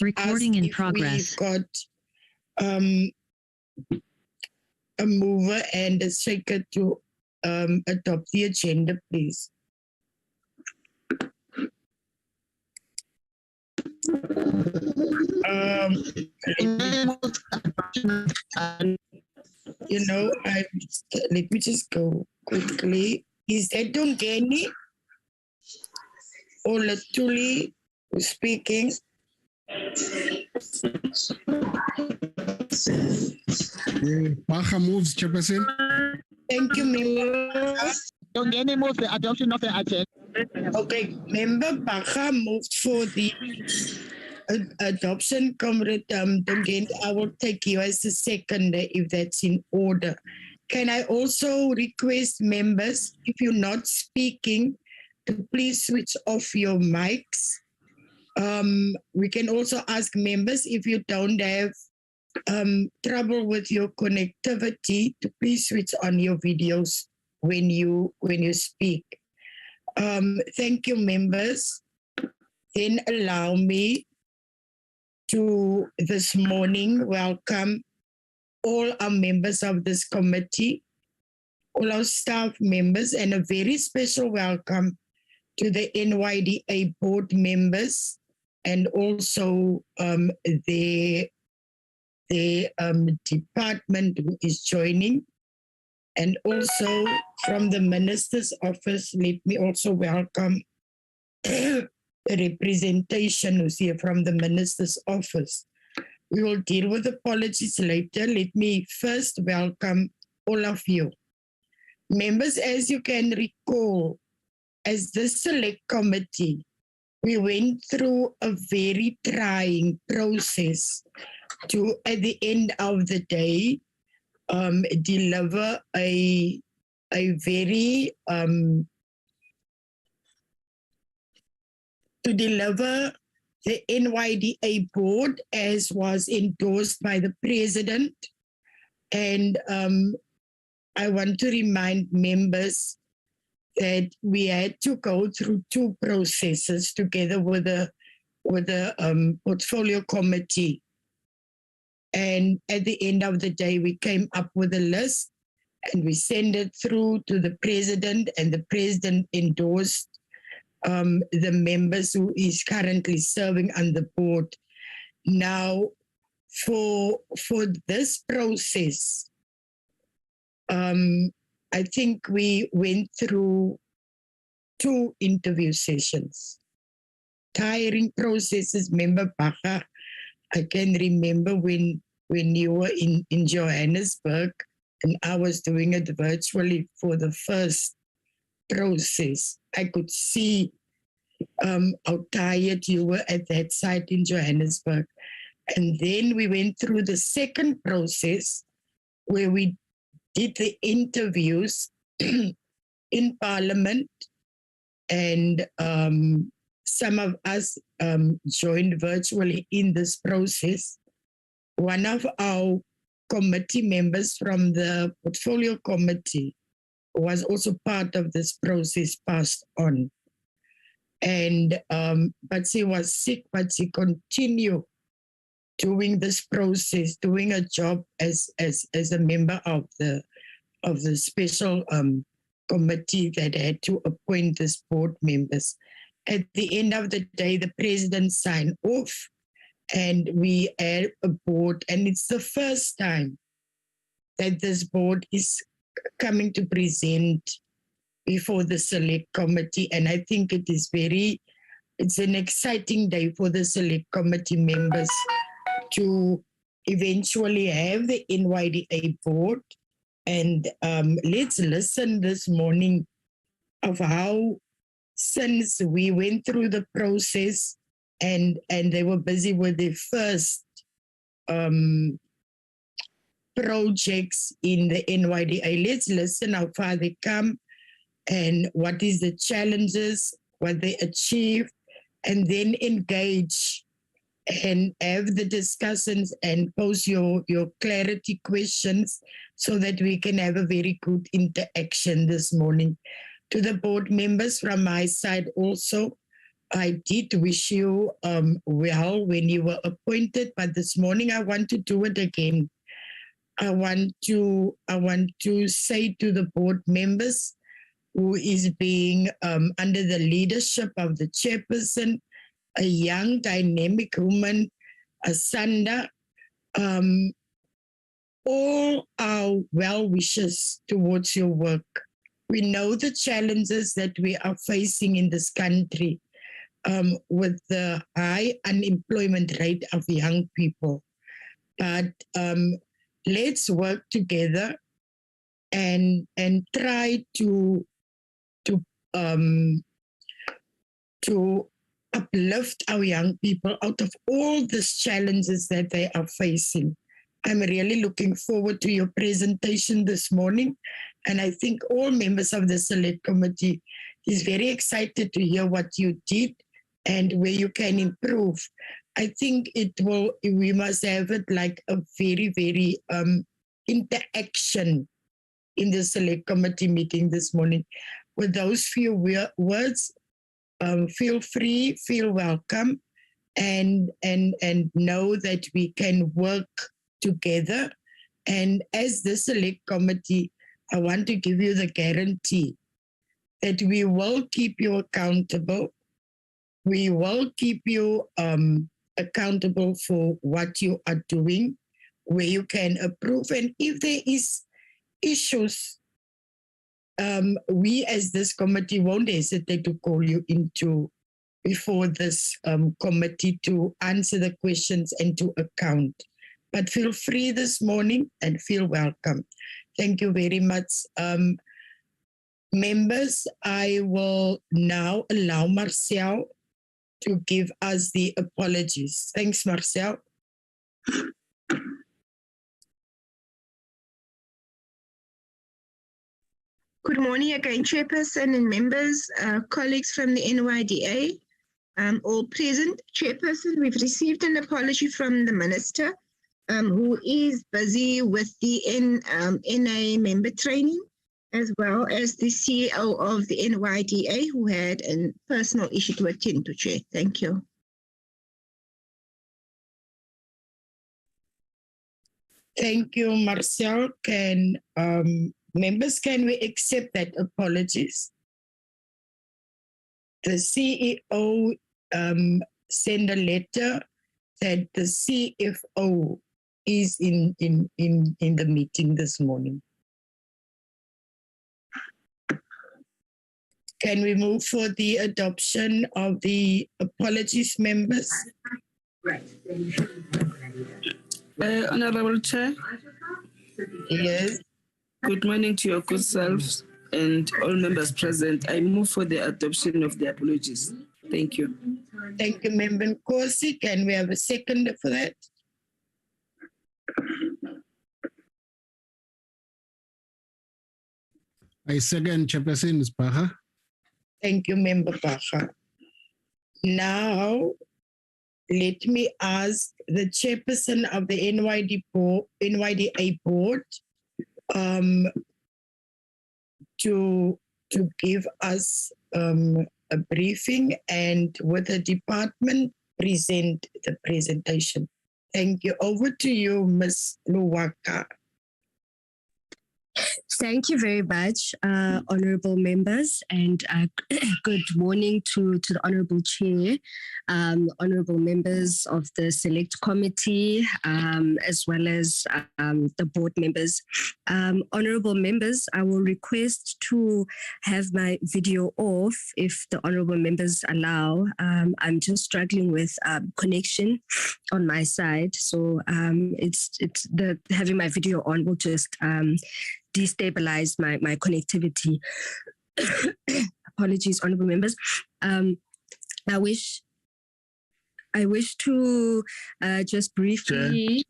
Recording in We've progress. got a mover and a second to adopt the agenda, please. Let me just go quickly. Is that Dongeni or Latuli who's speaking? Baha moves, Chairperson. Thank you, member. Dongeni moves the adoption of the agenda. Okay, member Baha moved for the adoption. Comrade Dongeni, I will take you as a second if that's in order. Can I also request members, if you're not speaking, to please switch off your mics. We can also ask members, if you don't have trouble with your connectivity, to please switch on your videos when you speak. Thank you, members. Then allow me to this morning welcome all our members of this committee, all our staff members, and a very special welcome to the NYDA board members and also their department who is joining. And also from the minister's office, let me also welcome the representation who's here from the minister's office. We will deal with apologies later. Let me first welcome all of you. Members, as you can recall, as the select committee, we went through a very trying process to, at the end of the day, deliver a very to deliver the NYDA board as was endorsed by the president. And I want to remind members that we had to go through two processes together with the portfolio committee. And at the end of the day, we came up with a list and we sent it through to the president, and the president endorsed the members who is currently serving on the board. Now, for this process, I think we went through two interview sessions. Tiring processes, member Baha. I can remember when you were in Johannesburg and I was doing it virtually for the first process. I could see how tired you were at that site in Johannesburg. And then we went through the second process where we did the interviews in Parliament, and some of us joined virtually in this process. One of our committee members from the portfolio committee was also part of this process, passed on. And but she was sick, but she continued doing this process, doing a job as a member of the special committee that had to appoint these board members. At the end of the day, the president signed off and we had a board, and it's the first time that this board is coming to present before the select committee. And I think it's an exciting day for the select committee members to eventually have the NYDA board. And let's listen this morning of how, since we went through the process and they were busy with the first projects in the NYDA. Let's listen how far they come and what is the challenges, what they achieved, and then engage and have the discussions and pose your clarity questions so that we can have a very good interaction this morning. To the board members from my side also, I did wish you well when you were appointed, but this morning I want to do it again. I want to say to the board members who is being under the leadership of the chairperson, a young dynamic woman, Asanda, all our well wishes towards your work. We know the challenges that we are facing in this country with the high unemployment rate of young people. But let's work together and try to uplift our young people out of all these challenges that they are facing. I'm really looking forward to your presentation this morning, and I think all members of the Select Committee is very excited to hear what you did and where you can improve. I think we must have it like a very, very interaction in the Select Committee meeting this morning. With those few words, feel free, feel welcome, and know that we can work together. And as the Select Committee, I want to give you the guarantee that we will keep you accountable. We will keep you accountable for what you are doing, where you can approve. And if there is issues, we as this committee won't hesitate to call you into before this committee to answer the questions and to account. But feel free this morning and feel welcome. Thank you very much. Members, I will now allow Marcel to give us the apologies. Thanks, Marcel. Good morning again, Chairperson and members, colleagues from the NYDA, all present. Chairperson, we've received an apology from the Minister, who is busy with the NA member training, as well as the CEO of the NYDA, who had a personal issue to attend to, Chair. Thank you. Thank you, Marcel. Members, can we accept that apologies? The CEO sent a letter that the CFO is in the meeting this morning. Can we move for the adoption of the apologies, members? Honorable Chair. Yes. Good morning to your good selves and all members present. I move for the adoption of the apologies. Thank you. Thank you, Member Nkosi. Can we have a second for that? I second, Chairperson, Ms. Baha. Thank you, Member Baha. Now, let me ask the chairperson of the NYDA board to give us a briefing and with the department present the presentation. Thank you. Over to you, Ms. Luwaka. Thank you very much, honorable members, and good morning to the honorable chair, honorable members of the select committee, as well as the board members. Honorable members, I will request to have my video off if the honorable members allow. I'm just struggling with connection on my side, so having my video on will just destabilize my connectivity. Apologies, honorable members. I wish to just briefly.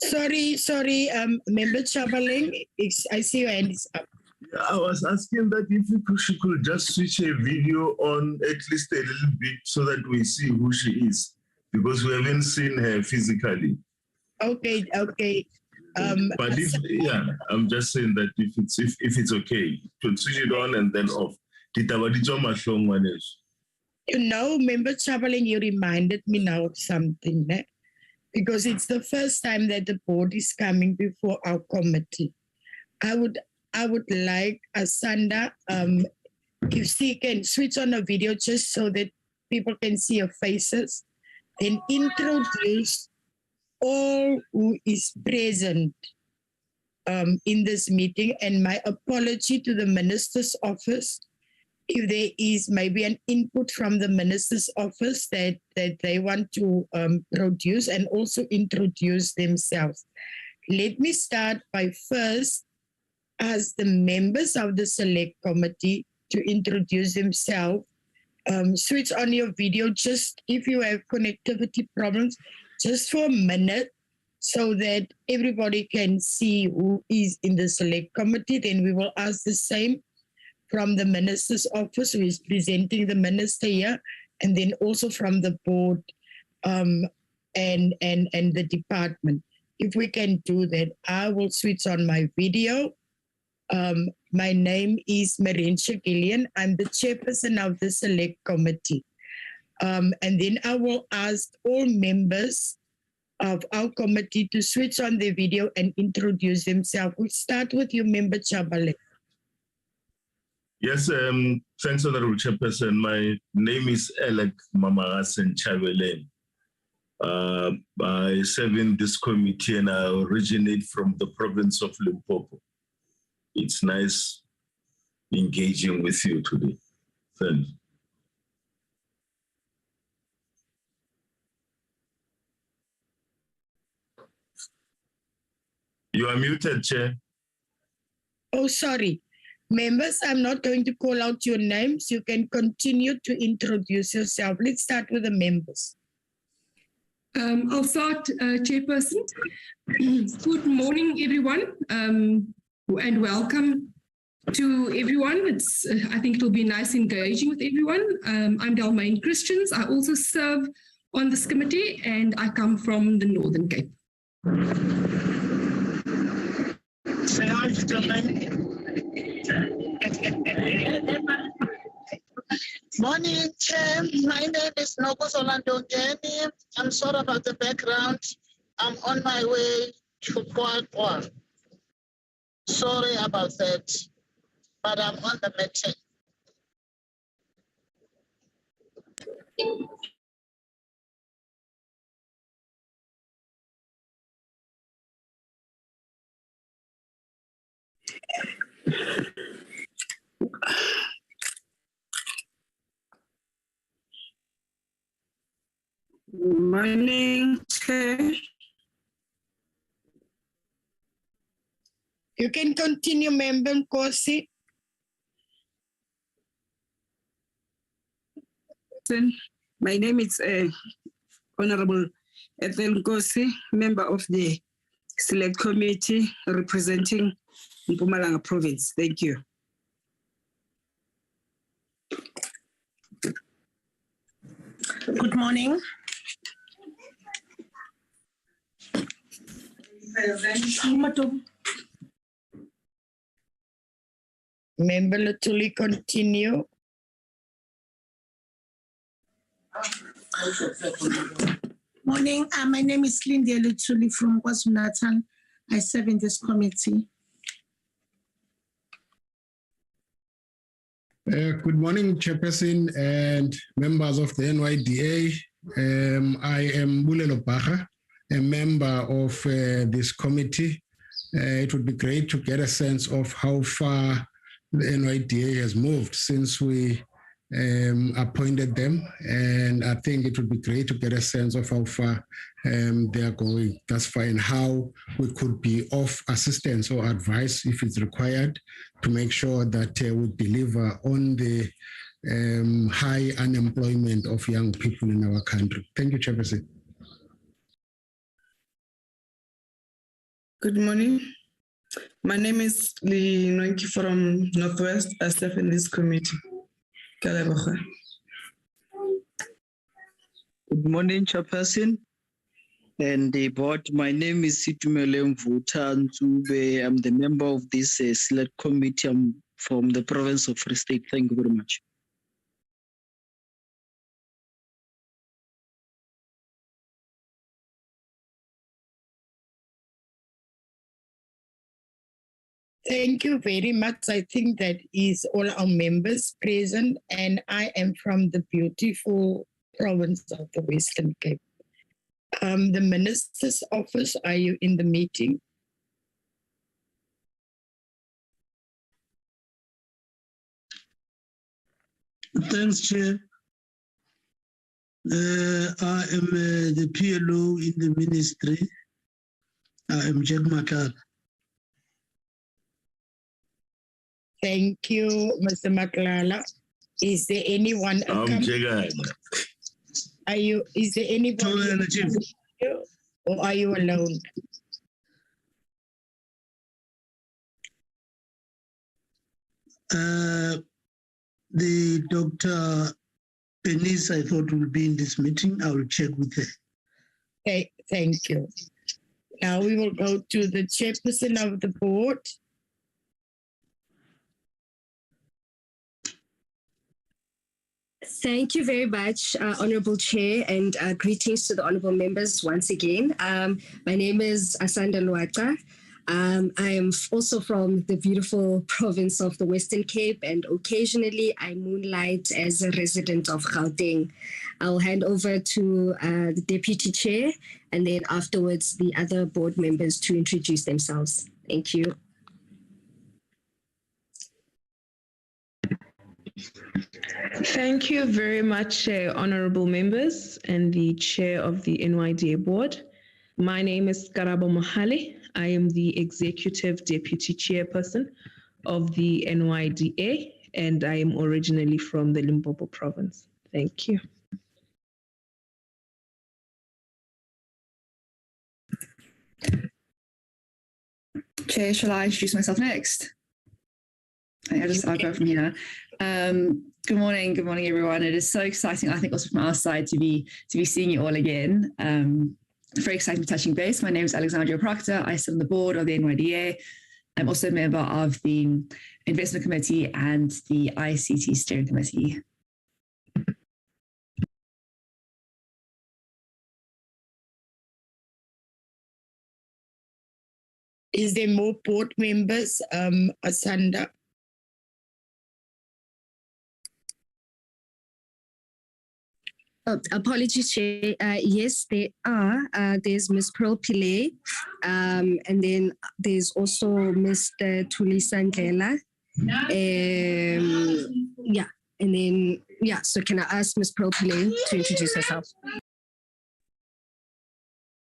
Sorry, Member Chabaleng, I see your hand is up. I was asking that if she could just switch a video on at least a little bit so that we see who she is, because we haven't seen her physically. Okay. But I'm just saying that if it's okay, to switch it on and then off, Ditaba di tswa mahlong ngwaneso. You know, Member Chabalin, you reminded me now of something, né? Because it's the first time that the board is coming before our committee. I would like Asanda, if she can switch on a video just so that people can see your faces, then introduce all who is present in this meeting. And my apology to the minister's office if there is maybe an input from the minister's office that they want to produce and also introduce themselves. Let me start by first ask the members of the select committee to introduce themselves. Switch on your video just if you have connectivity problems, just for a minute, so that everybody can see who is in the select committee. Then we will ask the same from the minister's office, who is presenting the minister here, and then also from the board and the department. If we can do that, I will switch on my video. My name is Marinsha Gillian. I'm the chairperson of the select committee. And then I will ask all members of our committee to switch on their video and introduce themselves. We'll start with you, Member Chabale. Yes, thanks, Honorable Chairperson. My name is Alec Mamarasen Chabele. I serve in this committee and I originate from the province of Limpopo. It's nice engaging with you today. Thanks. You are muted, Chair. Oh, sorry. Members, I'm not going to call out your names. You can continue to introduce yourself. Let's start with the members. I'll start, Chairperson. Good morning, everyone, and welcome to everyone. I think it'll be nice engaging with everyone. I'm Delmaine Christians. I also serve on this committee, and I come from the Northern Cape. Morning, Chair. My name is Noko Solandongeni. I'm sorry about the background. I'm on my way to Kwakwa. Sorry about that, but I'm on the meeting. Morning, Chair. You can continue, Member Nkosi. My name is Honorable Ethel Nkosi, member of the Select Committee representing Mpumalanga Province. Thank you. Good morning. Member Lutuli, continue. Morning. My name is Lindy Lutuli from KwaZulu-Natal. I serve in this committee. Good morning, Chairperson and members of the NYDA. I am Bulelo Baha, a member of this committee. It would be great to get a sense of how far the NYDA has moved since we appointed them. And I think it would be great to get a sense of how far they are going thus far and how we could be of assistance or advice if it's required to make sure that we deliver on the high unemployment of young people in our country. Thank you, Chairperson. Good morning. My name is Lee Noinki from Northwest. I serve in this committee. Good morning, Chairperson and the board. My name is Situmele Mvuta Nzube. I'm the member of this select committee. I'm from the province of Free State. Thank you very much. Thank you very much. I think that is all our members present, and I am from the beautiful province of the Western Cape. The Minister's office, are you in the meeting? Thanks, Chair. I am the PLO in the ministry. I am Jack Makala. Thank you, Mr. Maklala. Is there anyone? Are you? Is there anybody? Or are you alone? The Dr. Penis, I thought will be in this meeting. I will check with her. Okay, thank you. Now we will go to the chairperson of the board. Thank you very much, Honorable Chair, and greetings to the honorable members once again. My name is Asanda Luata. I am also from the beautiful province of the Western Cape, and occasionally I moonlight as a resident of Gauteng. I'll hand over to the Deputy Chair, and then afterwards the other board members to introduce themselves. Thank you. Thank you very much, honorable members and the chair of the NYDA board. My name is Karabo Mohale. I am the executive deputy chairperson of the NYDA, and I am originally from the Limpopo province. Thank you. Chair, shall I introduce myself next? I'll go from here. Good morning, everyone. It is so exciting, I think, also from our side to be seeing you all again. Very exciting touching base. My name is Alexandria Proctor. I sit on the board of the NYDA. I'm also a member of the Investment Committee and the ICT Steering Committee. Is there more board members, Asanda? Apologies, Chair. Yes, there are. There's Ms. Pearl Pillay, and then there's also Mr. Tulisa Ndlela. Yeah, and then, yeah, so can I ask Ms. Pearl Pillay to introduce herself?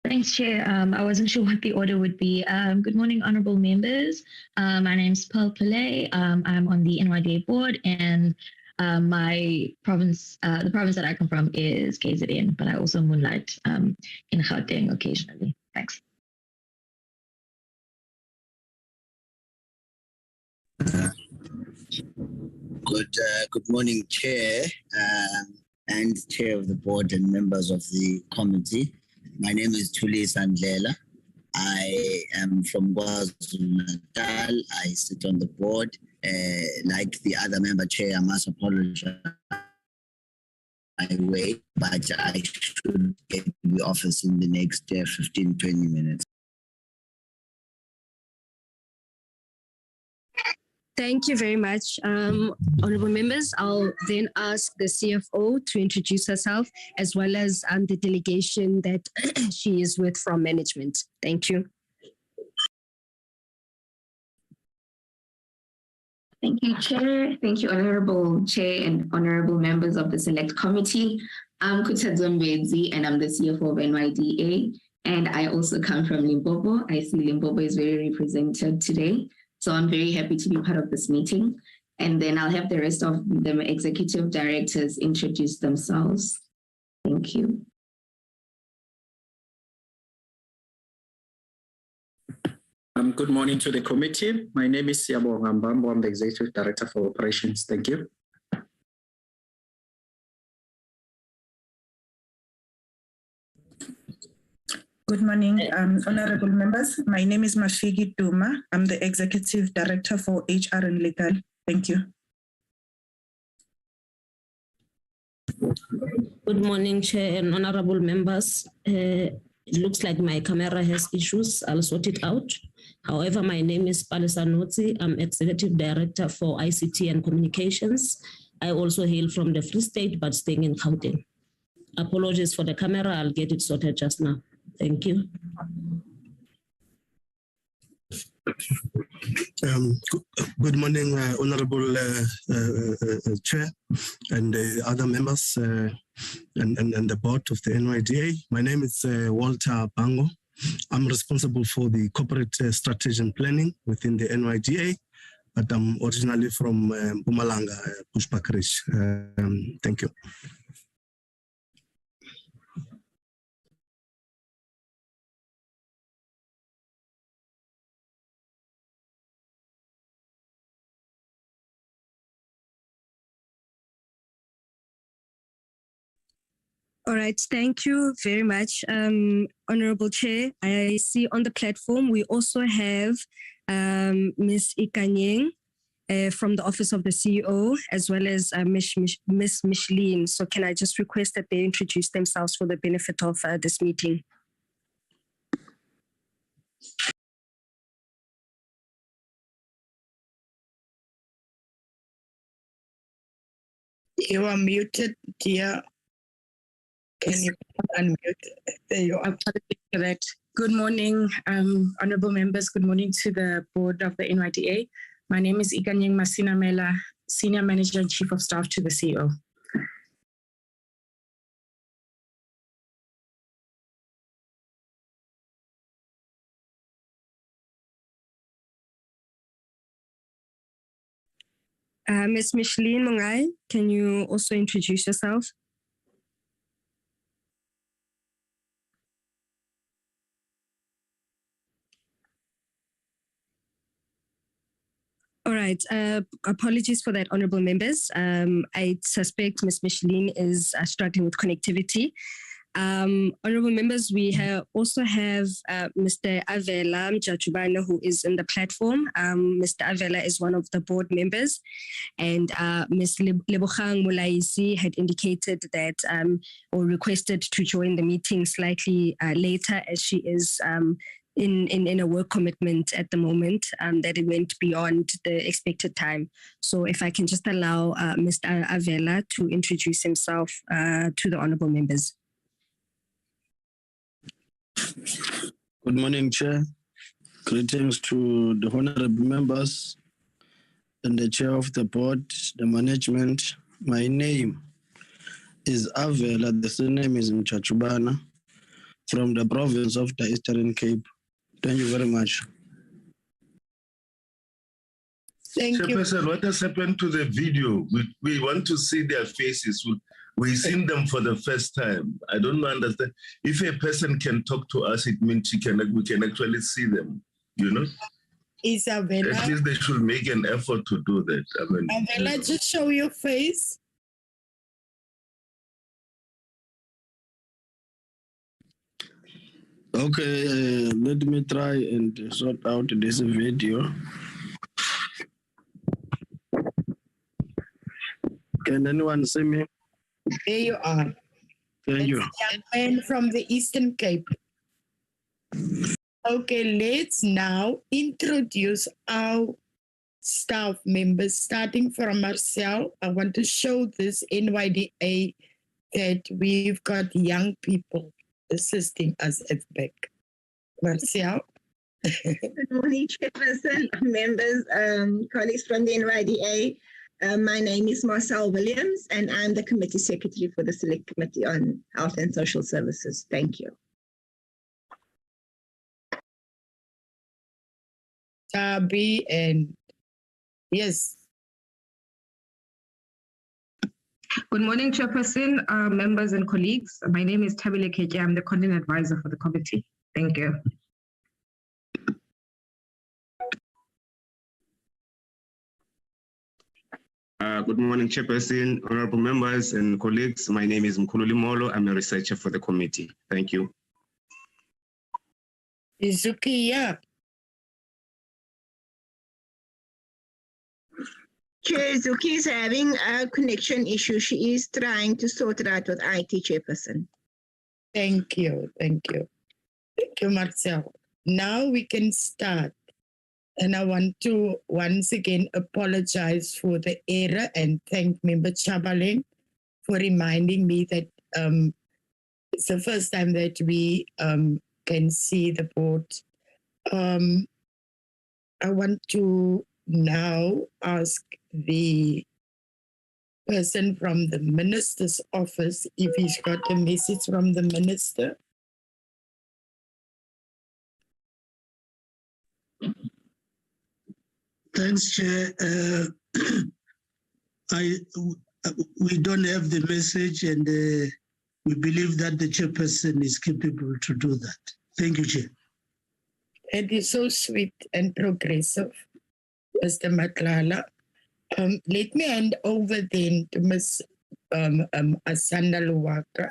Thanks, Chair. I wasn't sure what the order would be. Good morning, honorable members. My name is Pearl Pillay. I'm on the NYDA board, and my province, the province that I come from is KZN, but I also moonlight in Gauteng occasionally. Thanks. Good morning, Chair, and Chair of the board and members of the committee. My name is Tulisa Ndlela. I am from KwaZulu-Natal. I sit on the board. Like the other member chair, I must apologize. I wait, but I should get to the office in the next 15-20 minutes. Thank you very much, honorable members. I'll then ask the CFO to introduce herself, as well as the delegation that she is with from management. Thank you. Thank you, Chair. Thank you, Honorable Chair and Honorable members of the Select Committee. I'm Kutadzwa Mbedzi, and I'm the CFO of NYDA. And I also come from Limpopo. I see Limpopo is very represented today. So I'm very happy to be part of this meeting. And then I'll have the rest of the executive directors introduce themselves. Thank you. Good morning to the committee. My name is Siabo Ngambambo. I'm the Executive Director for Operations. Thank you. Good morning, honorable members. My name is Mafigi Duma. I'm the Executive Director for HR and Legal. Thank you. Good morning, Chair and honorable members. It looks like my camera has issues. I'll sort it out. However, my name is Palisa Notsi. I'm Executive Director for ICT and Communications. I also hail from the Free State, but staying in Gauteng. Apologies for the camera. I'll get it sorted just now. Thank you. Good morning, Honorable Chair and other members and the board of the NYDA. My name is Walter Bango. I'm responsible for the corporate strategy and planning within the NYDA, but I'm originally from Mpumalanga, Bushbuckridge. Thank you. All right, thank you very much, Honorable Chair. I see on the platform we also have Ms. Ikanyeng from the Office of the CEO, as well as Ms. Micheline. So can I just request that they introduce themselves for the benefit of this meeting? You are muted, dear. Can you unmute? There you are. Good morning, honorable members. Good morning to the board of the NYDA. My name is Ikanyeng Masina Mela, Senior Manager and Chief of Staff to the CEO. Ms. Micheline Mongai, can you also introduce yourself? All right. Apologies for that, honorable members. I suspect Ms. Micheline is struggling with connectivity. Honorable members, we also have Mr. Avela Mjachubana, who is in the platform. Mr. Avela is one of the board members, and Ms. Lebogang Mulaisi had indicated that or requested to join the meeting slightly later, as she is in a work commitment at the moment that it went beyond the expected time. So if I can just allow Mr. Avela to introduce himself to the honorable members. Good morning, Chair. Greetings to the honorable members and the chair of the board, the management. My name is Avela, the surname is Mchachubana, from the province of the Eastern Cape. Thank you very much. Thank you. Chairperson, what has happened to the video? We want to see their faces. We've seen them for the first time. I don't understand. If a person can talk to us, it means we can actually see them, you know? Isabella. At least they should make an effort to do that. I mean, Isabella, just show your face. Okay, let me try and sort out this video. Can anyone see me? There you are. Thank you. Young man from the Eastern Cape. Okay, let's now introduce our staff members, starting from Marcel. I want to show this NYDA that we've got young people assisting us at back. Marcel. Good morning, Chairperson, members, colleagues from the NYDA. My name is Marcel Williams, and I'm the Committee Secretary for the Select Committee on Health and Social Services. Thank you. Tabi and yes. Good morning, Chairperson, members and colleagues. My name is Tabile Keje. I'm the content advisor for the committee. Thank you. Good morning, Chairperson, honorable members and colleagues. My name is Mkhululi Molo. I'm a researcher for the committee. Thank you. Izuki, yeah. Chair Zuki is having a connection issue. She is trying to sort it out with IT chairperson. Thank you. Thank you. Thank you, Marcel. Now we can start. And I want to once again apologize for the error and thank Member Chabaleng for reminding me that it's the first time that we can see the board. I want to now ask the person from the minister's office if he's got a message from the minister. Thanks, Chair. We don't have the message, and we believe that the chairperson is capable to do that. Thank you, Chair. It is so sweet and progressive, Mr. Matlala. Let me hand over then to Ms. Asanda Luwaka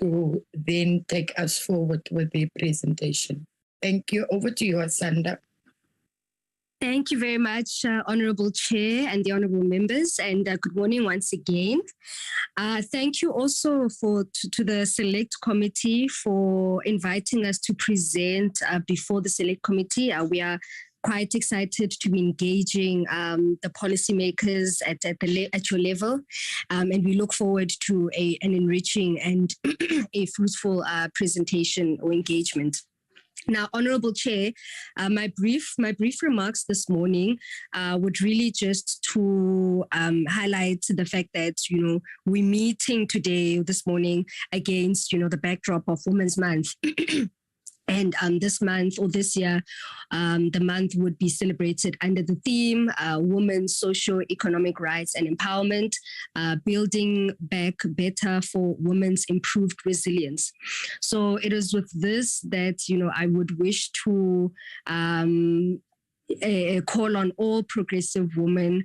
to then take us forward with the presentation. Thank you. Over to you, Asanda. Thank you very much, Honorable Chair and the Honorable Members, and good morning once again. Thank you also to the Select Committee for inviting us to present before the Select Committee. We are quite excited to be engaging the policymakers at your level, and we look forward to an enriching and a fruitful presentation or engagement. Now, Honorable Chair, my brief remarks this morning would really just to highlight the fact that, we're meeting this morning against, the backdrop of Women's Month. And this month or this year, the month would be celebrated under the theme, Women's Socio-Economic Rights and Empowerment, Building Back Better for Women's Improved Resilience. So it is with this that, I would wish to call on all progressive women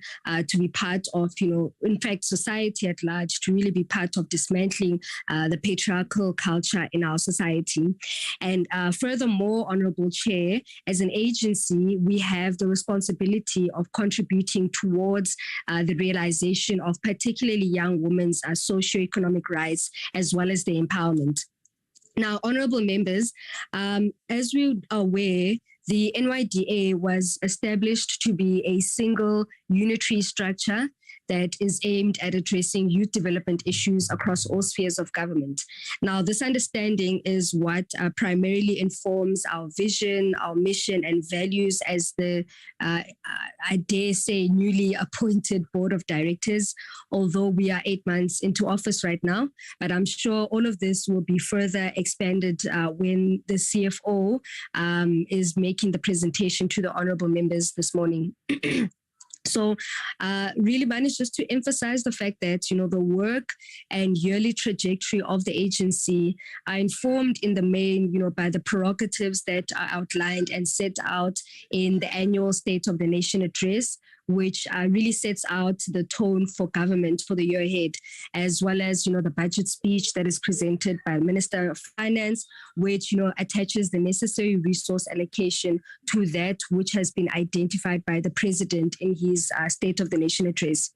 to be part of, in fact, society at large, to really be part of dismantling the patriarchal culture in our society. And furthermore, Honorable Chair, as an agency, we have the responsibility of contributing towards the realization of particularly young women's socioeconomic rights as well as their empowerment. Now, honorable members, as we are aware, the NYDA was established to be a single unitary structure that is aimed at addressing youth development issues across all spheres of government. Now, this understanding is what primarily informs our vision, our mission, and values as the, I dare say, newly appointed board of directors, although we are 8 months into office right now. But I'm sure all of this will be further expanded when the CFO is making the presentation to the honorable members this morning. So really managed just to emphasize the fact that, the work and yearly trajectory of the agency are informed in the main, by the prerogatives that are outlined and set out in the annual State of the Nation address, which really sets out the tone for government for the year ahead, as well as, the budget speech that is presented by the Minister of Finance, which, attaches the necessary resource allocation to that which has been identified by the President in his State of the Nation address.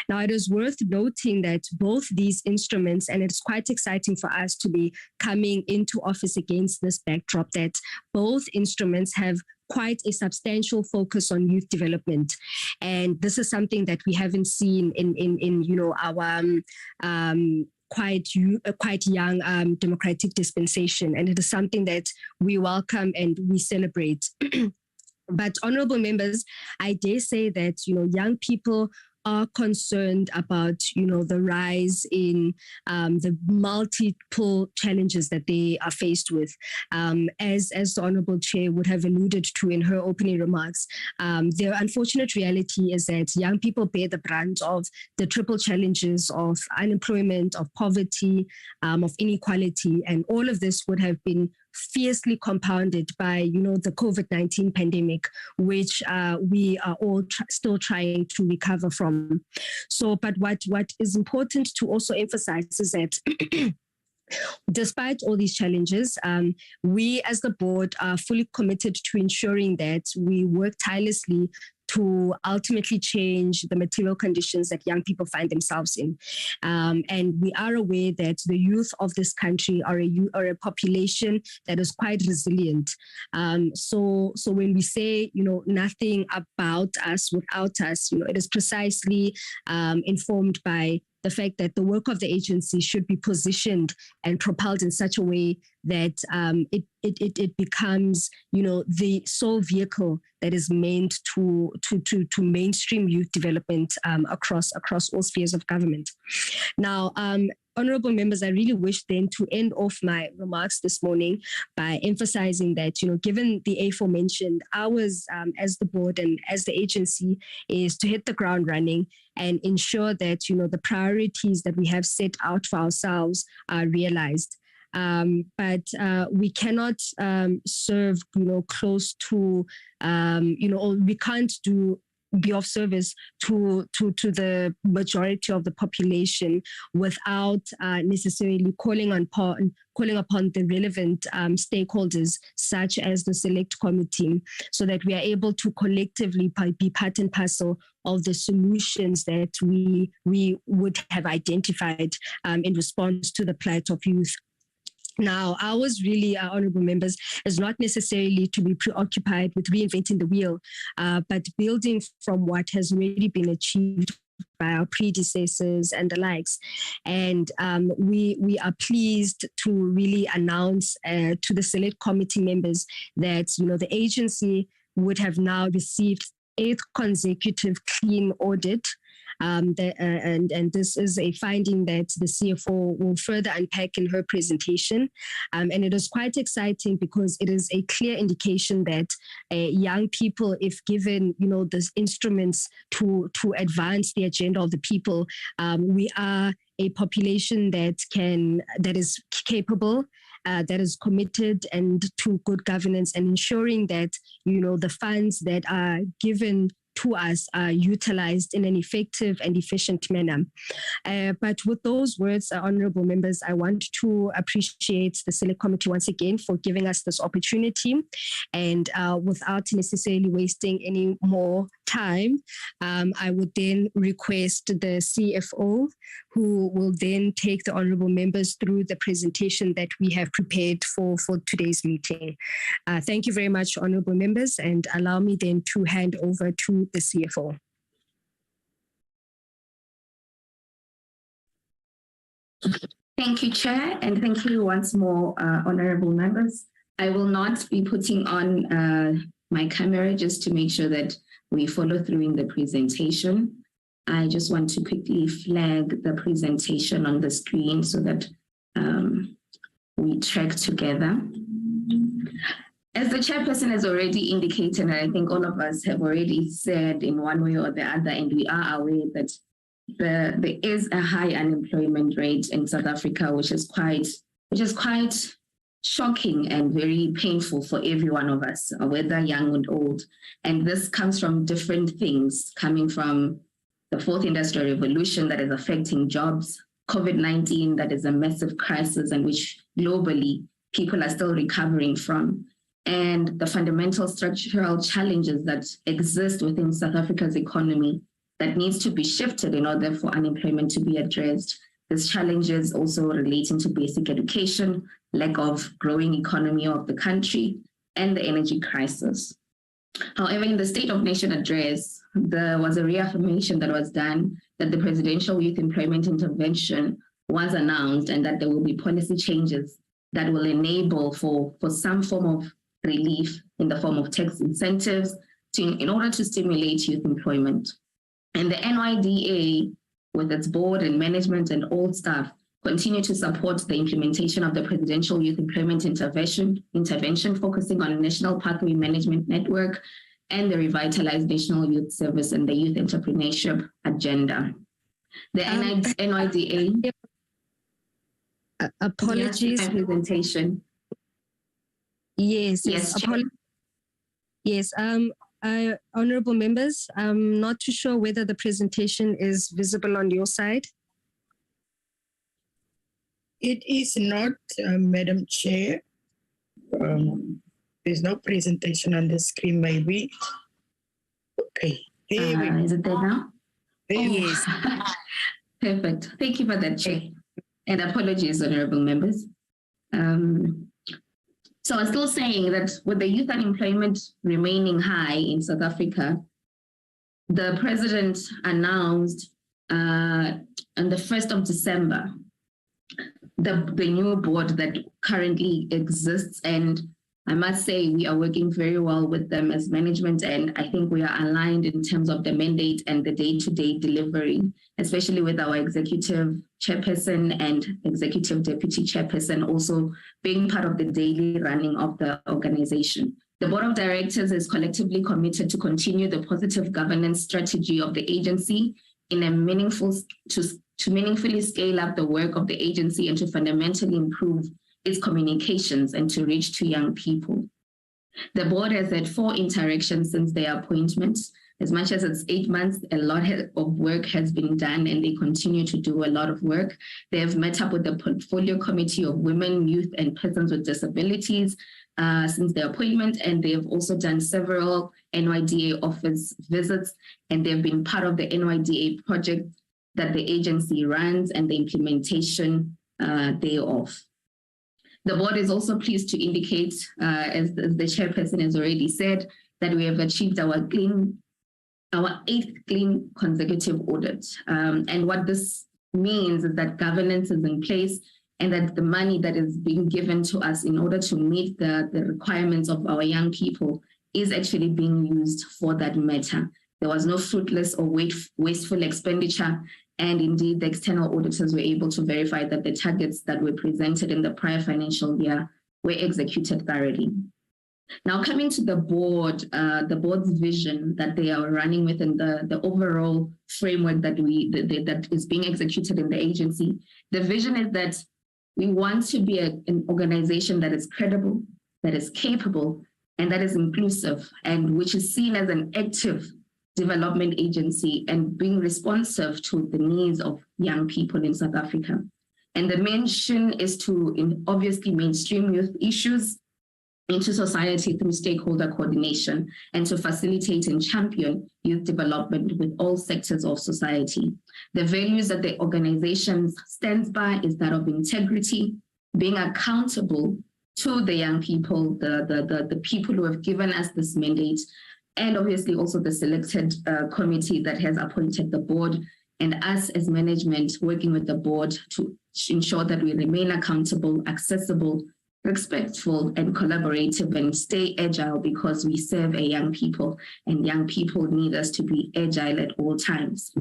Now, it is worth noting that both these instruments, and it's quite exciting for us to be coming into office against this backdrop, that both instruments have quite a substantial focus on youth development. And this is something that we haven't seen in our quite young democratic dispensation. And it is something that we welcome and we celebrate. But honorable members, I dare say that, young people are concerned about, the rise in the multiple challenges that they are faced with. As the Honorable Chair would have alluded to in her opening remarks, the unfortunate reality is that young people bear the brunt of the triple challenges of unemployment, of poverty, of inequality, and all of this would have been fiercely compounded by, the COVID-19 pandemic, which we are all still trying to recover from. So, but what is important to also emphasize is that despite all these challenges, we as the board are fully committed to ensuring that we work tirelessly to ultimately change the material conditions that young people find themselves in. And we are aware that the youth of this country are a population that is quite resilient. So when we say, nothing about us without us, it is precisely informed by the fact that the work of the agency should be positioned and propelled in such a way that it becomes, the sole vehicle that is meant to mainstream youth development across all spheres of government. Now, honorable members, I really wish then to end off my remarks this morning by emphasizing that, given the aforementioned, ours as the board and as the agency is to hit the ground running and ensure that, the priorities that we have set out for ourselves are realized. But we cannot serve, close to, or we can't be of service to the majority of the population without necessarily calling upon the relevant stakeholders, such as the select committee, so that we are able to collectively be part and parcel of the solutions that we would have identified in response to the plight of youth. Now, ours really, honorable members, is not necessarily to be preoccupied with reinventing the wheel, but building from what has already been achieved by our predecessors and the likes. And we are pleased to really announce to the select committee members that, the agency would have now received 8th consecutive clean audit. And this is a finding that the CFO will further unpack in her presentation. And it is quite exciting because it is a clear indication that young people, if given, the instruments to advance the agenda of the people, we are a population that is capable, that is committed and to good governance and ensuring that, the funds that are given to us are utilized in an effective and efficient manner. But with those words, honorable members, I want to appreciate the Select Committee once again for giving us this opportunity. And without necessarily wasting any more time, I would then request the CFO, who will then take the honorable members through the presentation that we have prepared for today's meeting. Thank you very much, honorable members, and allow me then to hand over to the CFO. Thank you, Chair, and thank you once more, honorable members. I will not be putting on my camera just to make sure that we follow through in the presentation. I just want to quickly flag the presentation on the screen so that we track together. As the chairperson has already indicated, and I think all of us have already said in one way or the other, and we are aware that there is a high unemployment rate in South Africa, which is quite shocking and very painful for every one of us, whether young or old. And this comes from different things, coming from the fourth industrial revolution that is affecting jobs, COVID-19 that is a massive crisis and which globally people are still recovering from, and the fundamental structural challenges that exist within South Africa's economy that needs to be shifted in order for unemployment to be addressed. These challenges also relating to basic education, lack of growing economy of the country, and the energy crisis. However, in the State of Nation address, there was a reaffirmation that was done that the Presidential Youth Employment Intervention was announced and that there will be policy changes that will enable for some form of relief in the form of tax incentives in order to stimulate youth employment. And the NYDA, with its board and management and all staff, continue to support the implementation of the Presidential Youth Employment Intervention focusing on a National Pathway Management Network and the revitalized National Youth Service and the Youth Entrepreneurship Agenda. The NYDA... Apologies. Presentation. Yes. Yes. Honorable members, I'm not too sure whether the presentation is visible on your side. It is not, Madam Chair. There's no presentation on the screen, maybe. Okay. Is it there now? Yes. Perfect. Thank you for that, Chair. And apologies, honorable members. So I'm still saying that with the youth unemployment remaining high in South Africa, the president announced on the 1st of December, the new board that currently exists. And I must say we are working very well with them as management, and I think we are aligned in terms of the mandate and the day-to-day delivery, especially with our executive chairperson and executive deputy chairperson also being part of the daily running of the organization. The board of directors is collectively committed to continue the positive governance strategy of the agency in a to meaningfully scale up the work of the agency and to fundamentally improve its communications and to reach to young people. The board has had 4 interactions since their appointment. As much as it's 8 months, a lot of work has been done and they continue to do a lot of work. They have met up with the Portfolio Committee of Women, Youth and Persons with Disabilities since their appointment, and they have also done several NYDA office visits, and they've been part of the NYDA project that the agency runs and the implementation thereof. The board is also pleased to indicate, as the chairperson has already said, that we have achieved our 8th clean consecutive audit. And what this means is that governance is in place and that the money that is being given to us in order to meet the requirements of our young people is actually being used for that matter. There was no fruitless or wasteful expenditure. And indeed, the external auditors were able to verify that the targets that were presented in the prior financial year were executed thoroughly. Now, coming to the board's vision that they are running within the overall framework that is being executed in the agency, the vision is that we want to be an organization that is credible, that is capable, and that is inclusive, and which is seen as an active development agency and being responsive to the needs of young people in South Africa. And the mission is to obviously mainstream youth issues into society through stakeholder coordination and to facilitate and champion youth development with all sectors of society. The values that the organization stands by is that of integrity, being accountable to the young people, the people who have given us this mandate, and obviously also the selected committee that has appointed the board, and us as management working with the board to ensure that we remain accountable, accessible, respectful, and collaborative, and stay agile because we serve a young people, and young people need us to be agile at all times.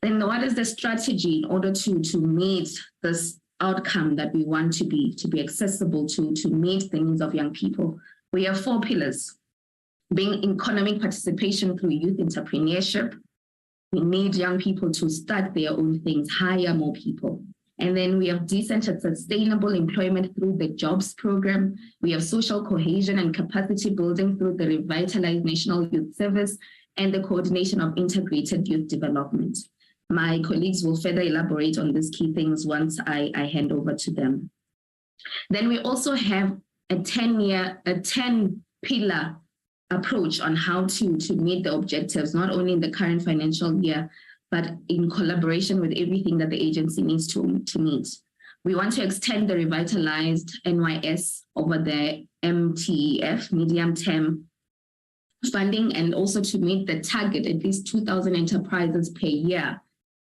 Then what is the strategy in order to meet this outcome that we want to be accessible to meet the needs of young people? We have 4 pillars. Being economic participation through youth entrepreneurship. We need young people to start their own things, hire more people. And then we have decent and sustainable employment through the jobs program. We have social cohesion and capacity building through the revitalized National Youth Service and the coordination of integrated youth development. My colleagues will further elaborate on these key things once I hand over to them. Then we also have a 10-pillar approach on how to meet the objectives, not only in the current financial year, but in collaboration with everything that the agency needs to meet. We want to extend the revitalized NYS over the MTEF, medium term funding, and also to meet the target, at least 2,000 enterprises per year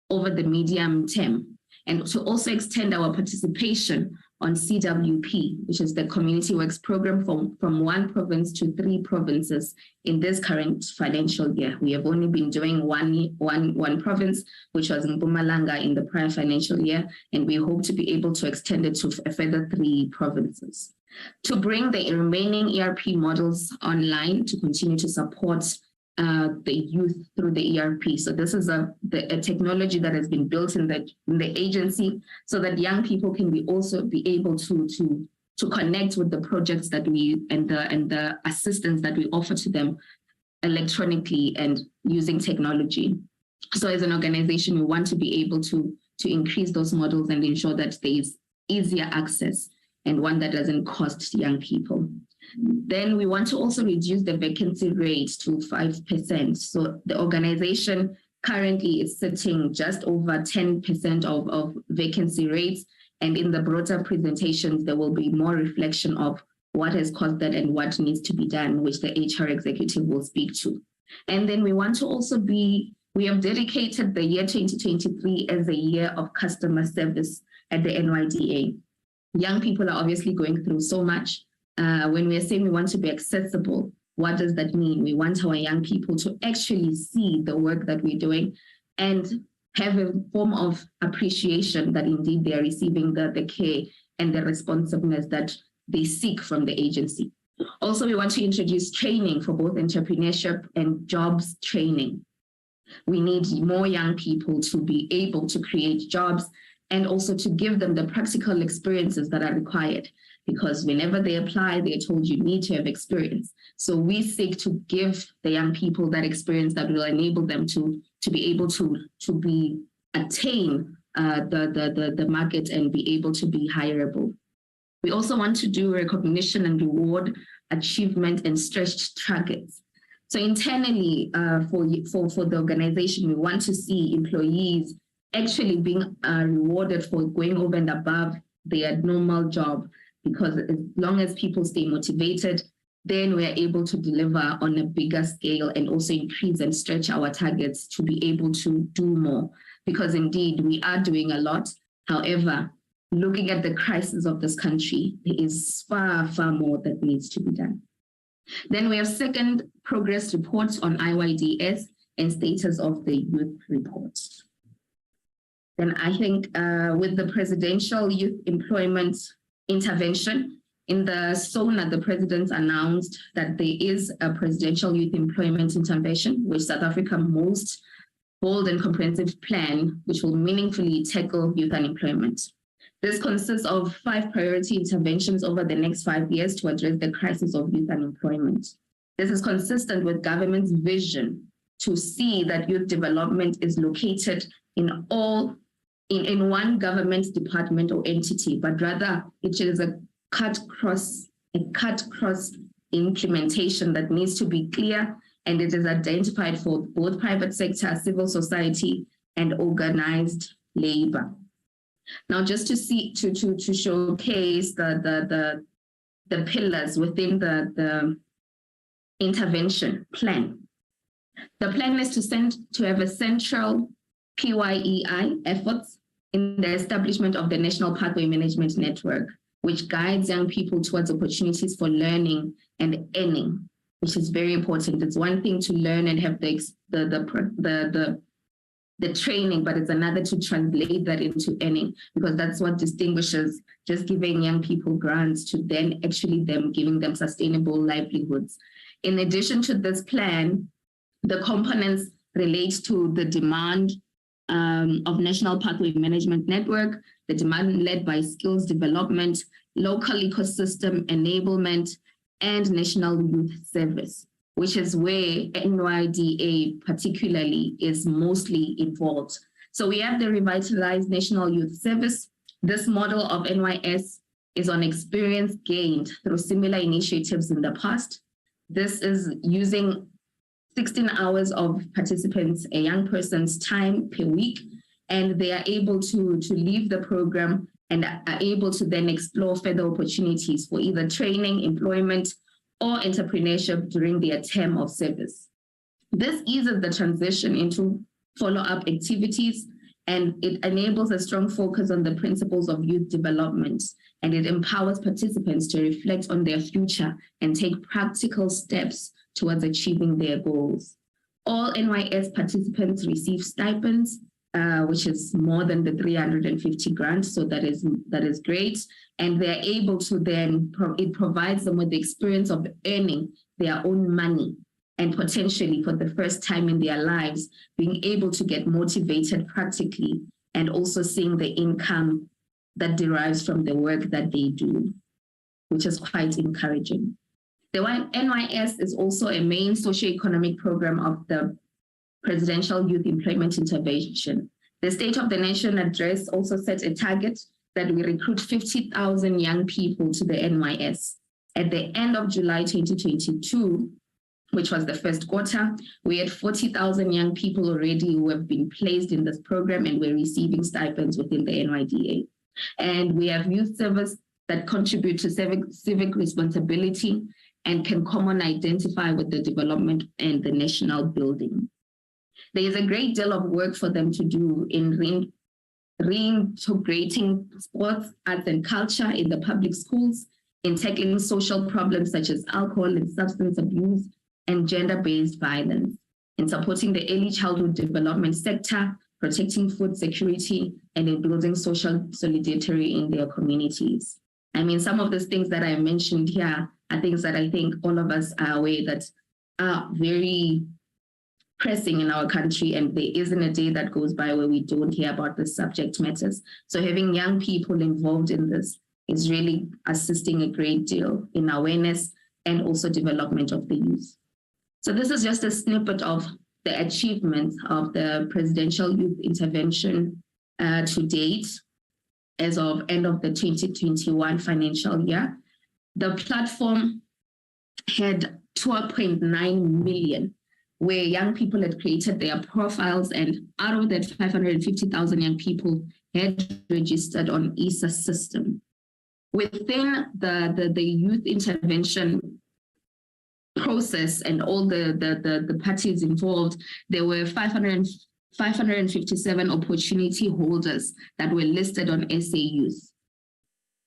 over the medium term, and to also extend our participation on CWP, which is the Community Works Program from 1 province to 3 provinces in this current financial year. We have only been doing one province, which was in Mpumalanga in the prior financial year, and we hope to be able to extend it to a further 3 provinces. To bring the remaining ERP models online to continue to support the youth through the ERP. So this is a technology that has been built in the agency so that young people can also be able to connect with the projects that we and the assistance that we offer to them electronically and using technology. So as an organization, we want to be able to increase those models and ensure that there is easier access and one that doesn't cost young people. Then we want to also reduce the vacancy rate to 5%. So the organization currently is sitting just over 10% of vacancy rates. And in the broader presentations, there will be more reflection of what has caused that and what needs to be done, which the HR executive will speak to. And then we want to also we have dedicated the year 2023 as a year of customer service at the NYDA. Young people are obviously going through so much. When we are saying we want to be accessible, what does that mean? We want our young people to actually see the work that we're doing and have a form of appreciation that indeed they are receiving the care and the responsiveness that they seek from the agency. Also, we want to introduce training for both entrepreneurship and jobs training. We need more young people to be able to create jobs and also to give them the practical experiences that are required, because whenever they apply, they're told you need to have experience. So we seek to give the young people that experience that will enable them to be able to attain the market and be able to be hireable. We also want to do recognition and reward achievement and stretched targets. So internally for the organization, we want to see employees actually being rewarded for going over and above their normal job, because as long as people stay motivated, then we are able to deliver on a bigger scale and also increase and stretch our targets to be able to do more, because indeed we are doing a lot. However, looking at the crisis of this country, there is far, far more that needs to be done. Then we have second progress reports on NYDS and status of the youth reports. Then I think with the presidential youth employment intervention, in the SONA, the president announced that there is a presidential youth employment intervention, which South Africa's most bold and comprehensive plan, which will meaningfully tackle youth unemployment. This consists of 5 priority interventions over the next 5 years to address the crisis of youth unemployment. This is consistent with government's vision to see that youth development is located in one government department or entity, but rather it is a cut-cross implementation that needs to be clear, and it is identified for both private sector, civil society, and organized labor. Now, just to showcase the pillars within the intervention plan. The plan is to have a central PYEI efforts in the establishment of the National Pathway Management Network, which guides young people towards opportunities for learning and earning, which is very important. It's one thing to learn and have the training, but it's another to translate that into earning, because that's what distinguishes just giving young people grants to then actually them giving them sustainable livelihoods. In addition to this plan, the components relate to the demand of National Pathway Management Network, the demand led by skills development, local ecosystem enablement, and National Youth Service, which is where NYDA particularly is mostly involved. So we have the revitalized National Youth Service. This model of NYS is on experience gained through similar initiatives in the past. This is using 16 hours of participants, a young person's time per week, and they are able to leave the program and are able to then explore further opportunities for either training, employment, or entrepreneurship during their term of service. This eases the transition into follow-up activities, and it enables a strong focus on the principles of youth development, and it empowers participants to reflect on their future and take practical steps towards achieving their goals. All NYS participants receive stipends, which is more than the 350 grants, so that is great. And they're able to then, it provides them with the experience of earning their own money, and potentially for the first time in their lives, being able to get motivated practically, and also seeing the income that derives from the work that they do, which is quite encouraging. The NYS is also a main socioeconomic program of the Presidential Youth Employment Intervention. The State of the Nation address also set a target that we recruit 50,000 young people to the NYS. At the end of July 2022, which was the first quarter, we had 40,000 young people already who have been placed in this program and were receiving stipends within the NYDA. And we have youth service that contribute to civic responsibility and can common identify with the development and the national building. There is a great deal of work for them to do in reintegrating sports, arts, and culture in the public schools, in tackling social problems such as alcohol and substance abuse and gender-based violence, in supporting the early childhood development sector, protecting food security, and in building social solidarity in their communities. I mean, some of these things that I mentioned here are things that I think all of us are aware that are very pressing in our country, and there isn't a day that goes by where we don't hear about the subject matters. So having young people involved in this is really assisting a great deal in awareness and also development of the youth. So this is just a snippet of the achievements of the Presidential Youth Intervention to date as of end of the 2021 financial year. The platform had 12.9 million where young people had created their profiles, and out of that 550,000 young people had registered on ESA system. Within the youth intervention process and all the parties involved, there were 557 opportunity holders that were listed on SA Youth.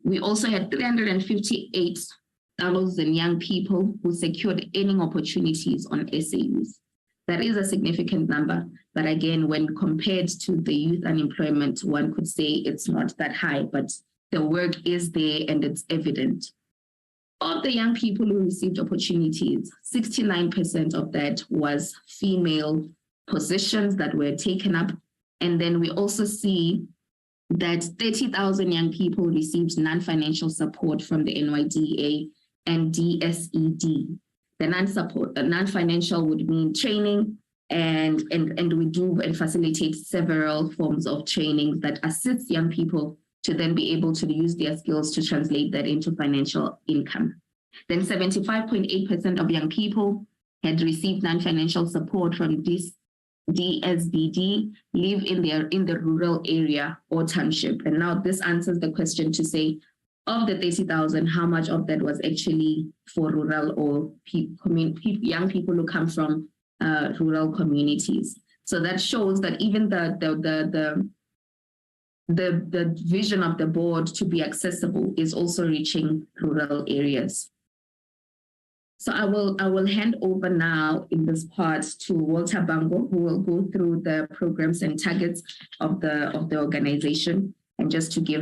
We also had 358,000 young people who secured earning opportunities on SA Youth. That is a significant number, but again, when compared to the youth unemployment, one could say it's not that high, but the work is there and it's evident. Of the young people who received opportunities, 69% of that was female positions that were taken up. And then we also see that 30,000 young people received non-financial support from the NYDA and DSED. The non-financial would mean training, and we do and facilitate several forms of training that assist young people to then be able to use their skills to translate that into financial income. Then 75.8% of young people had received non-financial support from this DSBD, live in the rural area or township. And now this answers the question to say, of the 30,000, how much of that was actually for rural or young people who come from rural communities? So that shows that even the vision of the board to be accessible is also reaching rural areas. So I will hand over now in this part to Walter Bango, who will go through the programs and targets of the organization, and just to give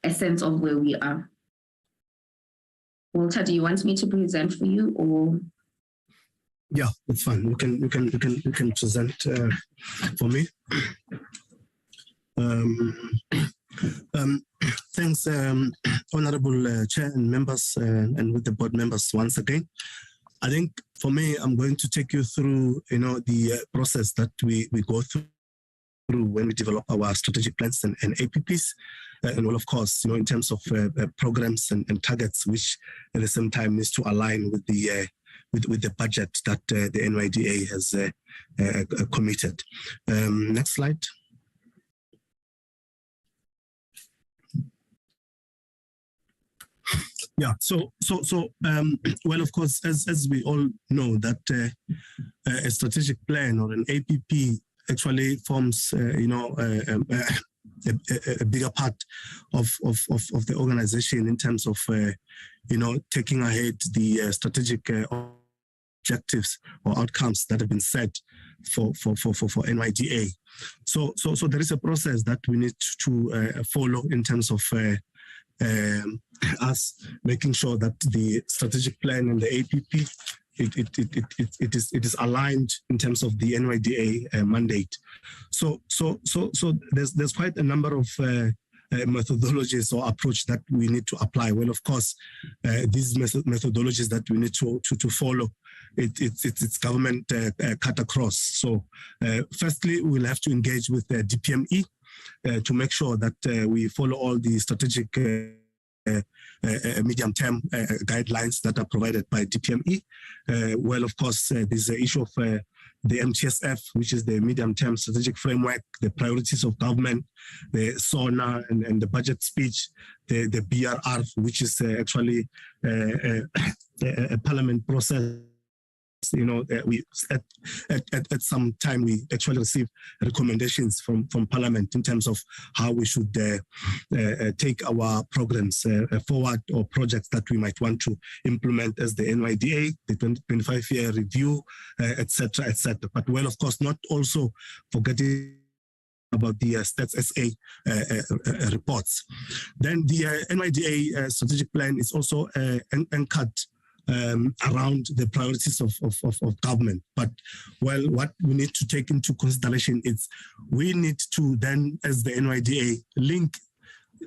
a sense of where we are. Walter, do you want me to present for you, or? Yeah, that's fine. You can present for me. Thanks, Honorable Chair and members, and with the board members once again. I think for me, I'm going to take you through, the process that we go through when we develop our strategic plans and APPs, and well, of course, in terms of programs and targets, which at the same time needs to align with the budget that the NYDA has committed. Next slide. Yeah, well, of course, as we all know, that a strategic plan or an APP actually forms, a bigger part of the organization in terms of, taking ahead the strategic objectives or outcomes that have been set for NYDA. So there is a process that we need to follow in terms of us making sure that the strategic plan and the APP it is aligned in terms of the NYDA mandate. So there's quite a number of methodologies or approach that we need to apply. Well, of course, these methodologies that we need to follow, it's government cut across. So firstly, we'll have to engage with the DPME to make sure that we follow all the strategic medium-term guidelines that are provided by DPME. Well, of course, there's the issue of the MTSF, which is the medium-term strategic framework, the priorities of government, the SONA and the budget speech, the BRR, which is actually a parliament process. You know, we at some time we actually receive recommendations from Parliament in terms of how we should take our programs forward, or projects that we might want to implement as the NYDA, the 25-year review, etc., etc. But well, of course, not also forgetting about the Stats SA reports. Then the NYDA strategic plan is also anchored around the priorities of government. But well, what we need to take into consideration is we need to then, as the NYDA, link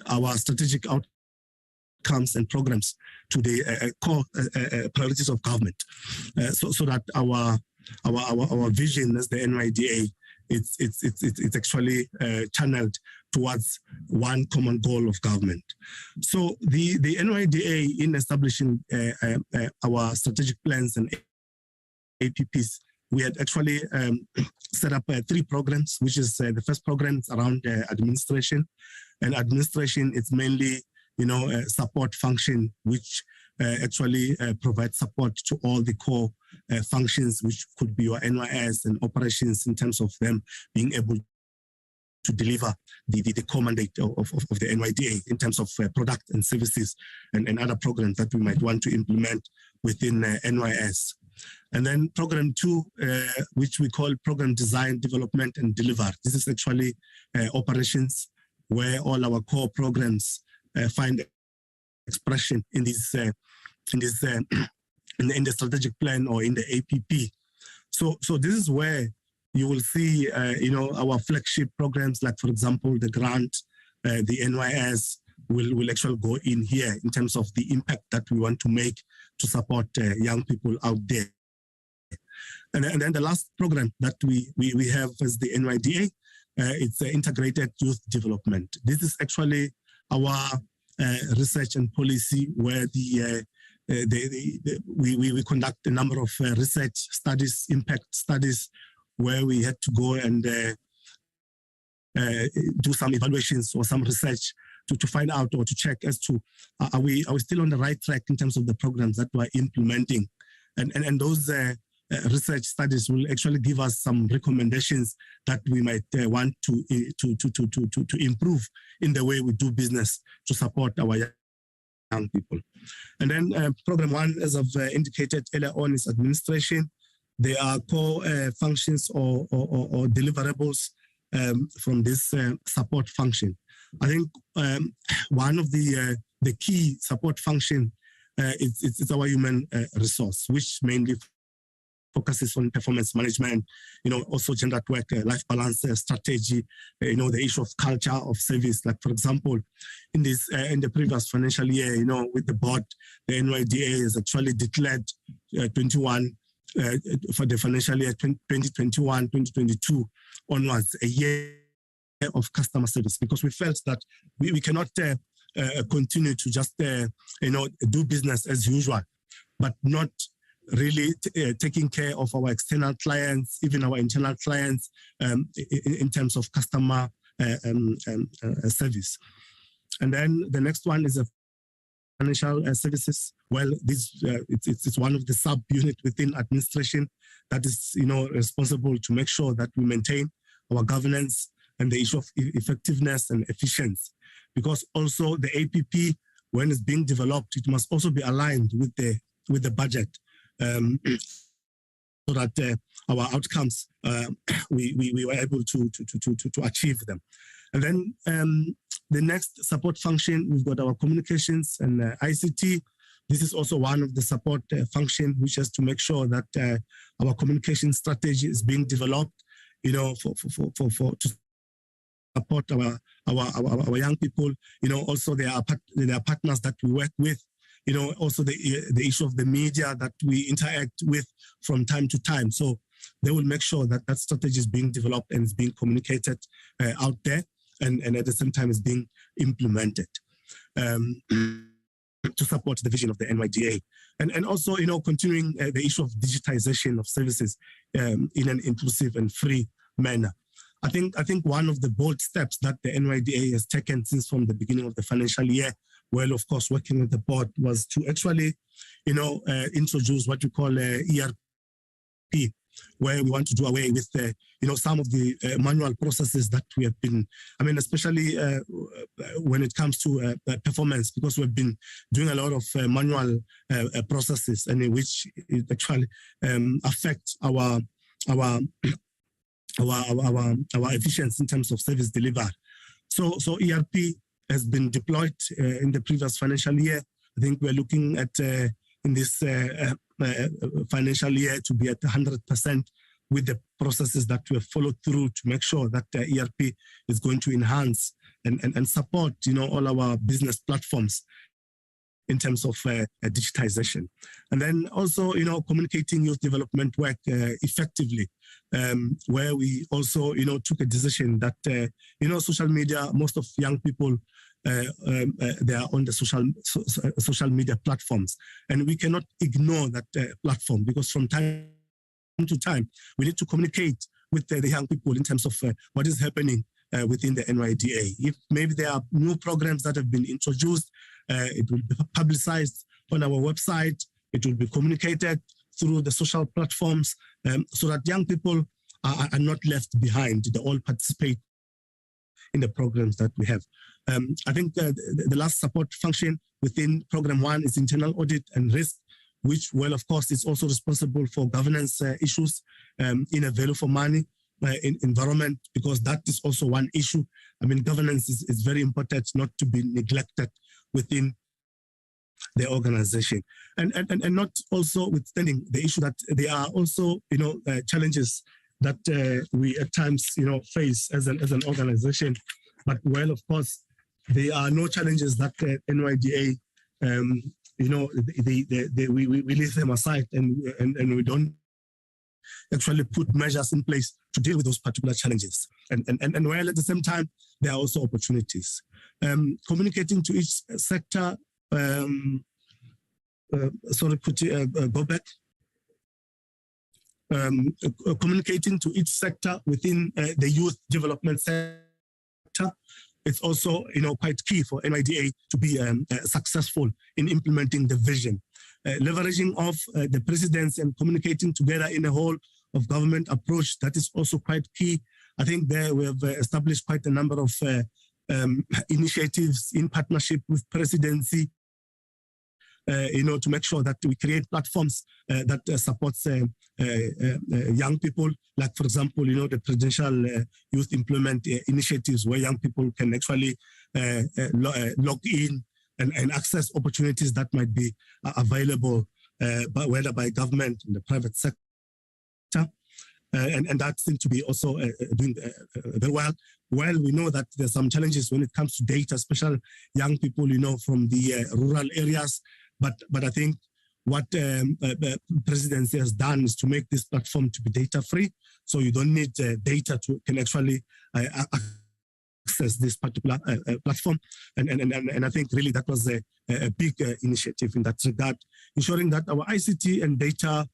our strategic outcomes and programs to the core priorities of government, so that our vision as the NYDA, it's actually channeled towards one common goal of government. So the NYDA, in establishing our strategic plans and APPs, we had actually set up 3 programs, which is the first program is around administration, and administration is mainly, you know, a support function, which actually provides support to all the core functions, which could be your NYS and operations, in terms of them being able to deliver the core mandate of the NYDA in terms of product and services and other programs that we might want to implement within NYS. And then program 2, which we call program design, development and deliver. This is actually operations, where all our core programs find expression in this in the strategic plan or in the APP. So this is where you will see, you know, our flagship programs, like, for example, the grant, the NYS will actually go in here in terms of the impact that we want to make to support young people out there. And then the last program that we have as the NYDA, it's integrated youth development. This is actually our research and policy, where we conduct a number of research studies, impact studies, where we had to go and do some evaluations or some research to find out or to check as to are we still on the right track in terms of the programs that we're implementing, and those research studies will actually give us some recommendations that we might want to improve in the way we do business to support our young people. And then program 1, as I've indicated earlier on, is administration. There are core functions or deliverables from this support function. I think one of the key support function is our human resource, which mainly focuses on performance management, you know, also gender at work, life balance strategy, you know, the issue of culture of service. Like, for example, in the previous financial year, you know, with the board, the NYDA has actually declared 21 for the financial year 2021-2022 onwards, a year of customer service, because we felt that we cannot continue to just you know, do business as usual, but not really taking care of our external clients, even our internal clients, in terms of customer service. And then the next one is a financial services. Well, this it's one of the sub-unit within administration that is, you know, responsible to make sure that we maintain our governance and the issue of effectiveness and efficiency. Because also the APP, when it's being developed, it must also be aligned with the budget, so that our outcomes we were able to achieve them. And then the next support function, we've got our communications and ICT. This is also one of the support function, which is to make sure that our communication strategy is being developed, you know, to support our young people. You know, also there are partners that we work with. You know, also the issue of the media that we interact with from time to time. So they will make sure that that strategy is being developed and is being communicated out there, and at the same time is being implemented. to support the vision of the NYDA. And also, continuing the issue of digitization of services in an inclusive and free manner. I think one of the bold steps that the NYDA has taken since from the beginning of the financial year, well, of course, working with the board, was to actually, introduce what we call ERP, where we want to do away with, some of the manual processes that we have been, especially when it comes to performance, because we've been doing a lot of manual processes, and which it actually affect our efficiency in terms of service delivered. So ERP has been deployed in the previous financial year. I think we're looking at in this financial year to be at 100% with the processes that we have followed through to make sure that ERP is going to enhance and support, all our business platforms in terms of digitization. And then also, communicating youth development work effectively, where we also, took a decision that, social media, most of young people, they are on the social media platforms. And we cannot ignore that platform, because from time to time, we need to communicate with the young people in terms of what is happening within the NYDA. If maybe there are new programs that have been introduced, it will be publicized on our website. It will be communicated through the social platforms, so that young people are not left behind. They all participate in the programs that we have. I think the last support function within Program 1 is internal audit and risk, which, well, of course, is also responsible for governance issues in a value for money environment, because that is also one issue. Governance is very important, not to be neglected within the organization. And not also withstanding the issue that there are also, challenges that we at times, face as an organization. But, well, of course, there are no challenges that NYDA, we leave them aside, and we don't actually put measures in place to deal with those particular challenges. And while at the same time, there are also opportunities. Communicating to each sector, sorry, could you go back? Communicating to each sector within the youth development sector, it's also, quite key for NYDA to be successful in implementing the vision. Leveraging of the presidency and communicating together in a whole of government approach, that is also quite key. I think there we have established quite a number of initiatives in partnership with presidency, to make sure that we create platforms that supports young people, like, for example, the presidential youth employment initiatives, where young people can actually log in and access opportunities that might be available, whether by government and the private sector. And that seems to be also doing very well. Well, we know that there's some challenges when it comes to data, especially young people, from the rural areas. But I think what the presidency has done is to make this platform to be data free. So you don't need data to can actually access this particular platform. And I think really that was a big initiative in that regard, ensuring that our ICT and data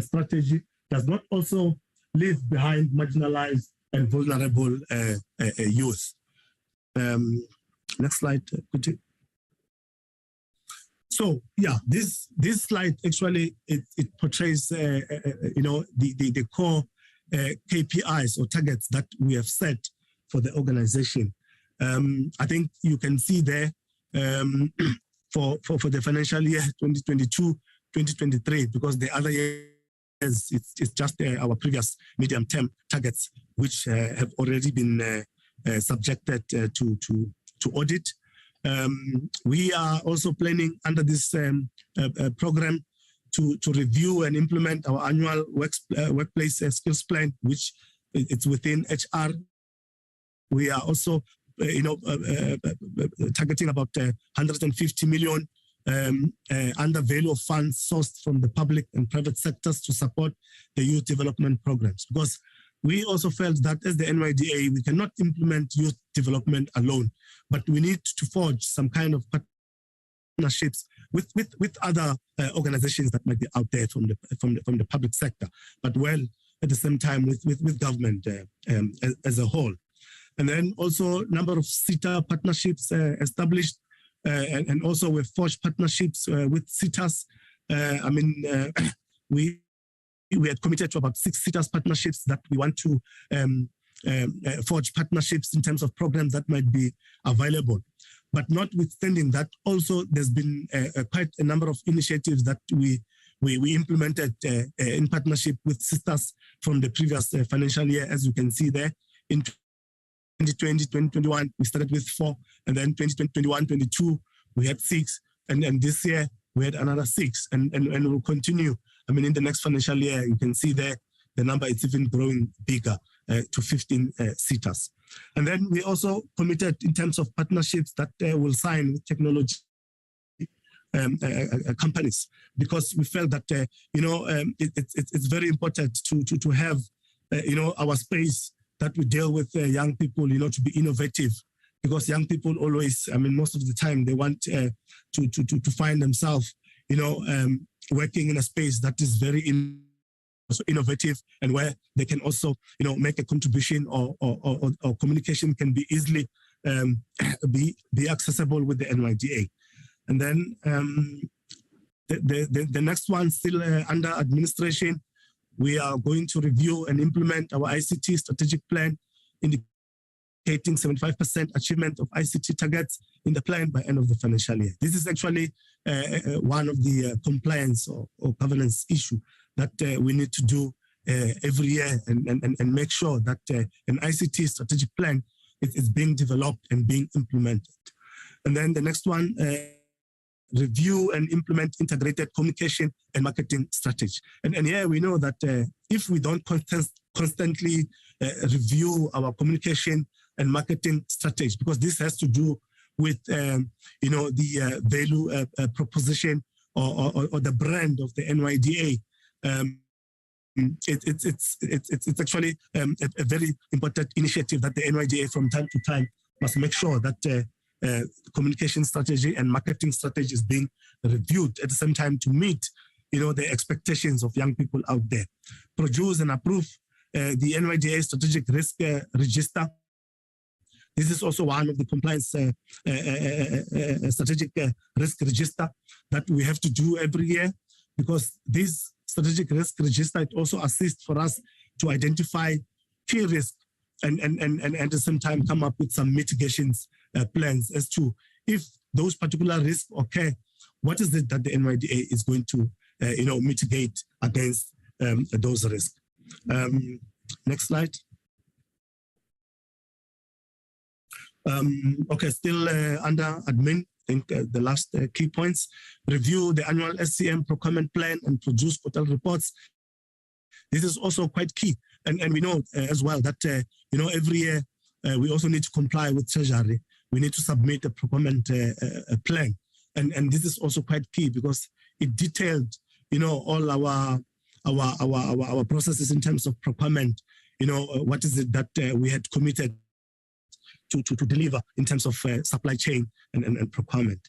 strategy does not also leave behind marginalized and vulnerable youth. Next slide, could you? So yeah, this slide actually it portrays the core KPIs or targets that we have set for the organization. I think you can see there for the financial year 2022-2023, because the other years it's just our previous medium-term targets, which have already been subjected to audit. We are also planning under this program to review and implement our annual workplace skills plan, which it's within HR. We are also, targeting about 150 million under value of funds sourced from the public and private sectors to support the youth development programs. Because we also felt that as the NYDA, we cannot implement youth development alone, but we need to forge some kind of partnerships with other organizations that might be out there from the public sector, but at the same time with government as a whole. And then also number of SETA partnerships established, and also we've forged partnerships with SETAs. We had committed to about 6 SETAs partnerships that we want to forge partnerships in terms of programs that might be available. But notwithstanding that, also there's been quite a number of initiatives that we implemented in partnership with sisters from the previous financial year, as you can see there. In 2020, 2021, we started with 4, and then 2021, 22, we had 6, and this year we had another 6, and we'll continue. In the next financial year, you can see there the number is even growing bigger to 15 SETAs. And then we also committed in terms of partnerships that will sign with technology companies, because we felt that it's very important to have our space that we deal with young people, to be innovative, because young people always, most of the time they want to find themselves, working in a space that is very innovative, and where they can also, make a contribution, or communication can be easily be accessible with the NYDA. And then the next one, still under administration, we are going to review and implement our ICT strategic plan, indicating 75% achievement of ICT targets in the plan by end of the financial year. This is actually one of the compliance or governance issue that we need to do every year, and make sure that an ICT strategic plan is being developed and being implemented. And then the next one, review and implement integrated communication and marketing strategy. And here we know that if we don't constantly review our communication and marketing strategy, because this has to do with the value proposition or the brand of the NYDA. It's actually a very important initiative that the NYDA from time to time must make sure that communication strategy and marketing strategy is being reviewed at the same time to meet the expectations of young people out there. Produce and approve the NYDA strategic risk register. This is also one of the compliance strategic risk register that we have to do every year, because this strategic risk register, it also assists for us to identify key risks and at the same time come up with some mitigations plans as to if those particular risks occur, what is it that the NYDA is going to mitigate against those risks. Next slide. Okay, still under admin, I think the last key points: review the annual SCM procurement plan and produce portal reports. This is also quite key, and we know as well that every year we also need to comply with Treasury. We need to submit a procurement plan, and this is also quite key because it detailed all our processes in terms of procurement. What is it that we had committed to deliver in terms of supply chain and procurement.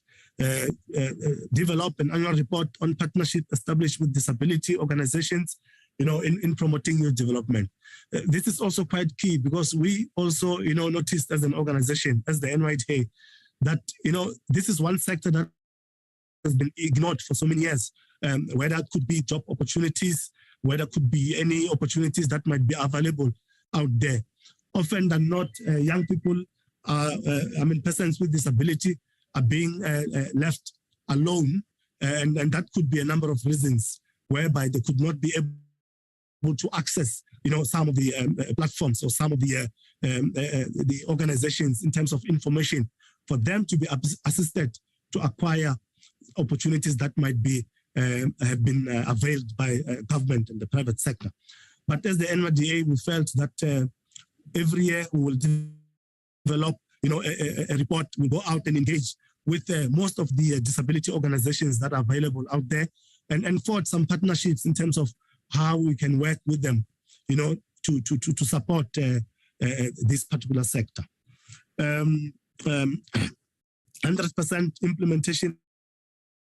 Develop an annual report on partnership established with disability organizations, in promoting youth development. This is also quite key because we also, noticed as an organization, as the NYDA, that, this is one sector that has been ignored for so many years, whether it could be job opportunities, whether it could be any opportunities that might be available out there. Often than not, young people, persons with disability are being left alone, and that could be a number of reasons whereby they could not be able to access, some of the platforms or some of the organizations in terms of information for them to be assisted to acquire opportunities that might be have been availed by government and the private sector. But as the NYDA, we felt that every year we will develop, a report. We go out and engage with most of the disability organizations that are available out there, and forge some partnerships in terms of how we can work with them, to support this particular sector. 100% implementation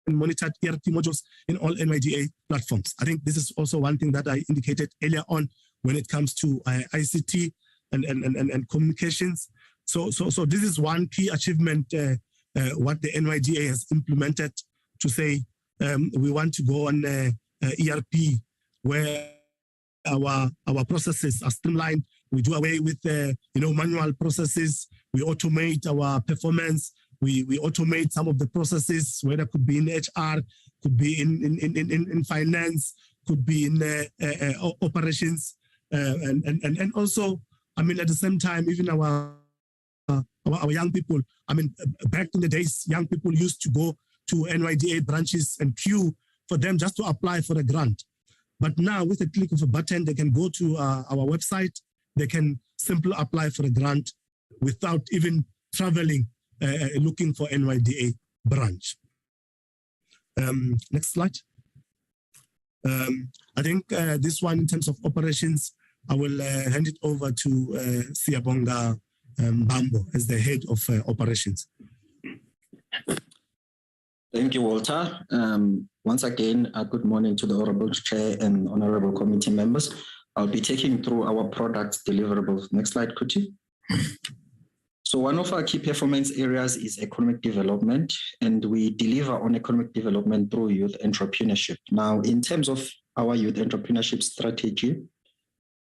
and monitored ERP modules in all NYDA platforms. I think this is also one thing that I indicated earlier on when it comes to ICT and communications. So this is one key achievement what the NYDA has implemented to say we want to go on ERP where our processes are streamlined. We do away with manual processes. We automate our performance. We automate some of the processes, whether it could be in HR, could be in finance, could be in operations, and also, I mean, at the same time, even our young people. I mean, back in the days, young people used to go to NYDA branches and queue for them just to apply for a grant. But now, with a click of a button, they can go to our website. They can simply apply for a grant without even traveling, looking for NYDA branch. Next slide. I think this one, in terms of operations, I will hand it over to Siyabonga Bambo as the head of operations. Thank you, Walter. Once again, good morning to the Honorable Chair and Honorable Committee members. I'll be taking through our product deliverables. Next slide, could you? So one of our key performance areas is economic development, and we deliver on economic development through youth entrepreneurship. Now, in terms of our youth entrepreneurship strategy,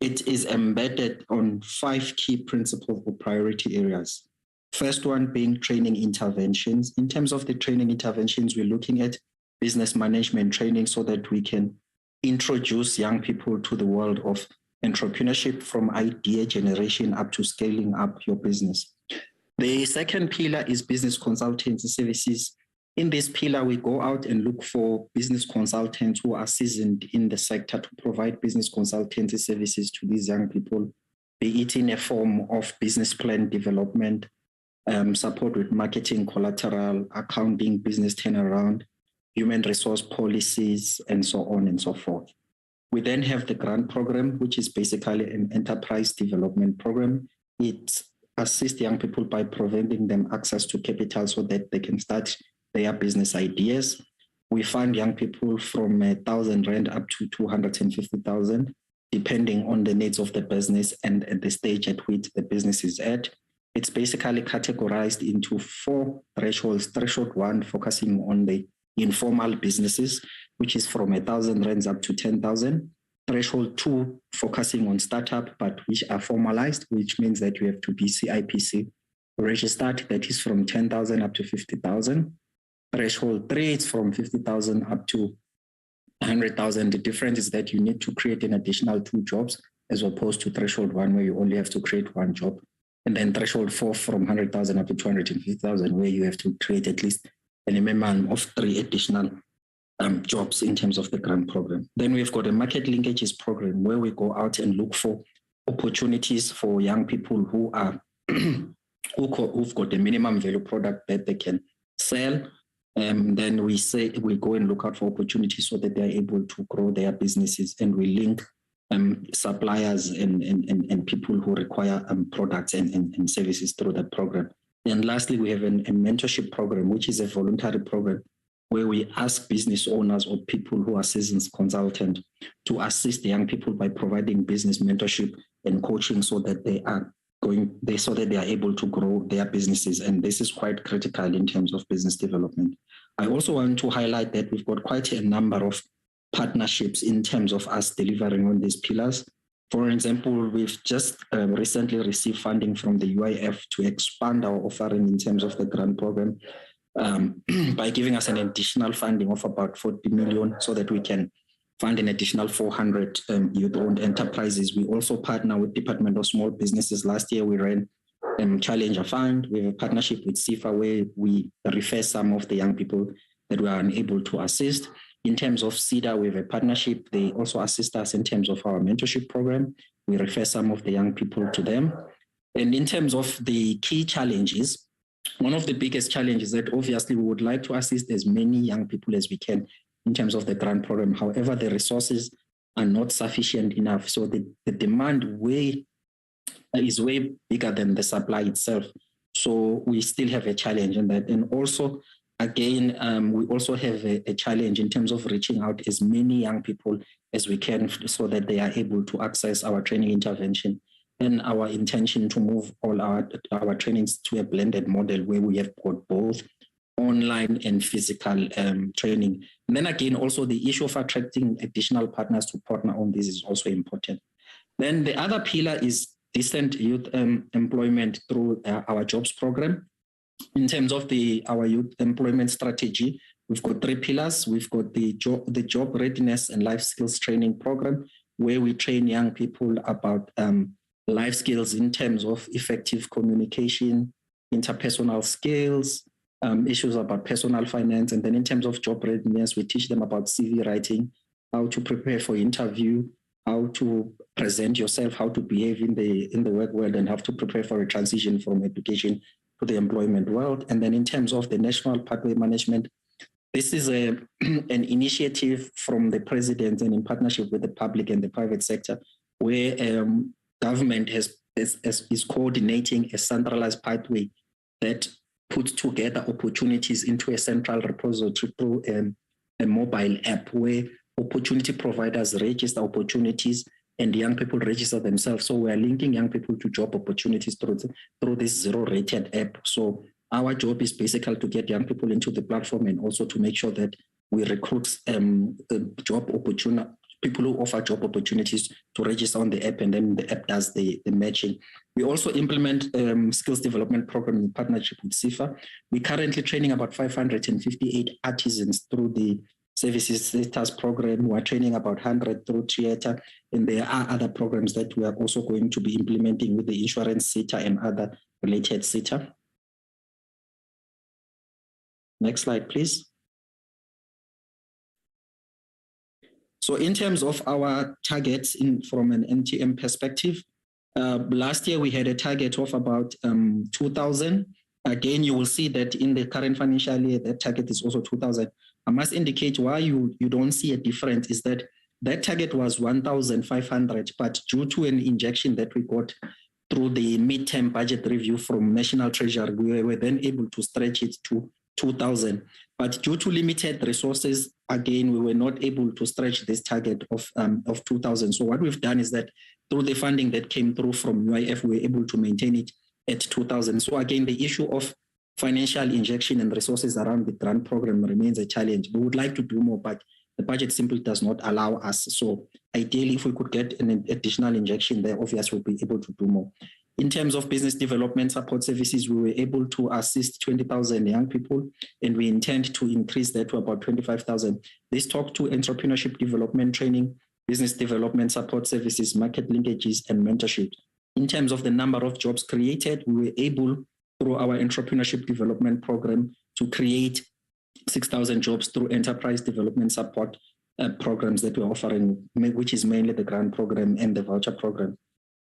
it is embedded on 5 key principles or priority areas. First one being training interventions. In terms of the training interventions, we're looking at business management training so that we can introduce young people to the world of entrepreneurship, from idea generation up to scaling up your business. The second pillar is business consultancy services. In this pillar, we go out and look for business consultants who are seasoned in the sector to provide business consultancy services to these young people, be it in a form of business plan development, support with marketing, collateral, accounting, business turnaround, human resource policies, and so on and so forth. We then have the grant program, which is basically an enterprise development program. It assists young people by providing them access to capital so that they can start their business ideas. We fund young people from 1,000 Rand up to 250,000, depending on the needs of the business and at the stage at which the business is at. It's basically categorized into 4 thresholds. Threshold 1, focusing on the informal businesses, which is from 1,000 Rands up to 10,000. Threshold 2, focusing on startup, but which are formalized, which means that you have to be CIPC registered, that is from 10,000 up to 50,000. Threshold 3, it's from 50,000 up to 100,000. The difference is that you need to create an additional 2 jobs, as opposed to threshold 1, where you only have to create 1 job. And then threshold 4, from 100,000 up to 250,000, where you have to create at least a minimum of 3 additional jobs in terms of the grant program. Then we've got a market linkages program, where we go out and look for opportunities for young people who are who've got a minimum value product that they can sell. Then we go and look out for opportunities so that they're able to grow their businesses, and we link suppliers and people who require products and services through that program. And lastly, we have a mentorship program, which is a voluntary program where we ask business owners or people who are seasoned consultants to assist the young people by providing business mentorship and coaching so that they are able to grow their businesses. And this is quite critical in terms of business development. I also want to highlight that we've got quite a number of partnerships in terms of us delivering on these pillars. For example, we've just recently received funding from the UIF to expand our offering in terms of the grant program by giving us an additional funding of about 40 million so that we can fund an additional 400 youth-owned enterprises. We also partner with Department of Small Businesses. Last year, we ran Challenger Fund. We have a partnership with SIFA where we refer some of the young people that we are unable to assist. In terms of NYDA, we have a partnership. They also assist us in terms of our mentorship program. We refer some of the young people to them. And in terms of the key challenges, one of the biggest challenges that obviously we would like to assist as many young people as we can in terms of the grant program. However, the resources are not sufficient enough. So the demand is way bigger than the supply itself. So we still have a challenge in that. And also, again, we also have a challenge in terms of reaching out as many young people as we can so that they are able to access our training intervention, and our intention to move all our trainings to a blended model where we have got both online and physical training. And then again, also the issue of attracting additional partners to partner on this is also important. Then the other pillar is decent youth employment through our jobs program. In terms of our youth employment strategy, we've got 3 pillars. We've got the job readiness and life skills training program, where we train young people about life skills in terms of effective communication, interpersonal skills, issues about personal finance. And then in terms of job readiness, we teach them about CV writing, how to prepare for interview, how to present yourself, how to behave in the work world, and how to prepare for a transition from education to the employment world. And then in terms of the national pathway management, this is an initiative from the president and in partnership with the public and the private sector, where government is coordinating a centralized pathway that puts together opportunities into a central repository through a mobile app where opportunity providers register opportunities and young people register themselves. So we're linking young people to job opportunities through this zero-rated app. So our job is basically to get young people into the platform and also to make sure that we recruit people who offer job opportunities to register on the app, and then the app does the matching. We also implement skills development program in partnership with CIFA. We're currently training about 558 artisans through the services status program. We're training about 100 through theater, and there are other programs that we are also going to be implementing with the insurance sector and other related sector. Next slide, please. So in terms of our targets from an MTM perspective, last year we had a target of about 2,000. Again, you will see that in the current financial year, that target is also 2,000. I must indicate why you don't see a difference is that target was 1,500, but due to an injection that we got through the midterm budget review from National Treasury, we were then able to stretch it to 2,000. But due to limited resources, again, we were not able to stretch this target of 2,000. So what we've done is that through the funding that came through from UIF, we were able to maintain it at 2,000. So again, the issue of financial injection and resources around the grant program remains a challenge. We would like to do more, but the budget simply does not allow us. So ideally, if we could get an additional injection there, obviously we'll be able to do more. In terms of business development support services, we were able to assist 20,000 young people, and we intend to increase that to about 25,000. This talk to entrepreneurship development training, business development support services, market linkages, and mentorship. In terms of the number of jobs created, we were able, through our entrepreneurship development program, to create 6,000 jobs through enterprise development support programs that we're offering, which is mainly the grant program and the voucher program.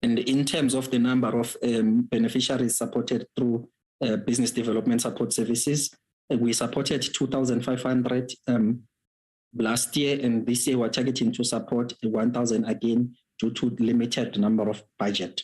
And in terms of the number of beneficiaries supported through business development support services, we supported 2,500 last year, and this year we're targeting to support 1,000 again due to limited number of budget.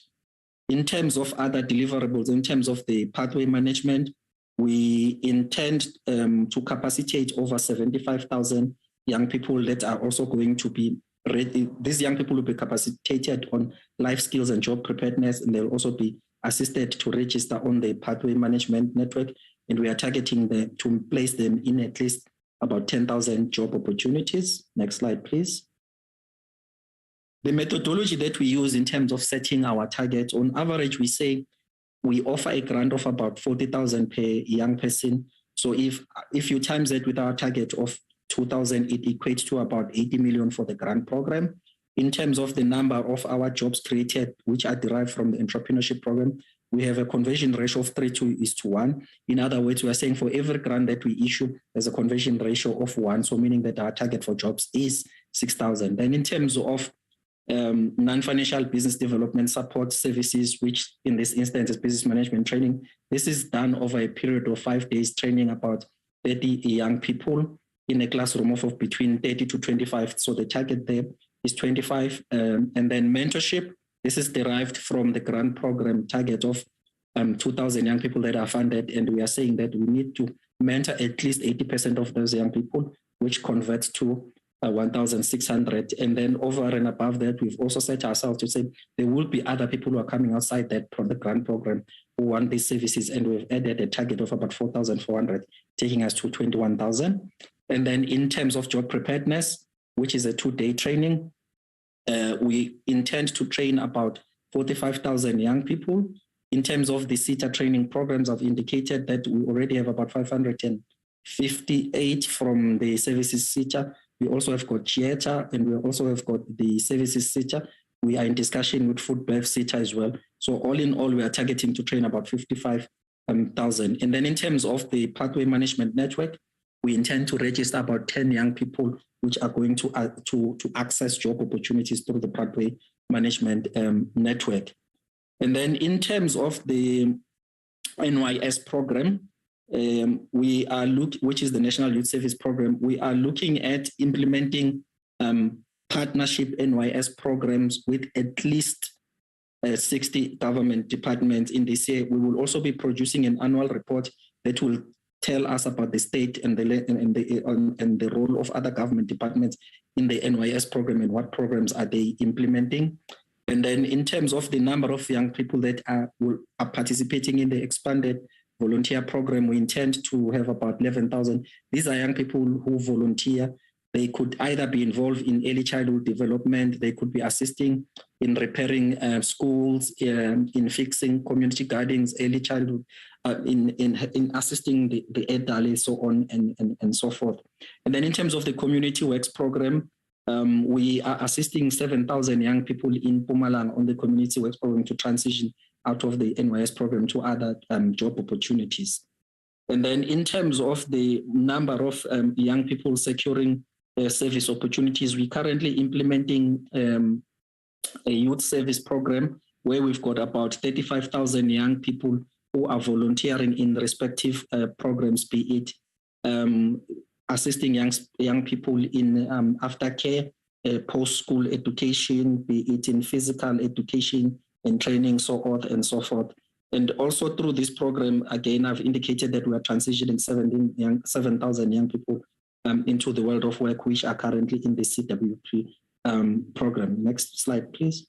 In terms of other deliverables, in terms of the pathway management, we intend to capacitate over 75,000 young people that are also going to be ready. These young people will be capacitated on life skills and job preparedness, and they'll also be assisted to register on the pathway management network. And we are targeting to place them in at least about 10,000 job opportunities. Next slide, please. The methodology that we use in terms of setting our targets, on average, we say we offer a grant of about 40,000 per young person. So if you times that with our target of 2,000, it equates to about 80 million for the grant program. In terms of the number of our jobs created, which are derived from the entrepreneurship program, we have a conversion ratio of 3:1. In other words, we are saying for every grant that we issue, there's a conversion ratio of 1, so meaning that our target for jobs is 6,000. Then in terms of non-financial business development support services, which in this instance is business management training, this is done over a period of 5 days, training about 30 young people in a classroom of between 30 to 25. So the target there is 25. And then mentorship, this is derived from the grant program target of 2,000 young people that are funded. And we are saying that we need to mentor at least 80% of those young people, which converts to 1,600. And then over and above that, we've also set ourselves to say there will be other people who are coming outside that from the grant program who want these services. And we've added a target of about 4,400, taking us to 21,000. And then in terms of job preparedness, which is a 2-day training, we intend to train about 45,000 young people. In terms of the SETA training programs, I've indicated that we already have about 558 from the services SETA. We also have got GETA, and we also have got the services SETA. We are in discussion with Food Bev SETA as well. So all in all, we are targeting to train about 55,000. And then in terms of the Pathway Management Network, we intend to register about 10 young people which are going to access job opportunities through the Pathway Management Network. And then in terms of the NYS program, we are which is the National Youth Service Program, we are looking at implementing partnership NYS programs with at least 60 government departments in this year. We will also be producing an annual report that will tell us about the state and the role of other government departments in the NYS program and what programs are they implementing. And then in terms of the number of young people that are participating in the expanded volunteer program, we intend to have about 11,000. These are young people who volunteer. They could either be involved in early childhood development, they could be assisting in repairing schools, in fixing community gardens, early childhood, in assisting the elderly, so on and so forth. And then in terms of the community works program, we are assisting 7,000 young people in Mpumalanga on the community works program to transition out of the NYS program to other job opportunities. And then in terms of the number of young people securing service opportunities, we're currently implementing a youth service program where we've got about 35,000 young people who are volunteering in respective programs, be it assisting young people in aftercare, post-school education, be it in physical education and training, so on and so forth. And also through this program, again, I've indicated that we are transitioning 7,000 young people into the world of work, which are currently in the CWP program. Next slide, please.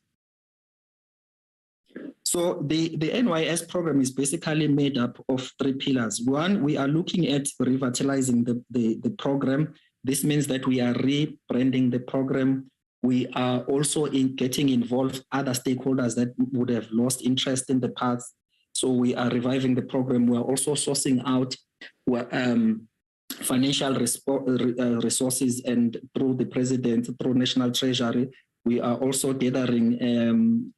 So the NYS program is basically made up of 3 pillars. One, we are looking at revitalizing the program. This means that we are rebranding the program. We are also getting involved other stakeholders that would have lost interest in the past. So we are reviving the program. We are also sourcing out financial resources, and through the president, through National Treasury, we are also gathering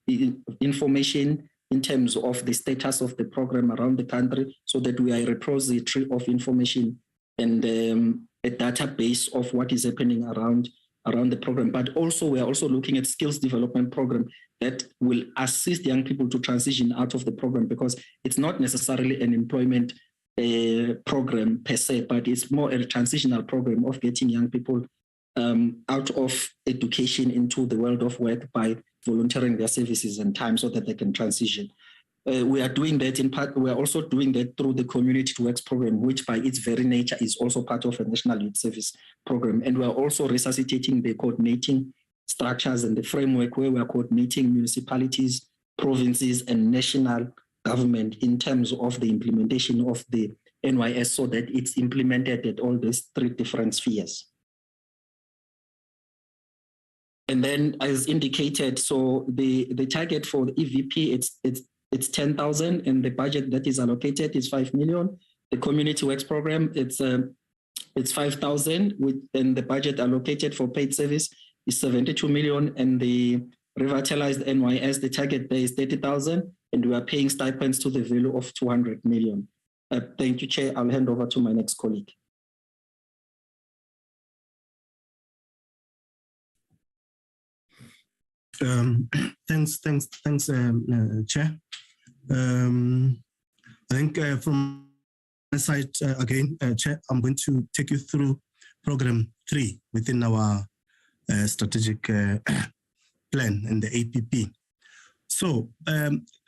information in terms of the status of the program around the country, so that we are a repository of information and a database of what is happening around the program. But also we are also looking at skills development program that will assist young people to transition out of the program, because it's not necessarily an employment program per se, but it's more a transitional program of getting young people out of education into the world of work by volunteering their services and time so that they can transition. We are doing that in part. We are also doing that through the Community to Works program, which by its very nature is also part of a National Youth Service program. And we are also resuscitating the coordinating structures and the framework where we are coordinating municipalities, provinces, and national government in terms of the implementation of the NYS, so that it's implemented at all these 3 different spheres. And then, as indicated, so the target for the EVP, it's 10,000, and the budget that is allocated is 5 million. The Community Works program, it's 5,000, and the budget allocated for paid service is 72 million, and the revitalized NYS, the target there is 30,000, and we are paying stipends to the value of 200 million. Thank you, Chair. I'll hand over to my next colleague. Thanks, Chair. I think from my side, again, Chair, I'm going to take you through program 3 within our strategic plan and the APP. So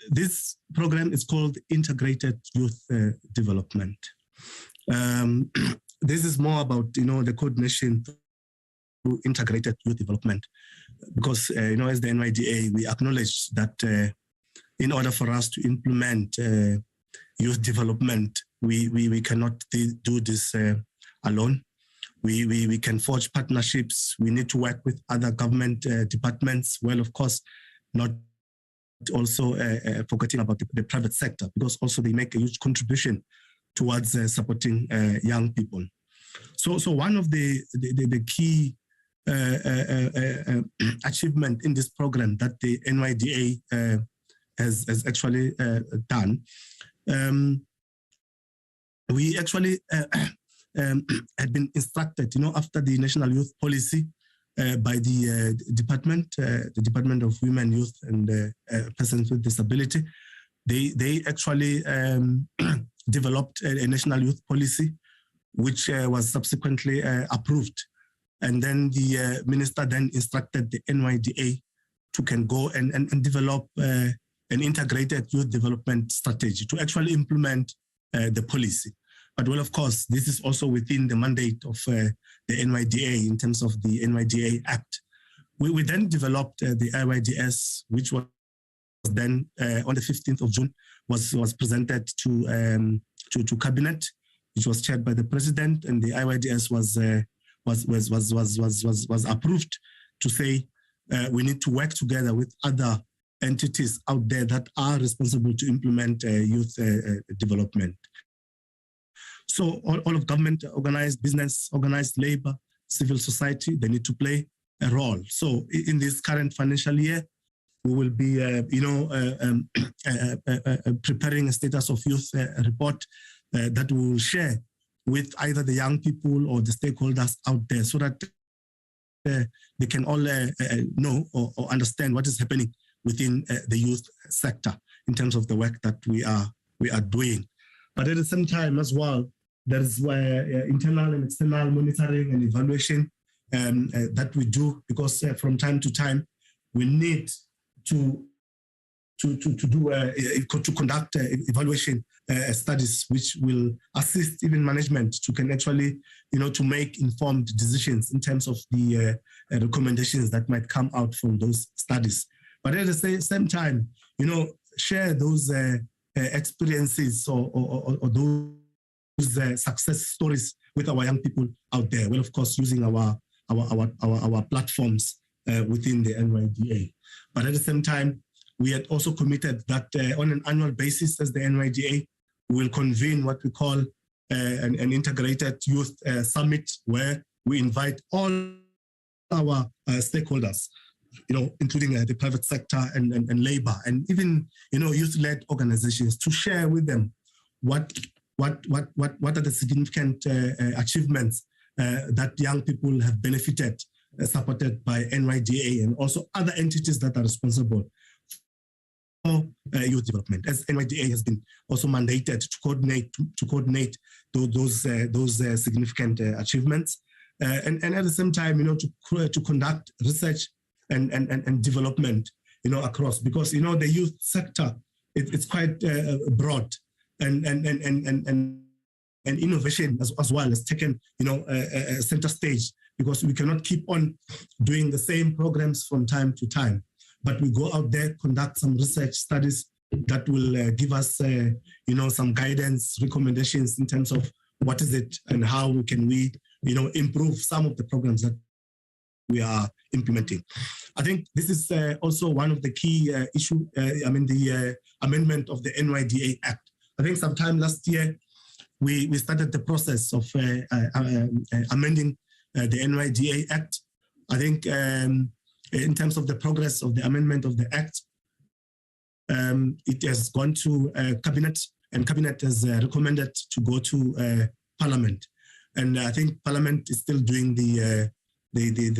this program is called Integrated Youth Development. This is more about, the coordination through integrated youth development, because, as the NYDA, we acknowledge that in order for us to implement youth development, we cannot do this alone. We can forge partnerships. We need to work with other government departments. Well, of course, not also forgetting about the private sector, because also they make a huge contribution towards supporting young people. So one of the key achievement in this program that the NYDA has actually done, we actually had been instructed, after the National Youth Policy by the Department of Women, Youth and Persons with Disability. They actually developed a National Youth Policy, which was subsequently approved. And then the minister then instructed the NYDA to can go and develop an integrated youth development strategy to actually implement the policy. But well, of course, this is also within the mandate of the NYDA in terms of the NYDA Act. We then developed the IYDS, which was then on the 15th of June, was presented to Cabinet, which was chaired by the President, and the IYDS was approved to say we need to work together with other entities out there that are responsible to implement youth development. So all of government, organized business, organized labor, civil society, they need to play a role. So in this current financial year, we will be, preparing a status of youth report that we will share with either the young people or the stakeholders out there, so that they can all know or understand what is happening within the youth sector in terms of the work that we are doing. But at the same time as well, there's internal and external monitoring and evaluation that we do, because from time to time we need to conduct evaluation studies, which will assist even management to can actually, to make informed decisions in terms of the recommendations that might come out from those studies. But at the same time, share those experiences or those success stories with our young people out there. Well, of course, using our platforms within the NYDA. But at the same time, we had also committed that on an annual basis as the NYDA, we will convene what we call an integrated youth summit, where we invite all our stakeholders, including the private sector and labor, and even youth-led organizations, to share with them what are the significant achievements that young people have benefited, supported by NYDA and also other entities that are responsible for youth development, as NYDA has been also mandated to coordinate those significant achievements, and at the same time, to conduct research and development, across, because the youth sector it's quite broad, and innovation as well has taken a center stage, because we cannot keep on doing the same programs from time to time. But we go out there, conduct some research studies that will give us, some guidance, recommendations in terms of what is it and how can we, improve some of the programs that we are implementing. I think this is also one of the key issues. The amendment of the NYDA Act. I think sometime last year, we started the process of amending the NYDA Act. I think in terms of the progress of the amendment of the Act, it has gone to Cabinet, and Cabinet has recommended to go to Parliament. And I think Parliament is still doing the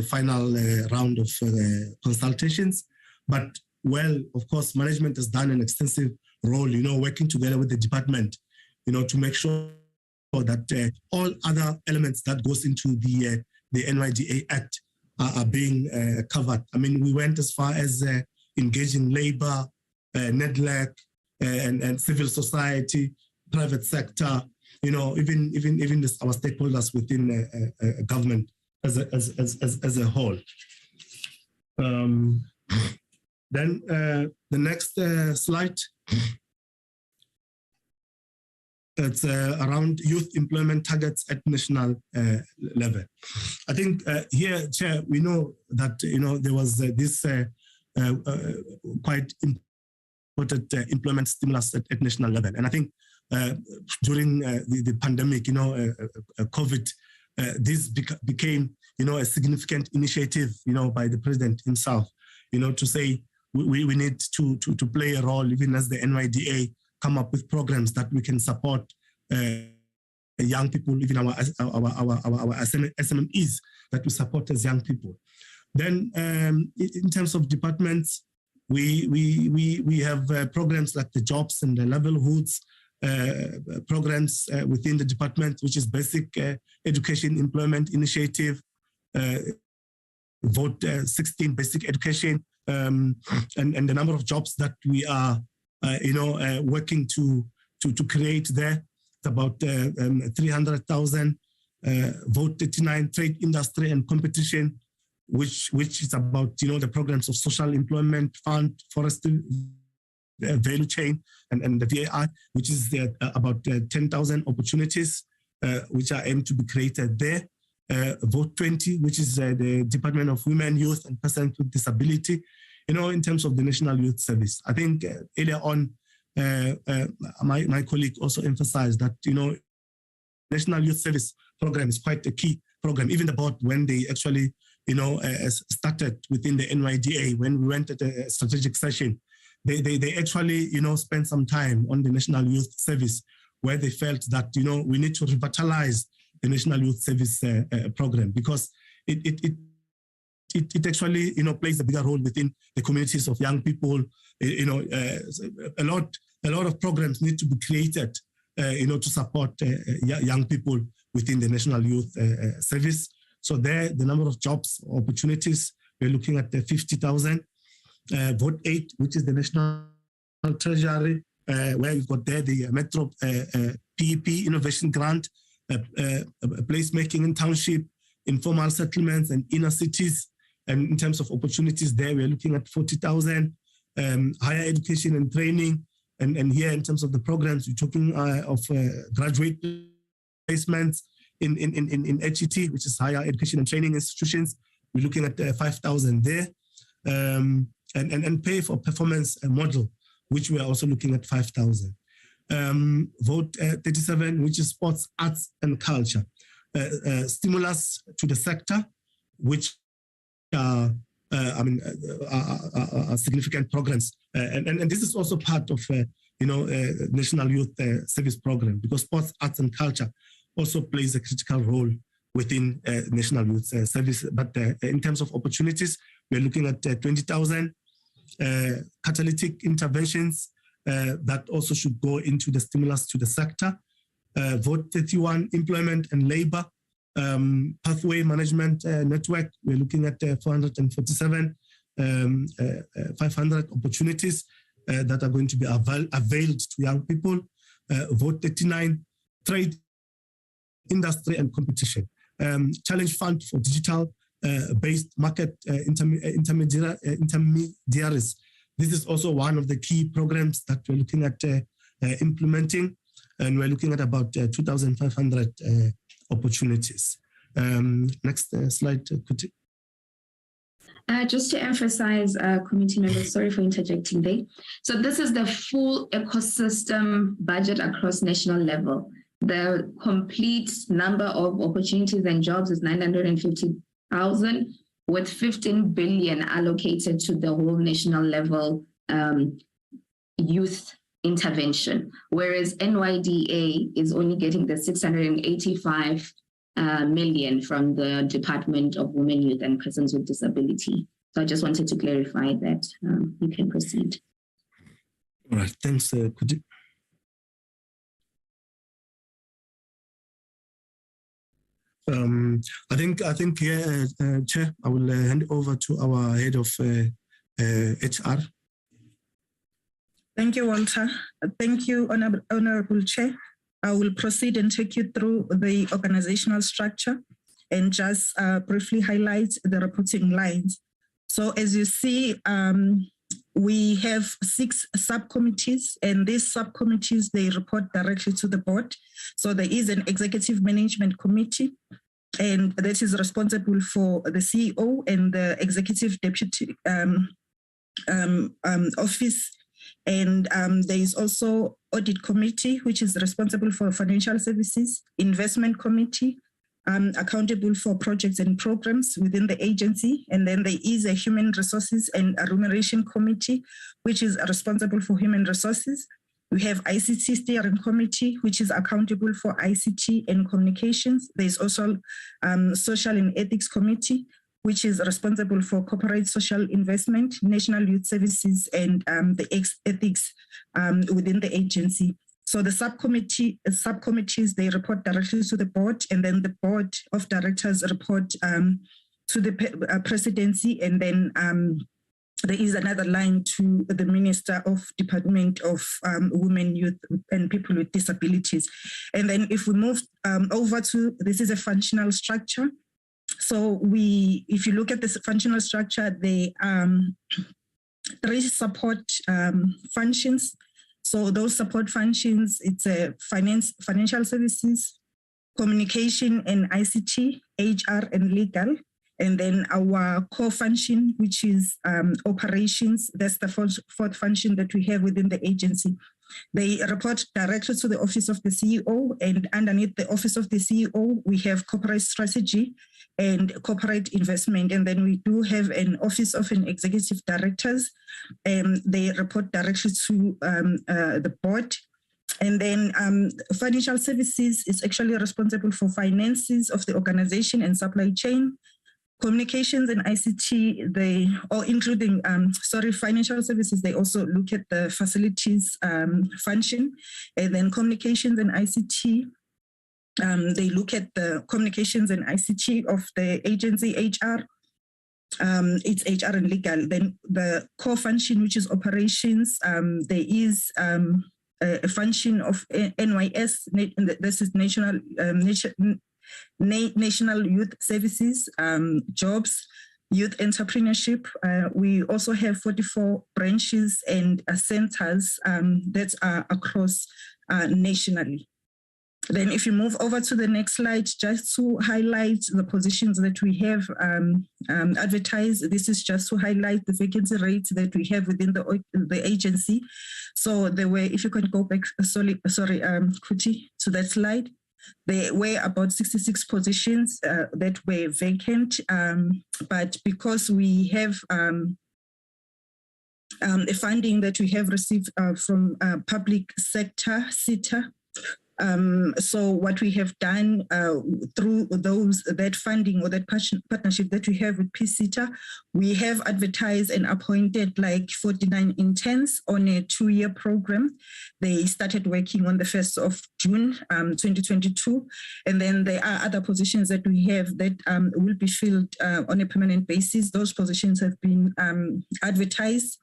final round of consultations. But, well, of course, management has done an extensive role, working together with the department, to make sure that all other elements that goes into the NYDA Act are being covered. I mean, we went as far as engaging labor, network, and civil society, private sector, you know, even our stakeholders within government as a whole. Then the next slide. It's around youth employment targets at national level. I think here, Chair, we know that, you know, there was this quite important employment stimulus at national level. And I think during the pandemic, you know, COVID, this became, you know, a significant initiative, you know, by the president himself, you know, to say we need to play a role, even as the NYDA come up with programs that we can support young people, even our SMEs that we support as young people. Then in terms of departments, we have programs like the jobs and the livelihoods programs within the department, which is basic education employment initiative, vote 16 basic education, and the number of jobs that we are working to create there. It's about 300,000. Vote 39 trade, industry and competition, which is about, you know, the programs of social employment fund, forestry, value chain, and the VAI, which is about 10,000 opportunities which are aimed to be created there. Vote 20, which is the Department of Women, Youth and Persons with Disability, you know, in terms of the National Youth Service. I think earlier on, my colleague also emphasized that, you know, National Youth Service program is quite a key program. Even the board, when they actually, you know, started within the NYDA, when we went at a strategic session, they actually, you know, spent some time on the National Youth Service, where they felt that, you know, we need to revitalize the National Youth Service program, because it actually, you know, plays a bigger role within the communities of young people. You know, a lot of programs need to be created, you know, to support young people within the National Youth Service. So there, the number of jobs, opportunities, we're looking at 50,000. Vote 8, which is the National Treasury, where we've got there the Metro PEP Innovation Grant, placemaking in township, informal settlements and inner cities. And in terms of opportunities there, we're looking at 40,000, higher education and training. And here, in terms of the programs, we're talking of graduate placements in HET, which is higher education and training institutions. We're looking at 5,000 there. And pay for performance model, which we are also looking at 5,000. Vote 37, which is sports, arts and culture. Stimulus to the sector, which are significant programs. And this is also part of, National Youth Service Program, because sports, arts and culture also plays a critical role within National Youth Service. But in terms of opportunities, we're looking at 20,000 catalytic interventions that also should go into the stimulus to the sector. Vote 31, employment and labor. Pathway management network, we're looking at 447, 500 opportunities that are going to be availed to young people. Vote 39, trade, industry and competition. Challenge fund for digital based market intermediaries. This is also one of the key programs that we're looking at implementing, and we're looking at about 2,500 opportunities. Next slide, could you? Just to emphasize, committee members, sorry for interjecting there. So this is the full ecosystem budget across national level. The complete number of opportunities and jobs is 950,000, with 15 billion allocated to the whole national level youth intervention, whereas NYDA is only getting the 685 million from the Department of Women, Youth and Persons with Disability. So I just wanted to clarify that. You can proceed. All right, thanks. Could you? I think here, Chair, I will hand over to our head of HR. Thank you, Walter. Thank you, Honorable Chair. I will proceed and take you through the organizational structure and just briefly highlight the reporting lines. So as you see, we have 6 subcommittees, and these subcommittees, they report directly to the board. So there is an executive management committee, and that is responsible for the CEO and the executive deputy office. And there is also audit committee, which is responsible for financial services, investment committee, accountable for projects and programs within the agency. And then there is a human resources and a remuneration committee, which is responsible for human resources. We have ICT steering committee, which is accountable for ICT and communications. There's also social and ethics committee, which is responsible for corporate social investment, national youth services, and the ethics within the agency. So the subcommittees, they report directly to the board, and then the board of directors report to the presidency, and then there is another line to the Minister of Department of Women, Youth, and People with Disabilities. And then if we move over to, this is a functional structure. So if you look at this functional structure, there are 3 support functions. So those support functions, it's financial services, communication and ICT, HR and legal. And then our core function, which is operations, that's the fourth function that we have within the agency. They report directly to the Office of the CEO, and underneath the Office of the CEO, we have corporate strategy and corporate investment. And then we do have an Office of an Executive Directors, and they report directly to the board. And then financial services is actually responsible for finances of the organization and supply chain. Communications and ICT, financial services, they also look at the facilities function. And then communications and ICT, they look at the communications and ICT of the agency. HR, it's HR and legal. Then the core function, which is operations, there is a function of NYS, this is National Youth Services, jobs, youth entrepreneurship. We also have 44 branches and centers that are across nationally. Then if you move over to the next slide, just to highlight the positions that we have advertised, this is just to highlight the vacancy rates that we have within the agency. So there were, if you can go back, Kuti, to that slide. There were about 66 positions that were vacant, but because we have a funding that we have received from public sector, SITA, so what we have done through that funding or that partnership that we have with PSITA, we have advertised and appointed like 49 interns on a 2-year program. They started working on the 1st of June 2022. And then there are other positions that we have that will be filled on a permanent basis. Those positions have been advertised,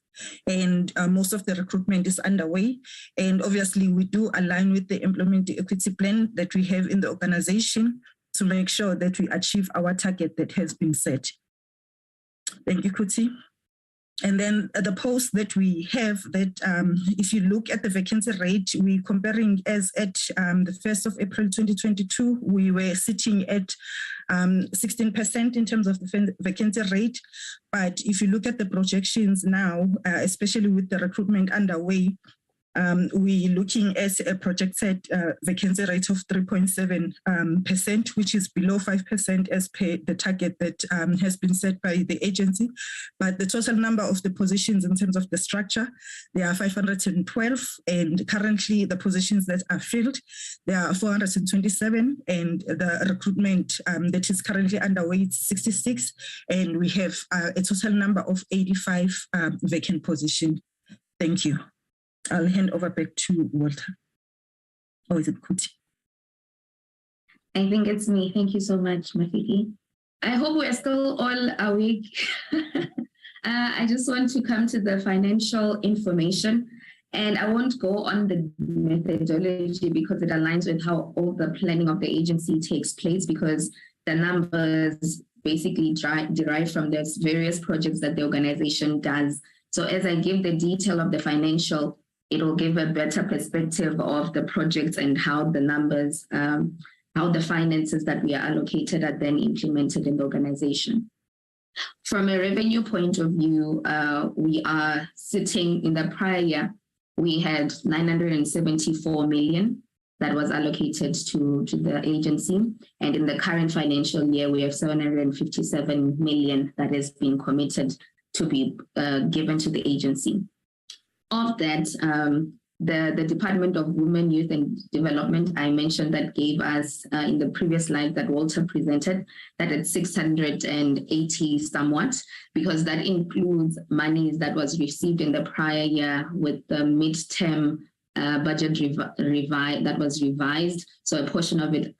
and most of the recruitment is underway. And obviously we do align with the employment equity plan that we have in the organization to make sure that we achieve our target that has been set. Thank you, Kuti. And then the post that we have that if you look at the vacancy rate, we're comparing as at the 1st of April 2022, we were sitting at 16% in terms of the vacancy rate. But if you look at the projections now, especially with the recruitment underway, we're looking at a projected vacancy rate of 3.7%, which is below 5% as per the target that has been set by the agency. But the total number of the positions in terms of the structure, there are 512, and currently the positions that are filled, there are 427, and the recruitment that is currently underway is 66, and we have a total number of 85 vacant positions. Thank you. I'll hand over back to Walter. Or is it Kuti? I think it's me. Thank you so much, Mafiki. I hope we're still all awake. I just want to come to the financial information, and I won't go on the methodology because it aligns with how all the planning of the agency takes place, because the numbers basically derive from the various projects that the organization does. So as I give the detail of the financial, it will give a better perspective of the projects and how the numbers, how the finances that we are allocated are then implemented in the organization. From a revenue point of view, we are sitting in the prior year, we had 974 million that was allocated to the agency. And in the current financial year, we have 757 million that has been committed to be given to the agency. Of that, the Department of Women, Youth and Development, I mentioned that gave us in the previous slide that Walter presented, that it's 680 somewhat, because that includes monies that was received in the prior year with the midterm budget that was revised. So a portion of it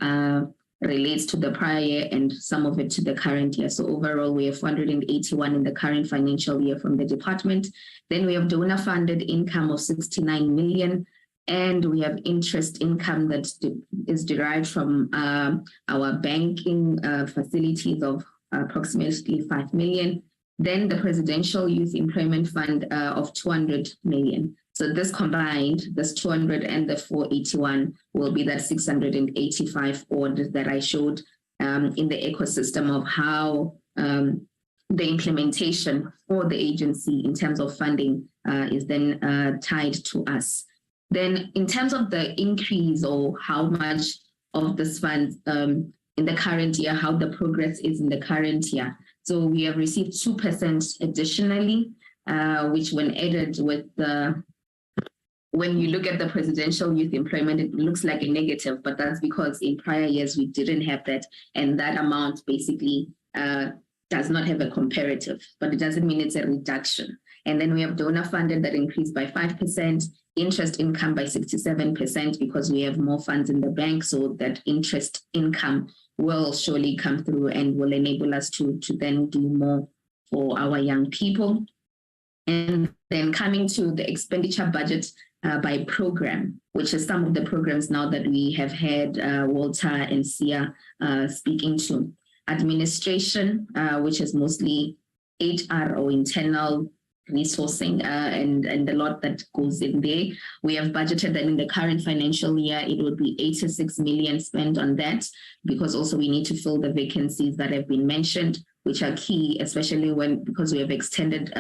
relates to the prior year and some of it to the current year. So overall, we have 481 in the current financial year from the department. Then we have donor funded income of 69 million, and we have interest income that is derived from our banking facilities of approximately 5 million. Then the Presidential Youth Employment Fund of 200 million. So this combined, this 200 and the 481 will be that 685 orders that I showed in the ecosystem of how the implementation for the agency in terms of funding is then tied to us. Then in terms of the increase or how much of this fund in the current year, how the progress is in the current year. So we have received 2% additionally, which when added with the when you look at the Presidential Youth Employment, it looks like a negative, but that's because in prior years we didn't have that. And that amount basically does not have a comparative, but it doesn't mean it's a reduction. And then we have donor funded that increased by 5%, interest income by 67% because we have more funds in the bank. So that interest income will surely come through and will enable us to then do more for our young people. And then coming to the expenditure budget by program, which is some of the programs now that we have had Walter and Sia speaking to. Administration, which is mostly HR or internal resourcing and a lot that goes in there. We have budgeted that in the current financial year, it would be 86 million spent on that, because also we need to fill the vacancies that have been mentioned, which are key, especially because we have extended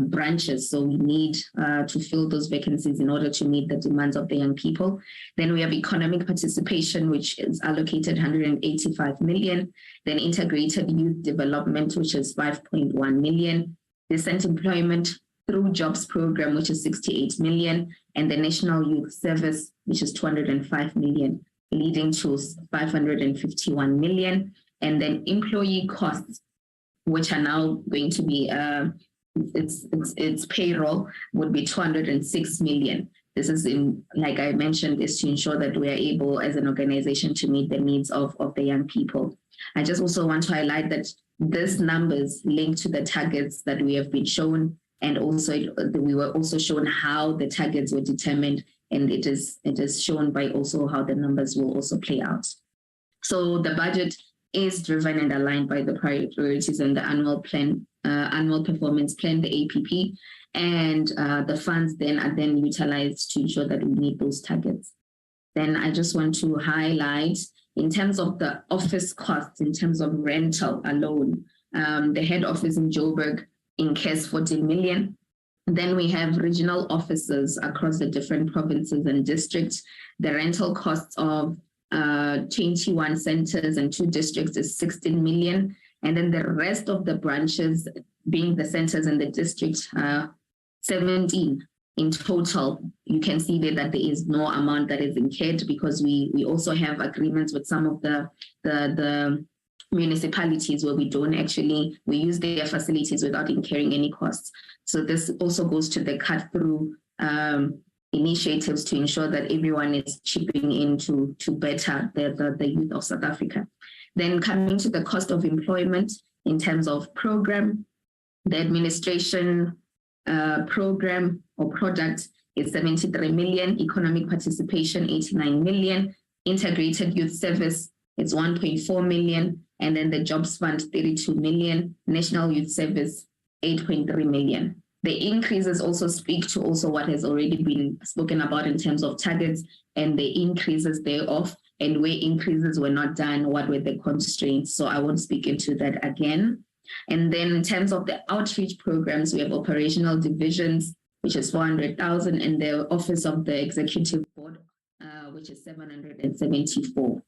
branches. So we need to fill those vacancies in order to meet the demands of the young people. Then we have economic participation, which is allocated 185 million. Then integrated youth development, which is 5.1 million. Decent employment through jobs program, which is 68 million. And the National Youth Service, which is 205 million, leading to 551 million. And then employee costs, which are now going to be its payroll would be 206 million. This is like I mentioned, is to ensure that we are able as an organization to meet the needs of the young people. I just also want to highlight that these numbers link to the targets that we have been shown, and also we were also shown how the targets were determined, and it is shown by also how the numbers will also play out. So the budget is driven and aligned by the priorities and the annual plan, annual performance plan, the APP, and the funds then are then utilized to ensure that we meet those targets. Then I just want to highlight in terms of the office costs, in terms of rental alone, the head office in Joburg incurs 14 million. Then we have regional offices across the different provinces and districts. The rental costs of 21 centers and 2 districts is 16 million. And then the rest of the branches, being the centers and the districts, 17 in total. You can see there that there is no amount that is incurred, because we also have agreements with some of the municipalities where we use their facilities without incurring any costs. So this also goes to the cut through initiatives to ensure that everyone is chipping in to better the youth of South Africa. Then coming to the cost of employment in terms of program, the administration program or product is 73 million, economic participation 89 million, integrated youth service is 1.4 million, and then the jobs fund 32 million, national youth service 8.3 million. The increases also speak to also what has already been spoken about in terms of targets and the increases thereof, and where increases were not done, what were the constraints. So I won't speak into that again. And then in terms of the outreach programs, we have operational divisions, which is 400,000, and the office of the executive board, which is 774.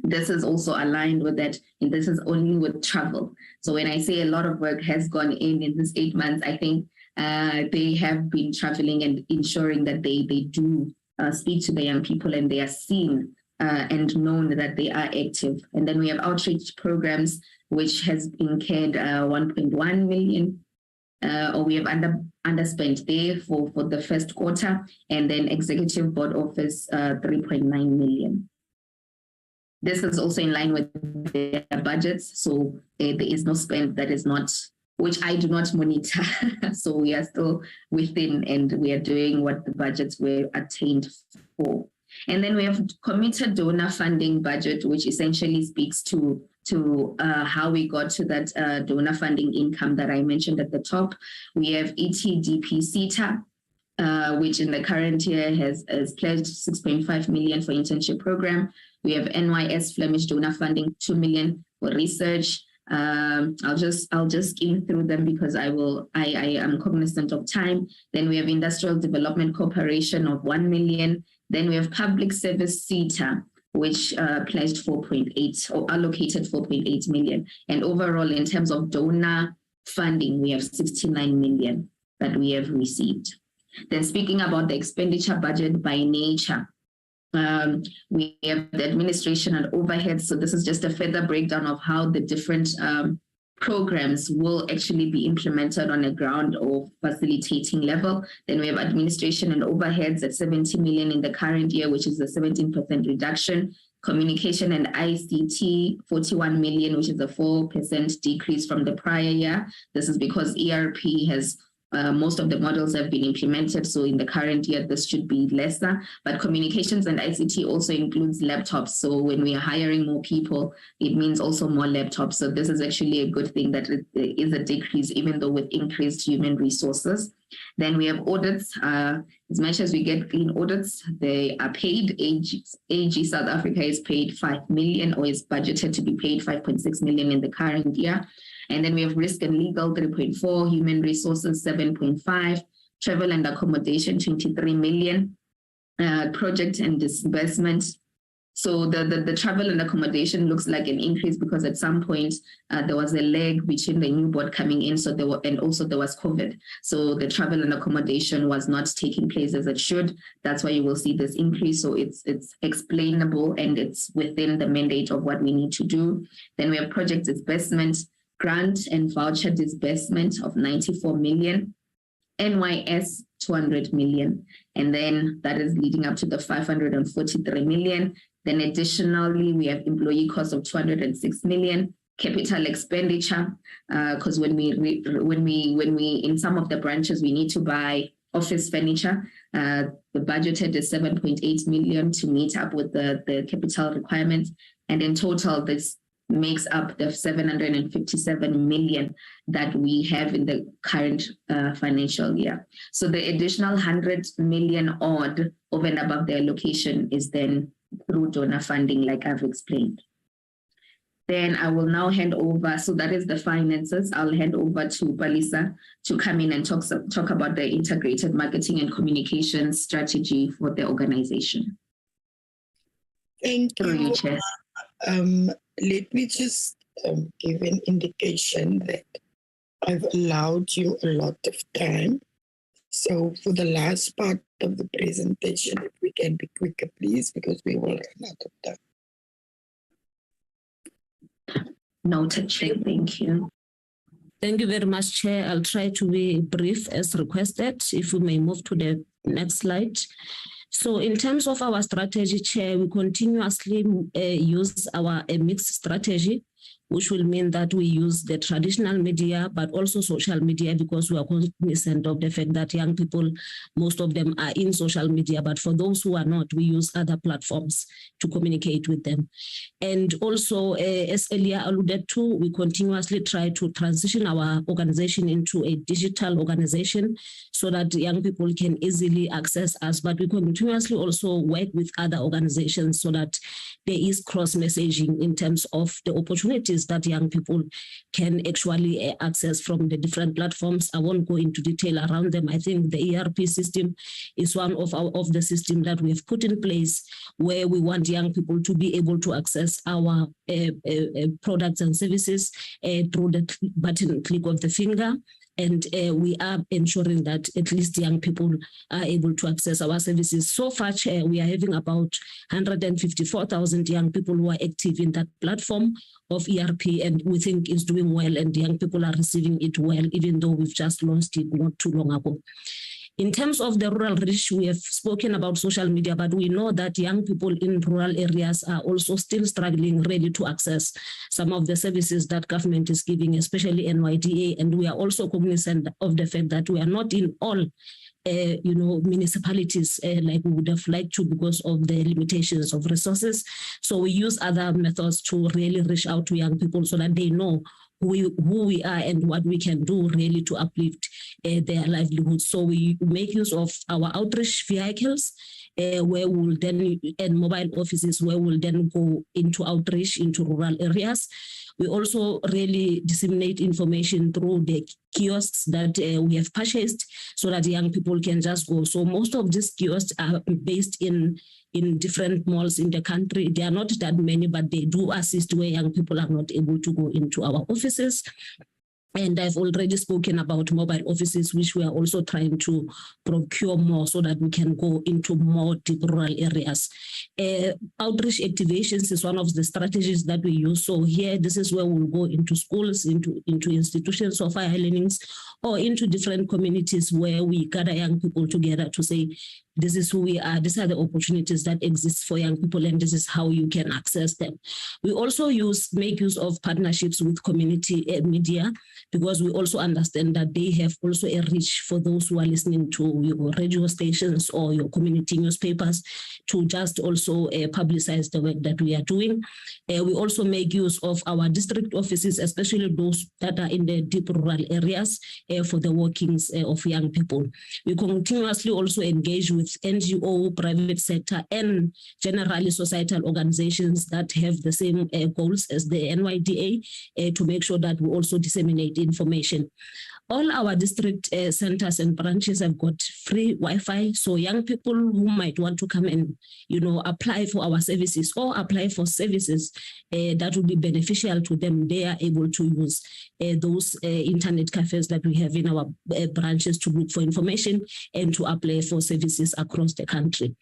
This is also aligned with that, and this is only with travel. So when I say a lot of work has gone in this 8 months, I think they have been traveling and ensuring that they do speak to the young people and they are seen and known that they are active. And then we have outreach programs, which has incurred 1.1 million, or we have underspent there for the first quarter, and then executive board office 3.9 million. This is also in line with their budgets, so there is no spend that is not, which I do not monitor. So we are still within, and we are doing what the budgets were attained for. And then we have committed donor funding budget, which essentially speaks to how we got to that donor funding income that I mentioned at the top. We have ETDP CETA, which in the current year has pledged 6.5 million for internship program. We have NYS Flemish donor funding 2 million for research. I'll just skim through them because I am cognizant of time. Then we have Industrial Development Corporation of 1 million. Then we have Public Service CETA, which pledged 4.8 or allocated 4.8 million. And overall, in terms of donor funding, we have 69 million that we have received. Then speaking about the expenditure budget by nature, we have the administration and overhead. So this is just a further breakdown of how the different programs will actually be implemented on a ground or facilitating level. Then we have administration and overheads at 70 million in the current year, which is a 17% reduction. Communication and ICT, 41 million, which is a 4% decrease from the prior year. This is because ERP has most of the models have been implemented. So in the current year, this should be lesser. But communications and ICT also includes laptops. So when we are hiring more people, it means also more laptops. So this is actually a good thing that it is a decrease, even though with increased human resources. Then we have audits. As much as we get clean audits, they are paid. AG South Africa is paid 5 million, or is budgeted to be paid 5.6 million in the current year. And then we have risk and legal 3.4, human resources 7.5, travel and accommodation 23 million, project and disbursement. So the travel and accommodation looks like an increase because at some point there was a lag between the new board coming in, so there was COVID. So the travel and accommodation was not taking place as it should. That's why you will see this increase. So it's explainable and it's within the mandate of what we need to do. Then we have project disbursement, grant and voucher disbursement of 94 million, NYS 200 million, and then that is leading up to the 543 million. Then additionally, we have employee costs of 206 million, capital expenditure, because when we in some of the branches we need to buy office furniture. The budgeted is 7.8 million to meet up with the capital requirements, and in total this makes up the 757 million that we have in the current financial year. So the additional 100 million odd over and above the allocation is then through donor funding, like I've explained. Then I will now hand over, so that is the finances. I'll hand over to Palisa to come in and talk about the integrated marketing and communication strategy for the organization. Thank you. Chair. Let me just give an indication that I've allowed you a lot of time. So for the last part of the presentation, if we can be quicker, please, because we will run out of time. Noted, Chair. Thank you. Thank you very much, Chair. I'll try to be brief as requested. If we may move to the next slide. So in terms of our strategy, Chair, we continuously use our mixed strategy, which will mean that we use the traditional media, but also social media, because we are cognizant of the fact that young people, most of them are in social media, but for those who are not, we use other platforms to communicate with them. And also, as earlier alluded to, we continuously try to transition our organization into a digital organization so that young people can easily access us, but we continuously also work with other organizations so that there is cross-messaging in terms of the opportunities that young people can actually access from the different platforms. I won't go into detail around them. I think the ERP system is one of the systems that we have put in place where we want young people to be able to access our products and services through the button click of the finger. And we are ensuring that at least young people are able to access our services. So far, Chair, we are having about 154,000 young people who are active in that platform of ERP, and we think it's doing well, and young people are receiving it well, even though we've just launched it not too long ago. In terms of the rural reach, we have spoken about social media, but we know that young people in rural areas are also still struggling really to access some of the services that government is giving, especially NYDA. And we are also cognizant of the fact that we are not in all municipalities like we would have liked to because of the limitations of resources. So we use other methods to really reach out to young people so that they know who we are and what we can do really to uplift their livelihoods. So we make use of our outreach vehicles where we'll then, and mobile offices where we'll then go into outreach into rural areas. We also really disseminate information through the kiosks that we have purchased so that young people can just go. So most of these kiosks are based in different malls in the country. They are not that many, but they do assist where young people are not able to go into our offices. And I've already spoken about mobile offices, which we are also trying to procure more so that we can go into more deep rural areas. Outreach activations is one of the strategies that we use. So here, this is where we'll go into schools, into institutions of higher learnings, or into different communities where we gather young people together to say, this is who we are, these are the opportunities that exist for young people, and this is how you can access them. We also make use of partnerships with community media, because we also understand that they have also a reach for those who are listening to your radio stations or your community newspapers to just also publicize the work that we are doing. We also make use of our district offices, especially those that are in the deep rural areas, for the workings of young people. We continuously also engage with NGO, private sector, and generally societal organizations that have the same goals as the NYDA to make sure that we also disseminate information. All our district centers and branches have got free Wi-Fi, so young people who might want to come and apply for our services or apply for services that would be beneficial to them, they are able to use those internet cafes that we have in our branches to look for information and to apply for services across the country.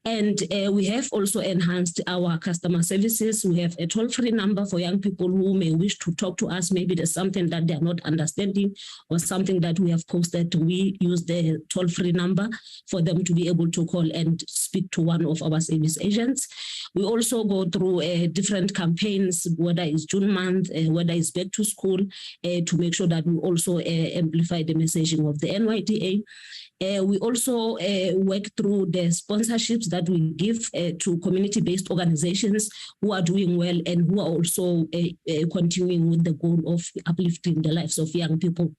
And we have also enhanced our customer services. We have a toll-free number for young people who may wish to talk to us. Maybe there's something that they're not understanding or something that we have posted. We use the toll-free number for them to be able to call and speak to one of our service agents. We also go through different campaigns, whether it's June month, whether it's back to school, to make sure that we also amplify the messaging of the NYDA. We also work through the sponsorships that we give to community-based organizations who are doing well and who are also continuing with the goal of uplifting the lives of young people.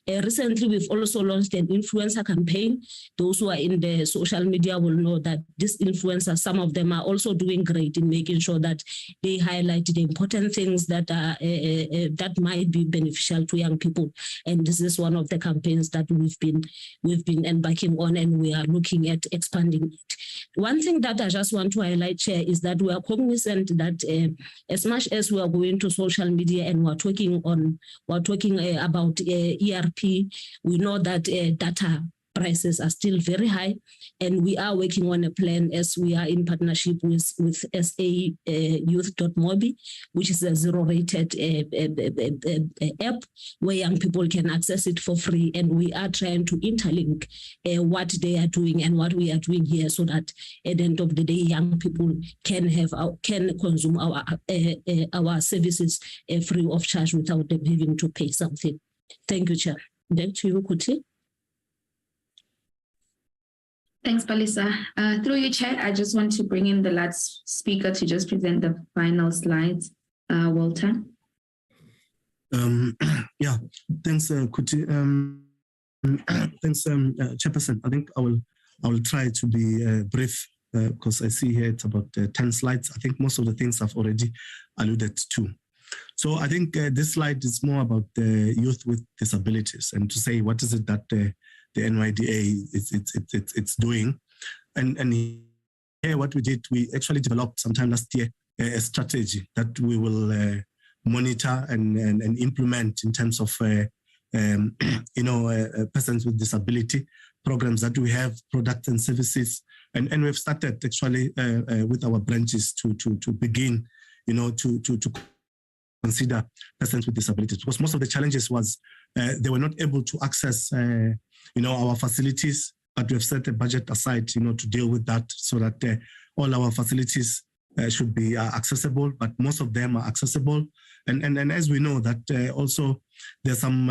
Recently, we've also launched an influencer campaign. Those who are in the social media will know that these influencers, some of them are also doing great in making sure that they highlight the important things that are that might be beneficial to young people. And this is one of the campaigns that we've been embarking on, and we are looking at expanding it. One thing that I just want to highlight, Chair, is that we are cognizant that as much as we are going to social media and we're talking about ERP, we know that data prices are still very high, and we are working on a plan as we are in partnership with SA Youth.mobi, which is a zero-rated app where young people can access it for free, and we are trying to interlink what they are doing and what we are doing here, so that at the end of the day, young people can consume our services free of charge without them having to pay something. Thank you, Chair. Back to you, Kuti. Thanks, Palisa. Through you, Chair, I just want to bring in the last speaker to just present the final slides. Walter. Yeah, thanks, Kuti. Thanks, Chairperson. I think I will try to be brief because I see here it's about 10 slides. I think most of the things I've already alluded to. So I think this slide is more about the youth with disabilities and to say what is it that the NYDA it's doing. And here what we did, we actually developed sometime last year a strategy that we will monitor and implement in terms of persons with disability programs that we have, products and services, and we've started actually with our branches to begin, to consider persons with disabilities, because most of the challenges was they were not able to access, our facilities, but we have set a budget aside, to deal with that, so that all our facilities should be accessible, but most of them are accessible. And as we know that also there's some,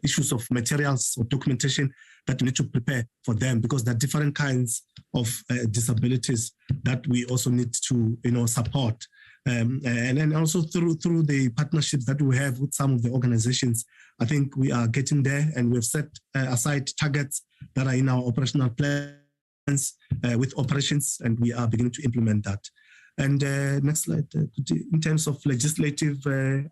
issues of materials or documentation that we need to prepare for them, because there are different kinds of disabilities that we also need to, support. And then also through the partnerships that we have with some of the organizations, I think we are getting there, and we've set aside targets that are in our operational plans with operations, and we are beginning to implement that. And next slide, in terms of legislative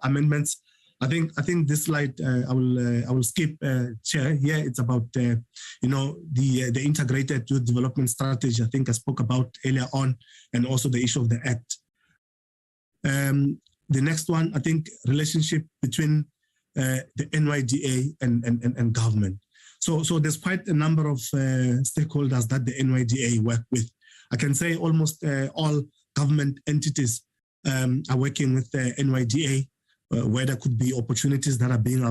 amendments, I think this slide I will skip, Chair. Here it's about the integrated youth development strategy. I think I spoke about earlier on, and also the issue of the Act. The next one, I think, relationship between the NYDA and government. So there's quite a number of stakeholders that the NYDA work with. I can say almost all government entities are working with the NYDA, where there could be opportunities that are being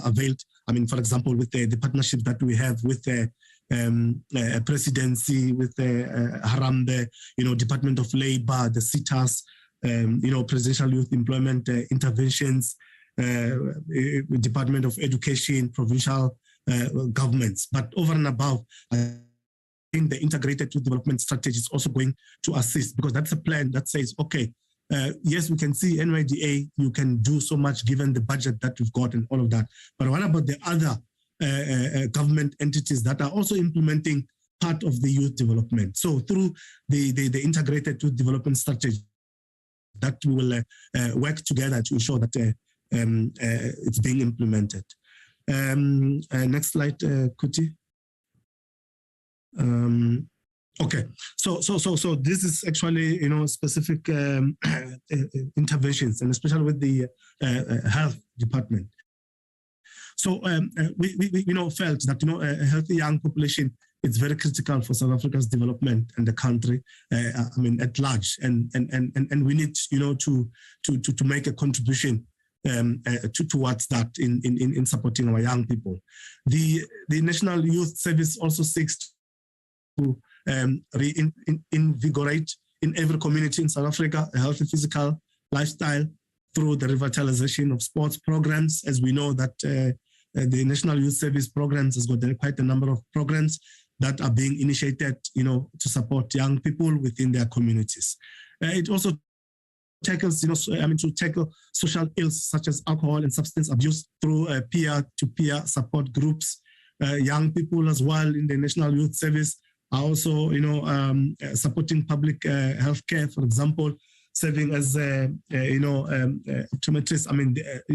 availed. I mean, for example, with the partnership that we have with the presidency, with the Harambe, Department of Labor, the CITAS, Presidential Youth Employment Interventions, Department of Education, provincial governments. But over and above, I think the integrated youth development strategy is also going to assist, because that's a plan that says, okay, yes, we can see NYDA, you can do so much given the budget that we've got and all of that. But what about the other government entities that are also implementing part of the youth development? So through the integrated youth development strategy, that we will work together to ensure that it's being implemented. Next slide, Kuti. Okay, so this is actually specific interventions, and especially with the health department. So we felt that a healthy young population is very critical for South Africa's development and the country. At large, and we need to make a contribution towards that in supporting our young people. The National Youth Service also seeks to reinvigorate in every community in South Africa a healthy physical lifestyle through the revitalization of sports programs. As we know that the National Youth Service programs has got quite a number of programs that are being initiated, to support young people within their communities. It also tackles, to tackle social ills such as alcohol and substance abuse through peer-to-peer support groups. Young people as well in the National Youth Service are also, supporting public health care, for example, serving as, optometrists.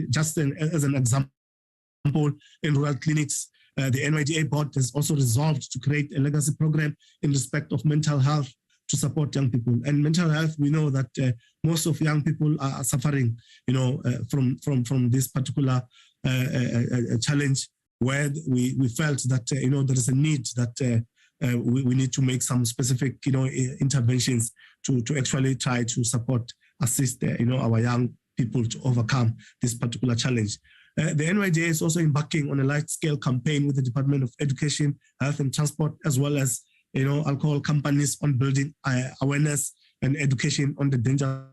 Just as an example, in rural clinics, the NYDA board has also resolved to create a legacy program in respect of mental health to support young people. And mental health, we know that most of young people are suffering, from this particular challenge. where we felt that, there is a need that we need to make some specific, interventions to actually try to support, assist, our young people to overcome this particular challenge. The NYDA is also embarking on a large-scale campaign with the Department of Education, Health and Transport, as well as, alcohol companies on building awareness and education on the dangers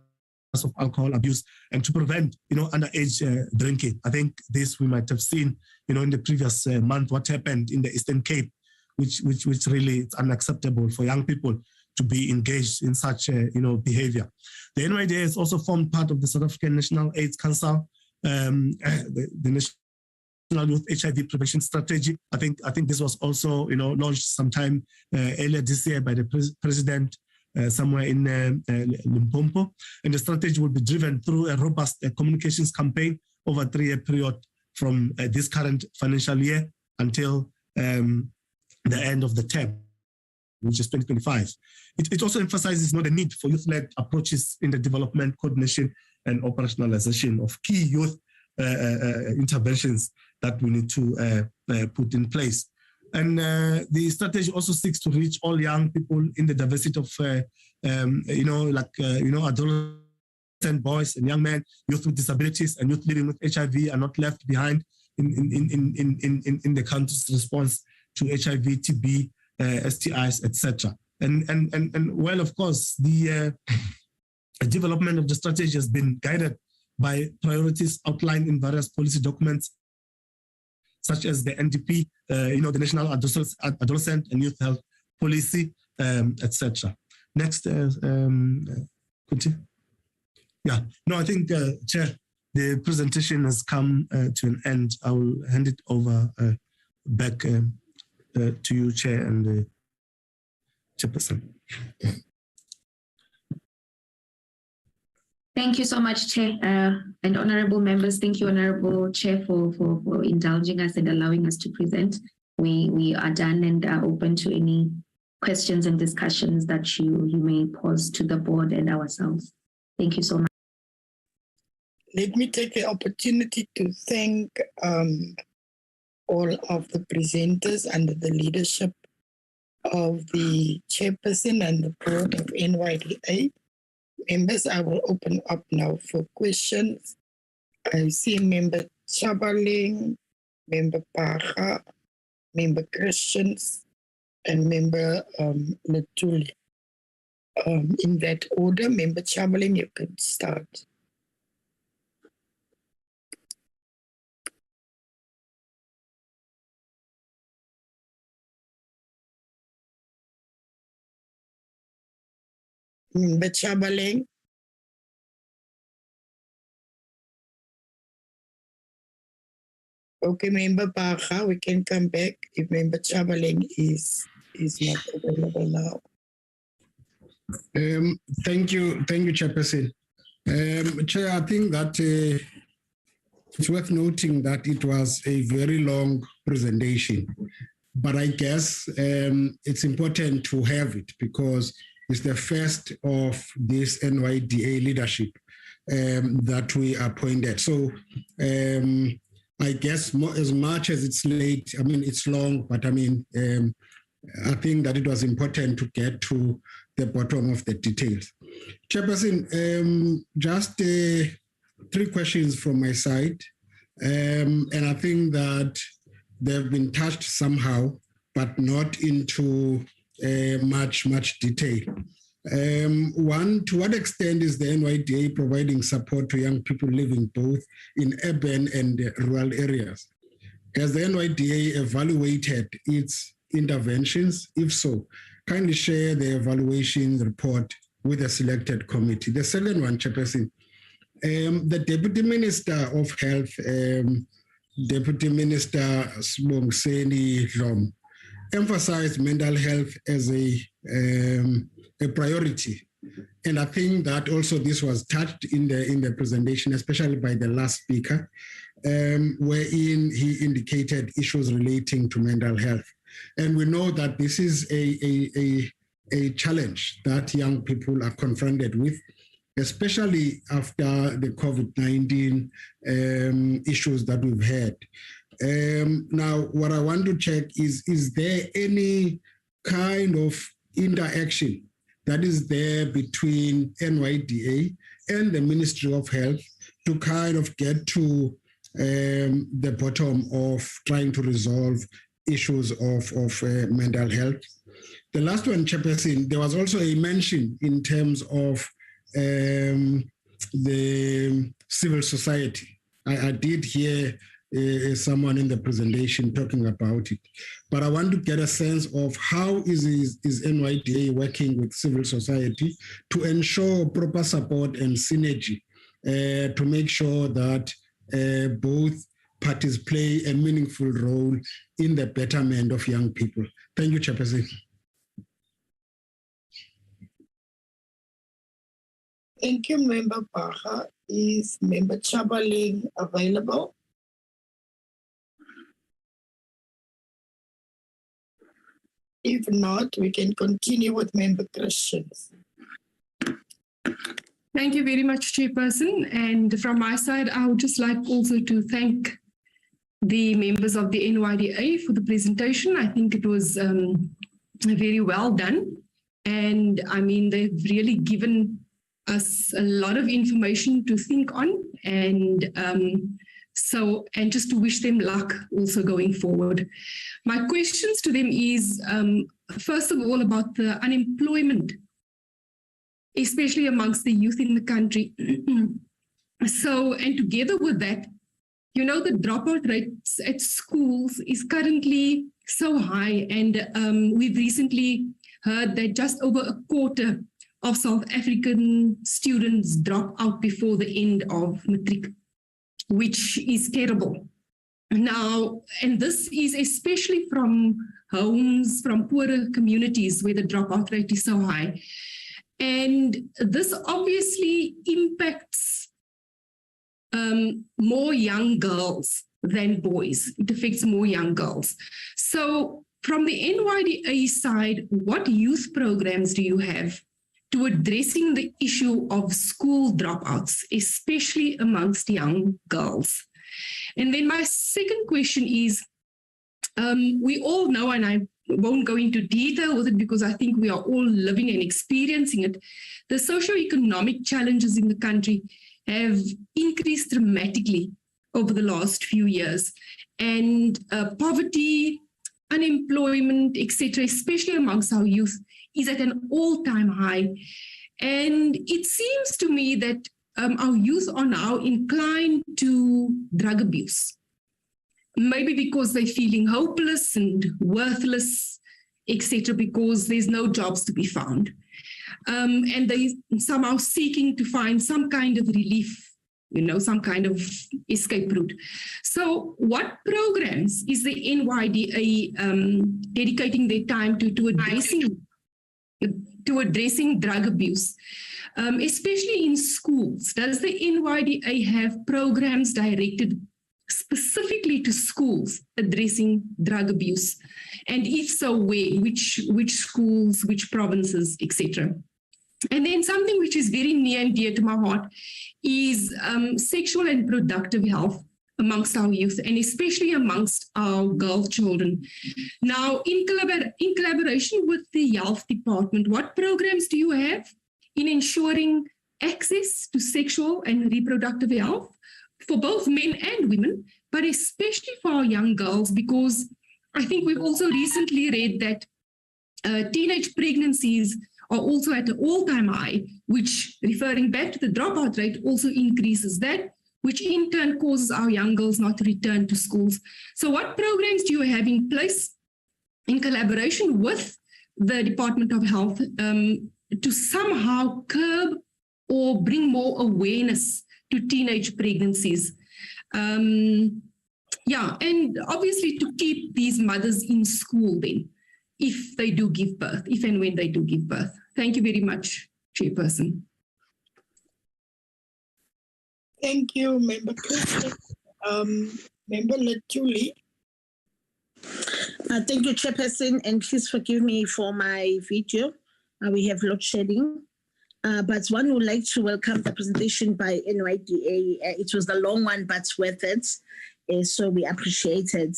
of alcohol abuse and to prevent, underage drinking. I think this we might have seen, in the previous month, what happened in the Eastern Cape, which really is unacceptable for young people to be engaged in such, behavior. The NYDA has also formed part of the South African National AIDS Council, the National Youth HIV Prevention Strategy. I think this was also, launched sometime earlier this year by the president somewhere in Limpopo. And the strategy will be driven through a robust communications campaign over a 3-year period from this current financial year until the end of the term, which is 2025. It also emphasizes the need for youth-led approaches in the development, coordination, and operationalization of key youth interventions that we need to put in place. And the strategy also seeks to reach all young people in the diversity of, adolescent boys and young men, youth with disabilities, and youth living with HIV are not left behind in the country's response to HIV, TB, STIs, etc. And well, of course, the development of the strategy has been guided by priorities outlined in various policy documents, such as the NDP, the National Adolescent and Youth Health Policy, etc. Next, continue. Yeah, no, I think, Chair, the presentation has come to an end. I will hand it over back to you, Chair, and Chairperson. Thank you so much, Chair, and honorable members. Thank you, honorable Chair, for indulging us and allowing us to present. We are done and are open to any questions and discussions that you may pose to the board and ourselves. Thank you so much. Let me take the opportunity to thank all of the presenters under the leadership of the chairperson and the board of NYDA. Members, I will open up now for questions. I see Member Chabaling, Member Pacha, Member Christians, and Member Letuli. In that order, Member Chabaling, you can start. Member Chabaling. Okay, Member Pacha, we can come back if Member Chabaling is not available now. Thank you, Chairperson. Chair, I think that it's worth noting that it was a very long presentation, but I guess it's important to have it because it's the first of this NYDA leadership that we appointed. So I guess as much as it's late, it's long, but I think that it was important to get to the bottom of the details. Chairperson, just 3 questions from my side. And I think that they've been touched somehow, but not into much detail. One, to what extent is the NYDA providing support to young people living both in urban and rural areas? Has the NYDA evaluated its interventions? If so, kindly share the evaluation report with the selected committee. The second one, Chairperson, the Deputy Minister of Health, Deputy Minister Sibongiseni Dhlomo, emphasized mental health as a priority. And I think that also this was touched in the presentation, especially by the last speaker, wherein he indicated issues relating to mental health. And we know that this is a challenge that young people are confronted with, especially after the COVID-19 issues that we've had. Now, what I want to check is there any kind of interaction that is there between NYDA and the Ministry of Health to kind of get to the bottom of trying to resolve issues of mental health? The last one, Chairperson, there was also a mention in terms of the civil society. I did hear someone in the presentation talking about it, but I want to get a sense of how is NYDA working with civil society to ensure proper support and synergy to make sure that both parties play a meaningful role in the betterment of young people. Thank you, Chairperson. Thank you, Member Baha. Is Member Chabaling available? If not, we can continue with Member Christians. Thank you very much, Chairperson. And from my side, I would just like also to thank the members of the NYDA for the presentation. I think it was very well done. And I mean, they've really given us a lot of information to think on. And and just to wish them luck also going forward. My questions to them is, first of all, about the unemployment, especially amongst the youth in the country. And together with that, you know, the dropout rates at schools is currently so high. And we've recently heard that just over a quarter of South African students drop out before the end of matric, which is terrible. Now, and this is especially from homes, from poorer communities where the dropout rate is so high. And this obviously impacts more young girls than boys. It affects more young girls. So from the NYDA side, what youth programs do you have to addressing the issue of school dropouts, especially amongst young girls? And then my second question is, we all know, and I won't go into detail with it because I think we are all living and experiencing it, the socioeconomic challenges in the country have increased dramatically over the last few years. And poverty, unemployment, etc., especially amongst our youth, is at an all-time high. And it seems to me that our youth are now inclined to drug abuse, maybe because they're feeling hopeless and worthless, etc., because there's no jobs to be found. And they somehow seeking to find some kind of relief, you know, some kind of escape route. So what programs is the NYDA dedicating their time to addressing drug abuse, especially in schools? Does the NYDA have programs directed specifically to schools addressing drug abuse? And if so, where, which schools, which provinces, etc.? And then something which is very near and dear to my heart is sexual and reproductive health amongst our youth, and especially amongst our girl children. Now, in collaboration with the health department, what programs do you have in ensuring access to sexual and reproductive health for both men and women, but especially for our young girls? Because I think we've also recently read that teenage pregnancies are also at an all-time high, which, referring back to the dropout rate, also increases that, which in turn causes our young girls not to return to schools. So what programs do you have in place in collaboration with the Department of Health to somehow curb or bring more awareness to teenage pregnancies? And obviously to keep these mothers in school then, if they do give birth, if and when they do give birth. Thank you very much, Chairperson. Thank you, Member Christian. Member Latuli. Thank you, Chairperson, and please forgive me for my video. We have load shedding. But one would like to welcome the presentation by NYDA. It was a long one, but worth it. So we appreciate it.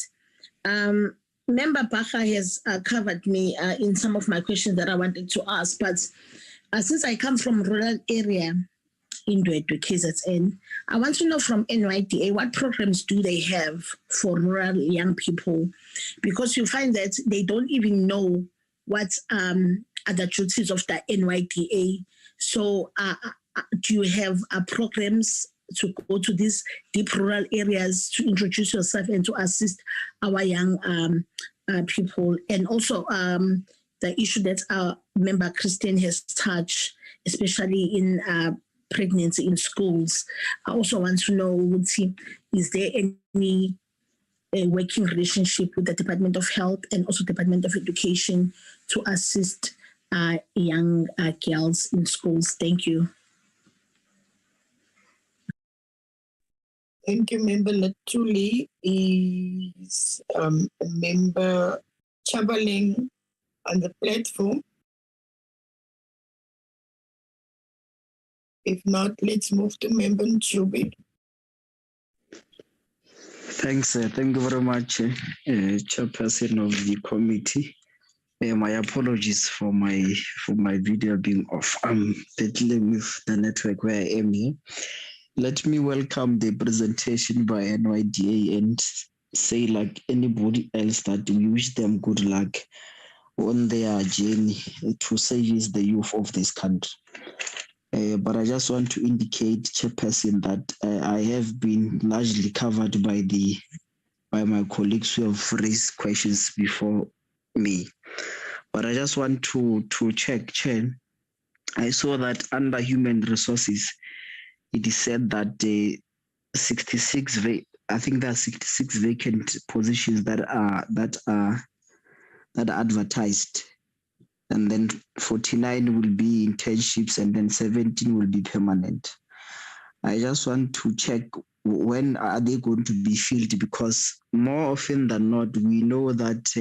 Member Bacha has covered me in some of my questions that I wanted to ask, but since I come from rural area in KZN, I want to know from NYDA, what programs do they have for rural young people? Because you find that they don't even know what are the duties of the NYDA. So do you have programs to go to these deep rural areas to introduce yourself and to assist our young people? And also the issue that our member Christine has touched, especially in pregnancy in schools. I also want to know, is there any working relationship with the Department of Health and also Department of Education to assist young girls in schools? Thank you. Thank you, Member Latuli. Is Member Chabaling on the platform? If not, let's move to Member Nchubi. Thanks. Thank you very much, Chairperson of the committee. My apologies for my video being off. I'm battling with the network where I am here. Let me welcome the presentation by NYDA and say, like anybody else, that we wish them good luck on their journey to service the youth of this country. But I just want to indicate, Chairperson, that I have been largely covered by my colleagues who have raised questions before me. But I just want to check, Chair. I saw that under human resources, it is said that 66 vacant positions that are advertised, and then 49 will be internships, and then 17 will be permanent. I just want to check, when are they going to be filled? Because more often than not, we know that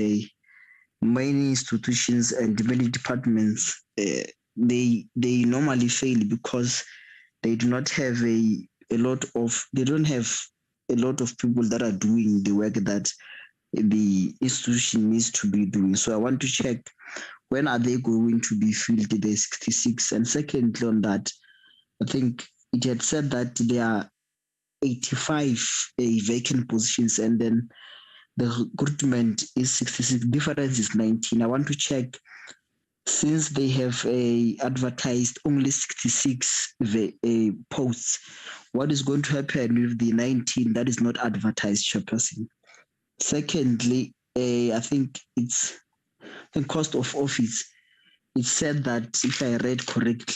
many institutions and many departments, they normally fail because they do not have a lot of people that are doing the work that the institution needs to be doing. So I want to check, when are they going to be filled, the 66? And secondly on that, I think it had said that there are 85 vacant positions, and then the recruitment is 66, difference is 19. I want to check, since they have advertised only 66 posts, what is going to happen with the 19 that is not advertised, Chairperson? Secondly, I think it's the cost of office. It said that, if I read correctly,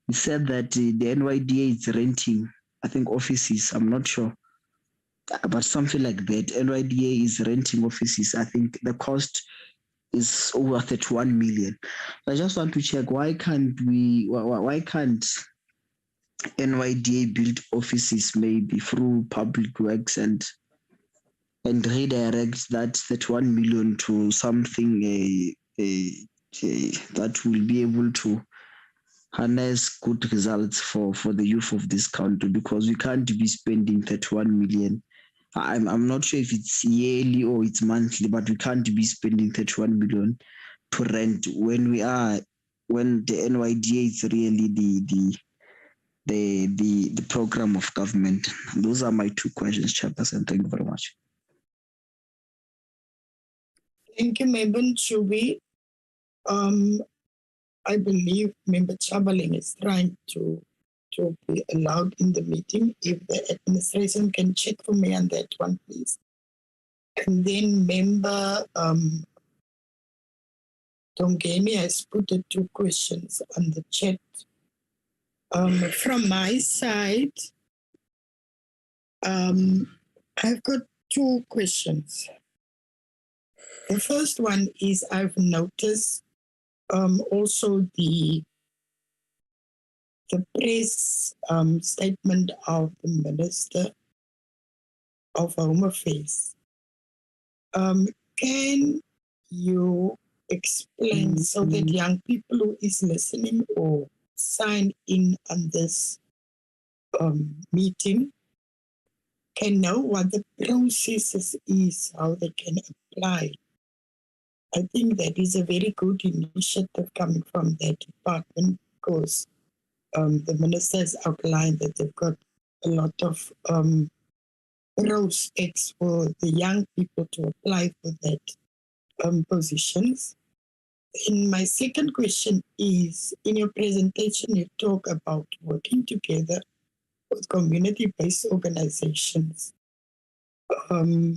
it said that the NYDA is renting, I think, offices. I'm not sure, but something like that. NYDA is renting offices. I think the cost is over 31 million. I just want to check, why can't NYDA build offices maybe through public works and redirect that 31 million to something that will be able to harness good results for the youth of this country? Because we can't be spending 31 million. I'm not sure if it's yearly or it's monthly, but we can't be spending 31 million to rent when the NYDA is really the program of government. Those are my two questions, Chairperson. Thank you very much. Thank you, Member Nchubi. I believe Member Chabaling is trying to be allowed in the meeting. If the administration can check for me on that one, please. And then Member Tongeni has put the two questions on the chat. From my side, I've got two questions. The first one is, I've noticed also the press statement of the Minister of Home Affairs. Can you explain so that young people who is listening or sign in on this meeting can know what the processes is, how they can apply. I think that is a very good initiative coming from that department, because the minister has outlined that they've got a lot of prospects for the young people to apply for that positions. And my second question is, in your presentation, you talk about working together with community-based organizations. I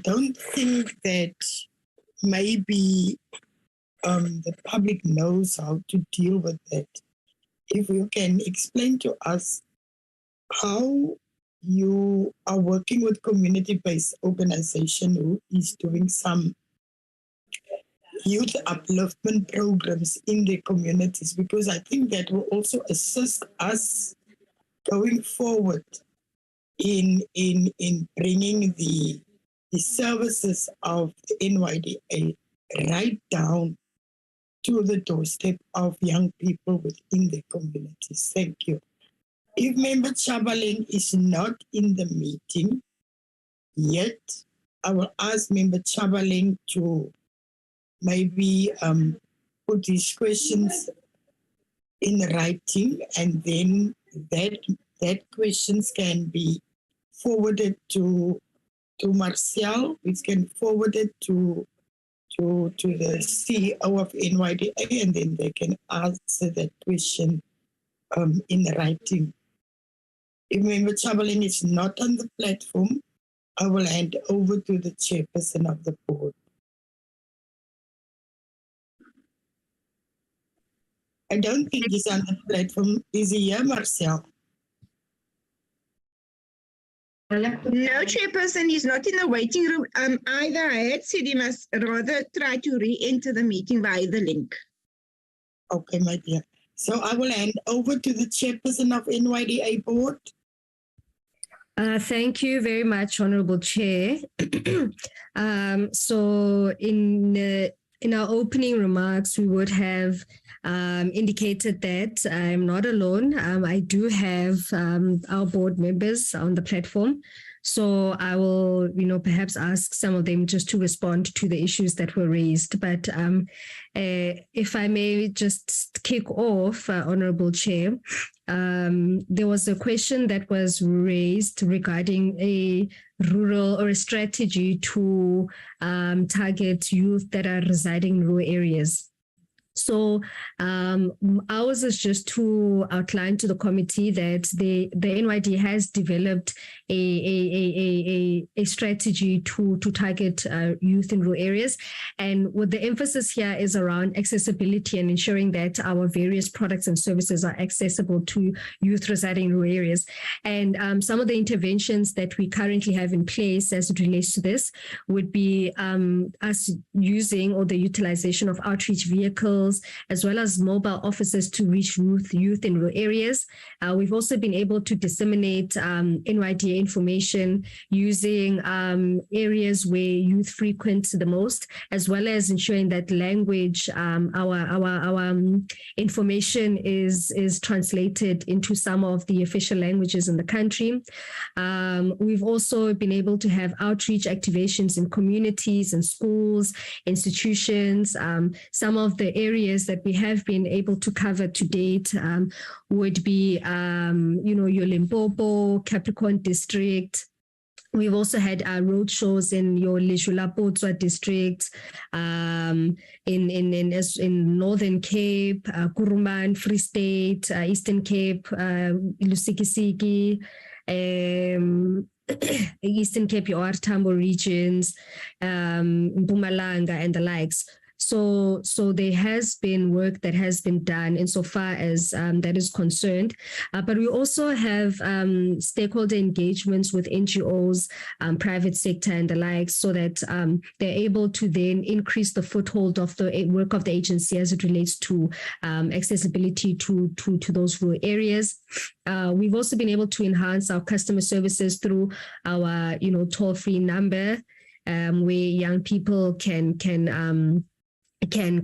don't think that maybe the public knows how to deal with that. If you can explain to us how you are working with community-based organization who is doing some youth upliftment programs in the communities, because I think that will also assist us going forward in bringing the services of the NYDA right down to the doorstep of young people within the communities. Thank you. If Member Chabaleng is not in the meeting yet, I will ask Member Chabaleng to maybe put these questions in writing, and then that questions can be forwarded to Marcel, which can forward it to the CEO of NYDA, and then they can answer that question in writing. If Member Chabaleng is not on the platform, I will hand over to the chairperson of the board. I don't think he's on the platform. Is he here, Marcel? No, Chairperson, he's not in the waiting room. Either I had said he must rather try to re-enter the meeting via the link. Okay, my dear. So I will hand over to the chairperson of NYDA board. Thank you very much, Honorable Chair. So in our opening remarks, we would have indicated that I'm not alone. I do have our board members on the platform. So I will, perhaps ask some of them just to respond to the issues that were raised. But if I may just kick off, Honorable Chair, there was a question that was raised regarding a rural or a strategy to target youth that are residing in rural areas. So ours is just to outline to the committee that the NYD has developed a strategy to target youth in rural areas. And what the emphasis here is around accessibility and ensuring that our various products and services are accessible to youth residing in rural areas. And some of the interventions that we currently have in place as it relates to this would be us using or the utilization of outreach vehicles, as well as mobile offices to reach youth in rural areas. We've also been able to disseminate NYDA information using areas where youth frequent the most, as well as ensuring that language, our information is translated into some of the official languages in the country. We've also been able to have outreach activations in communities and schools, institutions. Some of the areas that we have been able to cover to date would be, your Limpopo, Capricorn District. We've also had road shows in your Lejula-Potswa district, in Northern Cape, Kuruman, Free State, Eastern Cape, Lusikisiki, Eastern Cape, your Tambo regions, Mpumalanga, and the likes. So there has been work that has been done insofar as that is concerned. But we also have stakeholder engagements with NGOs, private sector and the like, so that they're able to then increase the foothold of the work of the agency as it relates to accessibility to those rural areas. We've also been able to enhance our customer services through our toll-free number, where young people can can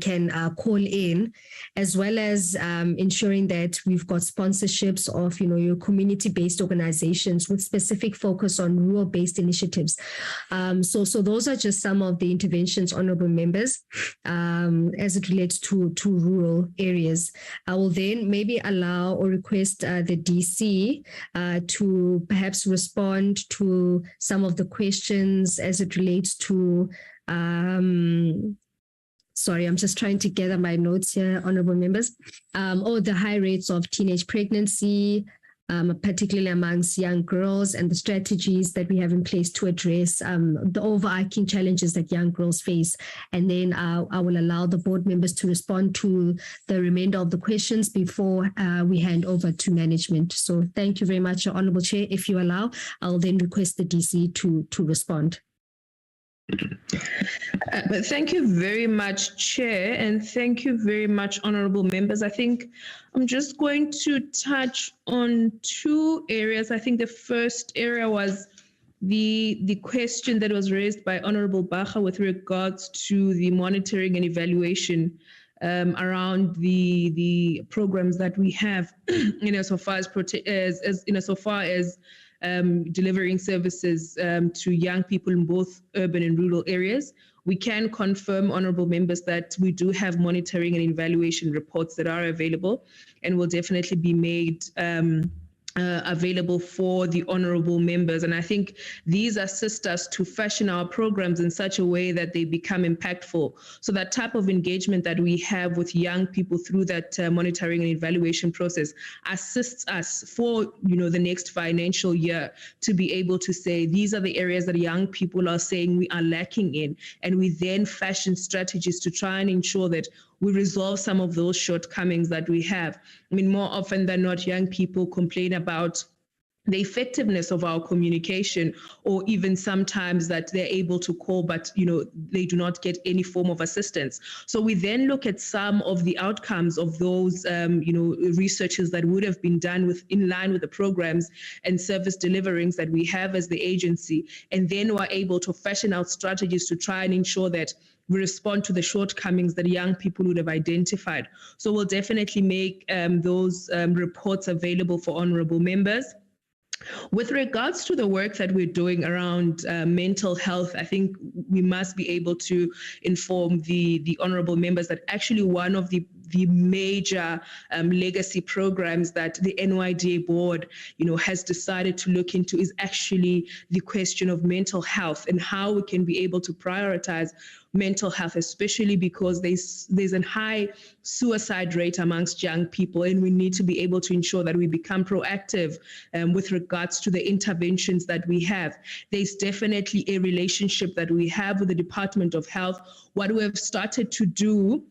call in, as well as ensuring that we've got sponsorships of your community-based organizations with specific focus on rural-based initiatives. So those are just some of the interventions, honorable members, as it relates to rural areas. I will then maybe allow or request the DC to perhaps respond to some of the questions as it relates to sorry, I'm just trying to gather my notes here, honorable members. The high rates of teenage pregnancy, particularly amongst young girls, and the strategies that we have in place to address the overarching challenges that young girls face. And then I will allow the board members to respond to the remainder of the questions before we hand over to management. So thank you very much, Honorable Chair. If you allow, I'll then request the DC to respond. Thank you very much, Chair, and thank you very much, honorable members. I think I'm just going to touch on two areas. I think the first area was the question that was raised by Honorable Bacha with regards to the monitoring and evaluation around the programs that we have, insofar as delivering services to young people in both urban and rural areas. We can confirm, honorable members, that we do have monitoring and evaluation reports that are available and will definitely be made available for the honorable members. And I think these assist us to fashion our programs in such a way that they become impactful. So that type of engagement that we have with young people through that monitoring and evaluation process assists us for the next financial year to be able to say these are the areas that young people are saying we are lacking in, and we then fashion strategies to try and ensure that we resolve some of those shortcomings that we have. I mean, more often than not, young people complain about the effectiveness of our communication, or even sometimes that they're able to call, but they do not get any form of assistance. So we then look at some of the outcomes of those researches that would have been done in line with the programs and service deliverings that we have as the agency, and then we're able to fashion out strategies to try and ensure that we respond to the shortcomings that young people would have identified. So we'll definitely make those reports available for honorable members. With regards to the work that we're doing around mental health, I think we must be able to inform the honorable members that actually one of the major legacy programs that the NYDA board, has decided to look into is actually the question of mental health and how we can be able to prioritize mental health, especially because there's a high suicide rate amongst young people, and we need to be able to ensure that we become proactive with regards to the interventions that we have. There's definitely a relationship that we have with the Department of Health. What we have started to do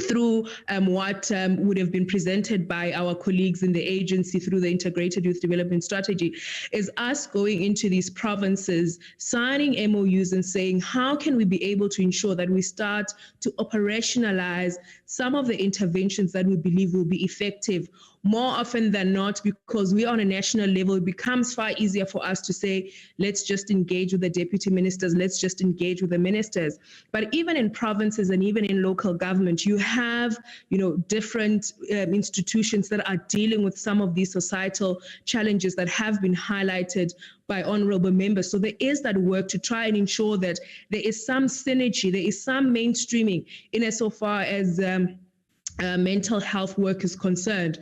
through what would have been presented by our colleagues in the agency through the Integrated Youth Development Strategy is us going into these provinces, signing MOUs and saying, how can we be able to ensure that we start to operationalize some of the interventions that we believe will be effective? More often than not, because we are on a national level, it becomes far easier for us to say, let's just engage with the deputy ministers, let's just engage with the ministers. But even in provinces and even in local government, you have, different institutions that are dealing with some of these societal challenges that have been highlighted by honorable members. So there is that work to try and ensure that there is some synergy, there is some mainstreaming insofar as mental health work is concerned.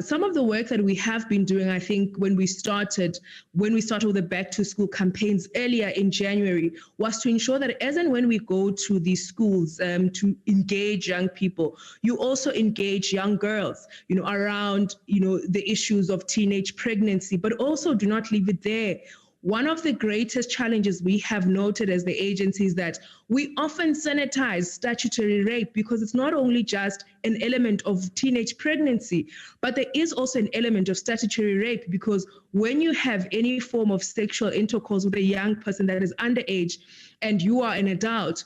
Some of the work that we have been doing, I think, when we started with the back to school campaigns earlier in January, was to ensure that as and when we go to these schools to engage young people, you also engage young girls, around, the issues of teenage pregnancy, but also do not leave it there. One of the greatest challenges we have noted as the agency is that we often sanitize statutory rape, because it's not only just an element of teenage pregnancy, but there is also an element of statutory rape, because when you have any form of sexual intercourse with a young person that is underage and you are an adult,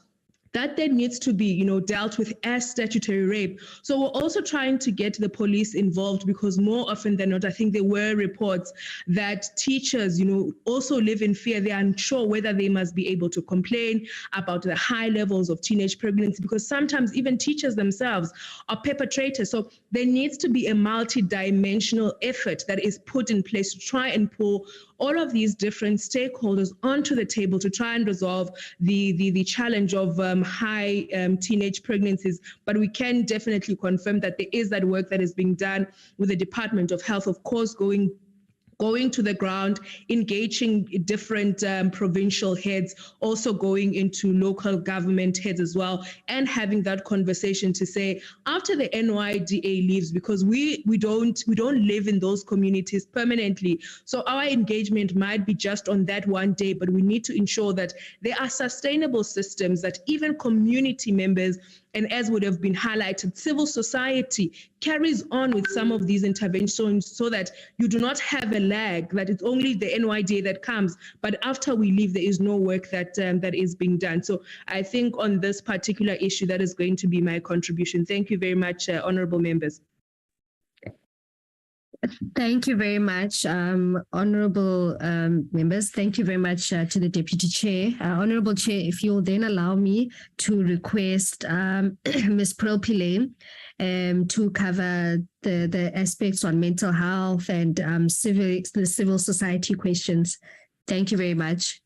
that then needs to be, dealt with as statutory rape. So we're also trying to get the police involved, because more often than not, I think there were reports that teachers, also live in fear. They are unsure whether they must be able to complain about the high levels of teenage pregnancy, because sometimes even teachers themselves are perpetrators. So there needs to be a multi-dimensional effort that is put in place to try and pull all of these different stakeholders onto the table to try and resolve the challenge of high teenage pregnancies. But we can definitely confirm that there is that work that is being done with the Department of Health, of course, going to the ground, engaging different provincial heads, also going into local government heads as well, and having that conversation to say, after the NYDA leaves, because we don't live in those communities permanently, so our engagement might be just on that one day, but we need to ensure that there are sustainable systems that even community members, and as would have been highlighted, civil society carries on with some of these interventions, so that you do not have a lag, that it's only the NYDA that comes, but after we leave, there is no work that is being done. So I think on this particular issue, that is going to be my contribution. Thank you very much, honorable members. Thank you very much, honorable members. Thank you very much to the Deputy Chair. Honorable Chair, if you'll then allow me to request Ms. Pearl Pillay to cover the aspects on mental health and the civil society questions. Thank you very much.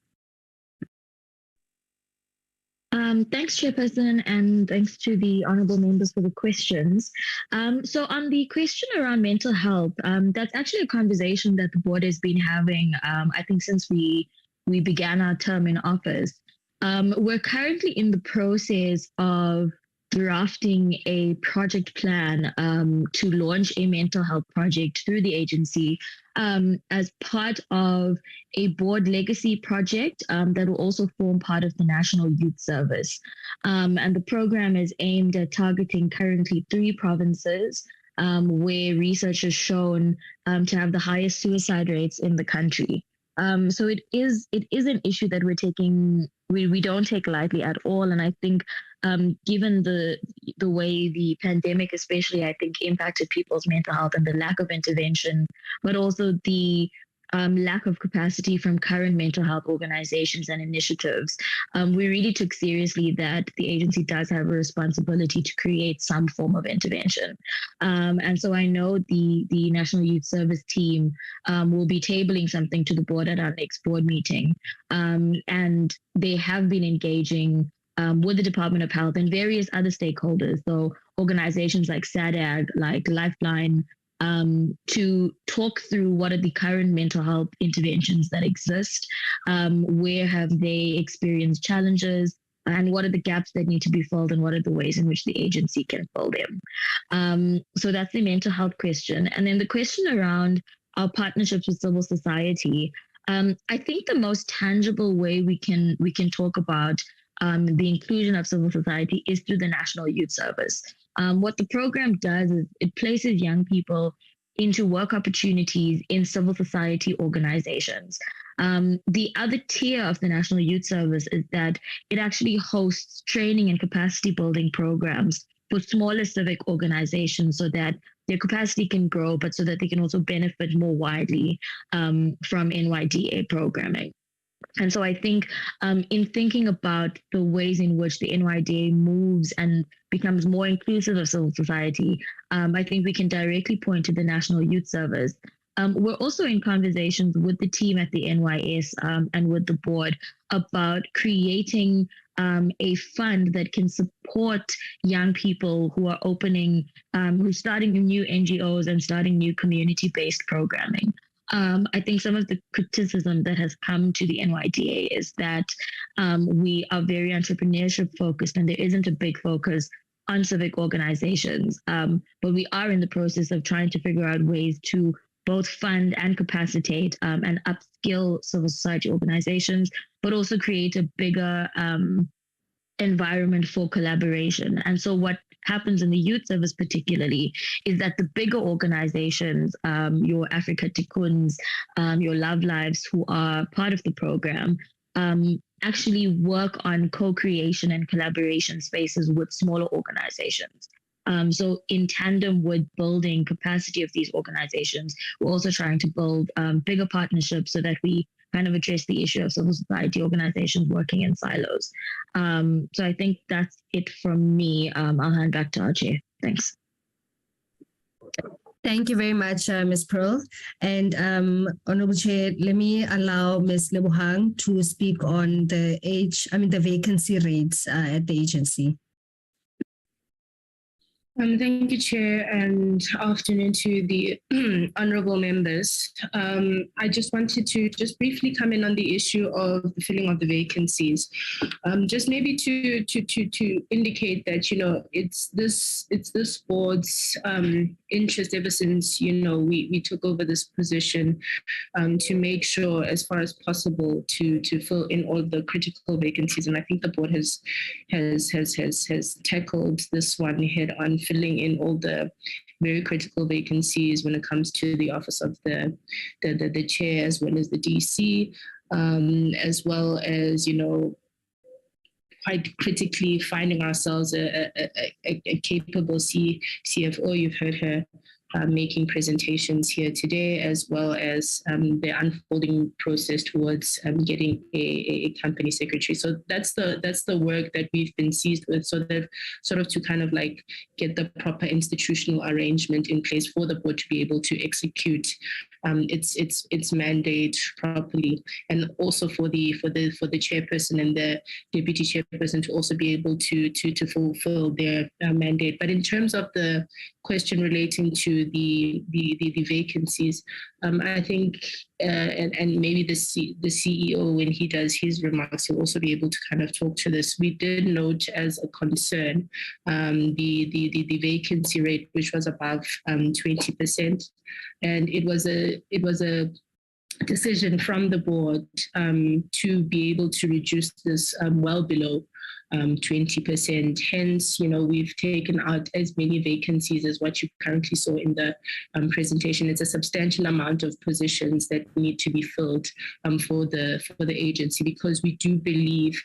Thanks, Chairperson, and thanks to the honourable members for the questions. So on the question around mental health, that's actually a conversation that the board has been having, I think, since we began our term in office. We're currently in the process of drafting a project plan to launch a mental health project through the agency as part of a board legacy project that will also form part of the National Youth Service. And the program is aimed at targeting currently 3 provinces where research has shown to have the highest suicide rates in the country. So it is an issue that we don't take lightly at all. And I think given the way the pandemic especially, I think, impacted people's mental health and the lack of intervention, but also the lack of capacity from current mental health organizations and initiatives, we really took seriously that the agency does have a responsibility to create some form of intervention. And so I know the National Youth Service team will be tabling something to the board at our next board meeting. And they have been engaging with the Department of Health and various other stakeholders, so organizations like SADAG, like Lifeline, to talk through what are the current mental health interventions that exist, where have they experienced challenges, and what are the gaps that need to be filled, and what are the ways in which the agency can fill them. So that's the mental health question. And then the question around our partnerships with civil society, I think the most tangible way we can talk about the inclusion of civil society is through the National Youth Service. What the program does is it places young people into work opportunities in civil society organizations. The other tier of the National Youth Service is that it actually hosts training and capacity building programs for smaller civic organizations so that their capacity can grow, but so that they can also benefit more widely from NYDA programming. And so I think in thinking about the ways in which the NYDA moves and becomes more inclusive of civil society, I think we can directly point to the National Youth Service. We're also in conversations with the team at the NYS and with the board about creating a fund that can support young people who are who's starting new NGOs and starting new community-based programming. I think some of the criticism that has come to the NYDA is that we are very entrepreneurship focused and there isn't a big focus on civic organizations. But we are in the process of trying to figure out ways to both fund and capacitate and upskill civil society organizations, but also create a bigger environment for collaboration. And so what happens in the youth service particularly is that the bigger organizations, your Africa Tikuns, your Love Lives, who are part of the program, actually work on co-creation and collaboration spaces with smaller organizations. So in tandem with building capacity of these organizations, we're also trying to build bigger partnerships so that we kind of address the issue of civil society organizations working in silos. So I think that's it from me. I'll hand back to our chair. Thanks. Thank you very much, Ms. Pearl. And Honorable Chair, let me allow Ms. Lebohang to speak on the vacancy rates at the agency. Thank you, Chair, and afternoon to the honourable members. I just wanted to briefly come in on the issue of the filling of the vacancies. Just maybe to indicate that, you know, it's this board's interest ever since, you know, we took over this position to make sure as far as possible to fill in all the critical vacancies. And I think the board has tackled this one head on, filling in all the very critical vacancies when it comes to the office of the chair, as well as the DC, as well as, you know, quite critically finding ourselves a capable CFO. You've heard her making presentations here today, as well as the unfolding process towards getting a company secretary. So that's the work that we've been seized with, so that sort of to kind of like get the proper institutional arrangement in place for the board to be able to execute its mandate properly, and also for the chairperson and the deputy chairperson to also be able to fulfill their mandate. But in terms of the question relating to the vacancies, I think and maybe the CEO, when he does his remarks, he'll also be able to kind of talk to this. We did note as a concern the vacancy rate, which was above 20%, and it was a decision from the board to be able to reduce this well below 20%. Hence, you know, we've taken out as many vacancies as what you currently saw in the presentation. It's a substantial amount of positions that need to be filled for the agency, because we do believe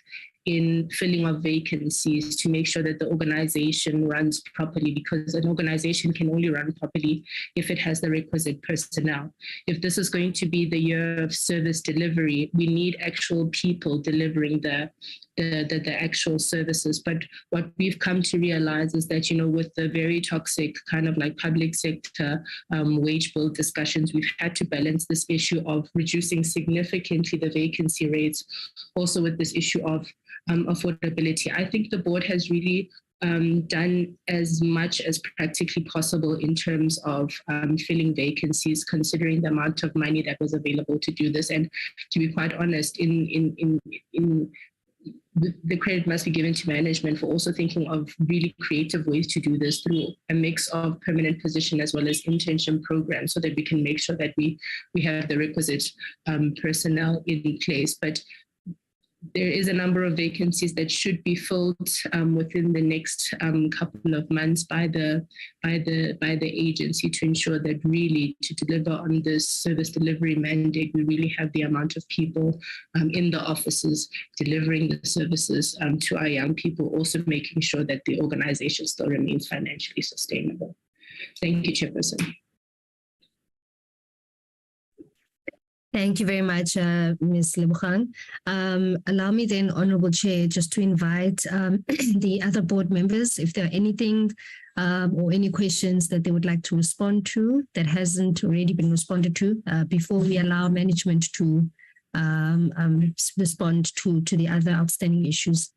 in filling of vacancies to make sure that the organization runs properly, because an organization can only run properly if it has the requisite personnel. If this is going to be the year of service delivery, we need actual people delivering the actual services. But what we've come to realize is that, you know, with the very toxic kind of like public sector wage bill discussions, we've had to balance this issue of reducing significantly the vacancy rates, also with this issue of affordability. I think the board has really done as much as practically possible in terms of filling vacancies, considering the amount of money that was available to do this. And to be quite honest, the credit must be given to management for also thinking of really creative ways to do this through a mix of permanent position as well as internship programs, so that we can make sure that we have the requisite personnel in place. But there is a number of vacancies that should be filled within the next couple of months by the agency, to ensure that really to deliver on this service delivery mandate, we really have the amount of people in the offices delivering the services to our young people, also making sure that the organization still remains financially sustainable. Thank you, Chairperson. Thank you very much, Ms. Lebohang. Allow me then, Honourable Chair, just to invite the other board members, if there are anything or any questions that they would like to respond to that hasn't already been responded to, before we allow management to respond to the other outstanding issues.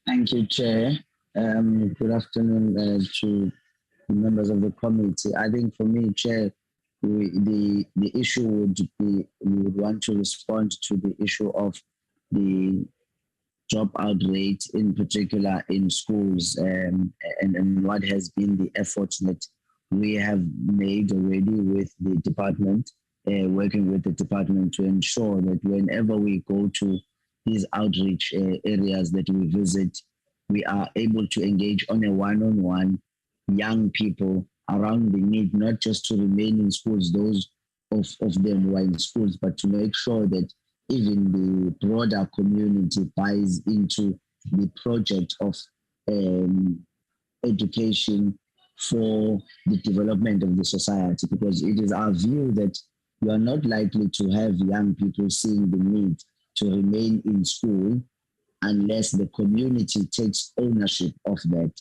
Thank you, Chair. Good afternoon to members of the committee. I think for me, Chair, the issue would be, we would want to respond to the issue of the dropout rate, in particular in schools, and what has been the effort that we have made already with the department, working with the department to ensure that whenever we go to these outreach areas that we visit, we are able to engage on a one-on-one young people around the need not just to remain in schools, those of them who are in schools, but to make sure that even the broader community buys into the project of education for the development of the society, because it is our view that you are not likely to have young people seeing the need to remain in school unless the community takes ownership of that.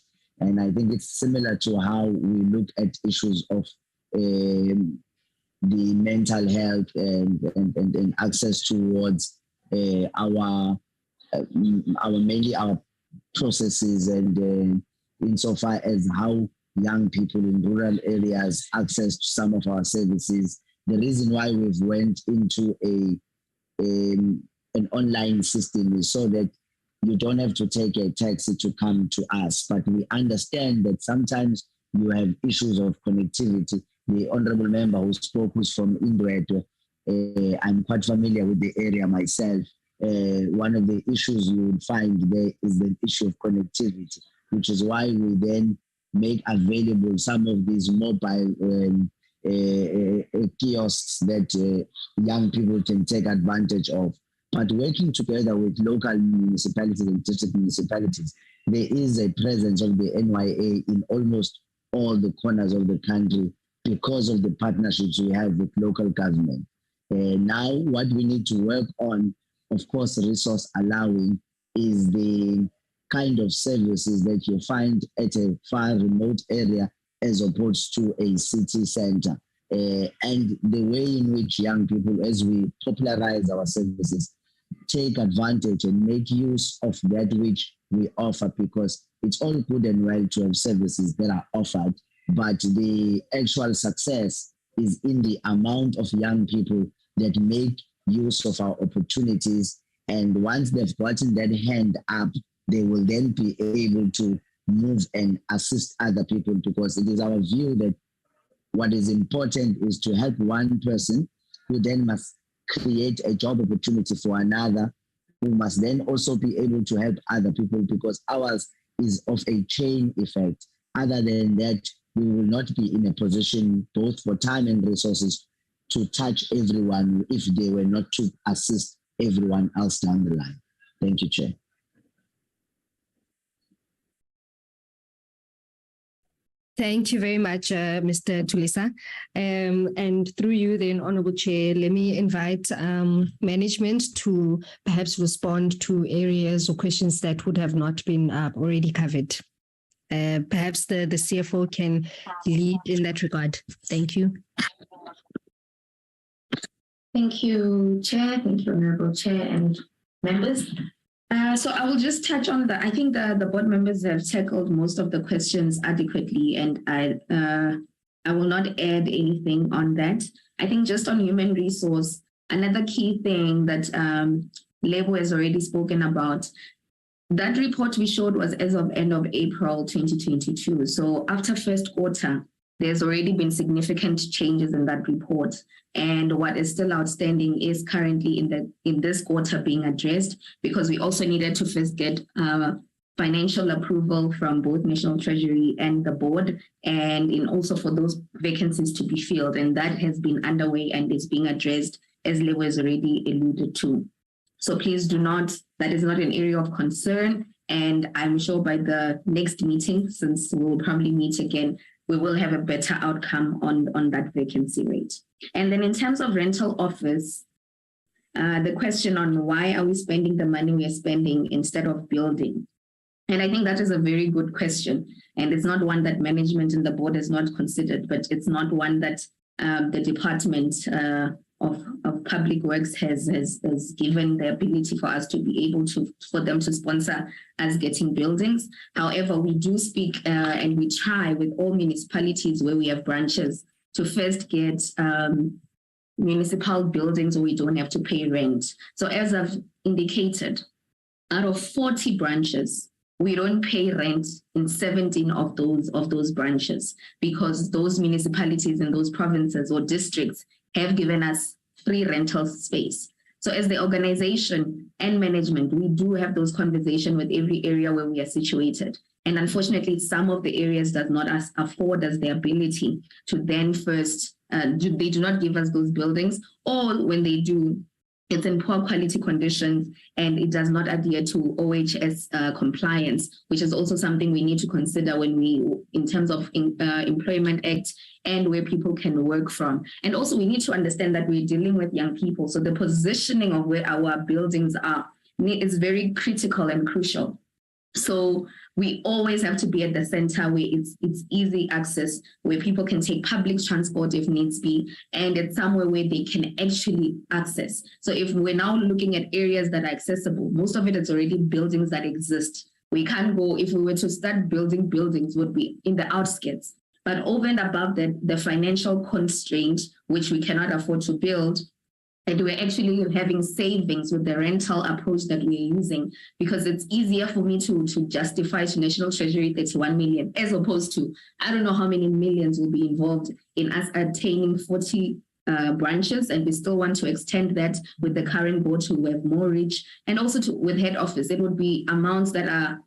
And I think it's similar to how we look at issues of the mental health and access towards our mainly our processes, and insofar as how young people in rural areas access to some of our services. The reason why we've went into an online system is so that you don't have to take a taxi to come to us, but we understand that sometimes you have issues of connectivity. The honorable member who spoke was from NYDA. I'm quite familiar with the area myself. One of the issues you would find there is the issue of connectivity, which is why we then make available some of these mobile kiosks that young people can take advantage of. But working together with local municipalities and district municipalities, there is a presence of the NYDA in almost all the corners of the country because of the partnerships we have with local government. Now, what we need to work on, of course, resource allowing, is the kind of services that you find at a far remote area as opposed to a city center. And the way in which young people, as we popularize our services, take advantage and make use of that which we offer, because it's all good and well to have services that are offered, but the actual success is in the amount of young people that make use of our opportunities. And once they've gotten that hand up, they will then be able to move and assist other people, because it is our view that what is important is to help one person who then must create a job opportunity for another, who must then also be able to help other people, because ours is of a chain effect. Other than that, we will not be in a position, both for time and resources, to touch everyone if they were not to assist everyone else down the line. Thank you, Chair. Thank you very much, Mr. Tulisa. And through you then, Honorable Chair, let me invite management to perhaps respond to areas or questions that would have not been already covered. Perhaps the CFO can lead in that regard. Thank you. Thank you, Chair. Thank you, Honorable Chair and members. So I will just touch on I think the board members have tackled most of the questions adequately, and I will not add anything on that. I think just on human resource, another key thing that Lebo has already spoken about, that report we showed was as of end of April 2022. So after first quarter, there's already been significant changes in that report. And what is still outstanding is currently in this quarter being addressed, because we also needed to first get financial approval from both National Treasury and the board, and also for those vacancies to be filled. And that has been underway and is being addressed, as Lebo has already alluded to. So please that is not an area of concern. And I'm sure by the next meeting, since we'll probably meet again, we will have a better outcome on that vacancy rate. And then in terms of rental office, the question on why are we spending the money we are spending instead of building? And I think that is a very good question. And it's not one that management and the board has not considered, but it's not one that the Department of Public Works has given the ability for us to be able for them to sponsor us getting buildings. However, we do speak and we try with all municipalities where we have branches to first get municipal buildings where we don't have to pay rent. So as I've indicated, out of 40 branches, we don't pay rent in 17 of those branches, because those municipalities and those provinces or districts have given us free rental space. So as the organization and management, we do have those conversations with every area where we are situated. And unfortunately, some of the areas does not afford us the ability to then first, they do not give us those buildings, or when they do, it's in poor quality conditions and it does not adhere to OHS compliance, which is also something we need to consider when we, in terms of Employment Act and where people can work from. And also we need to understand that we're dealing with young people. So the positioning of where our buildings are is very critical and crucial. So we always have to be at the center where it's easy access, where people can take public transport if needs be, and it's somewhere where they can actually access. So if we're now looking at areas that are accessible, most of it is already buildings that exist. We can't go, if we were to start building buildings, would be in the outskirts. But over and above that, the financial constraint, which we cannot afford to build, and we're actually having savings with the rental approach that we're using, because it's easier for me to justify to National Treasury 31 million, as opposed to, I don't know how many millions will be involved in us attaining 40 branches, and we still want to extend that with the current board to have more reach, and also with head office. It would be amounts that are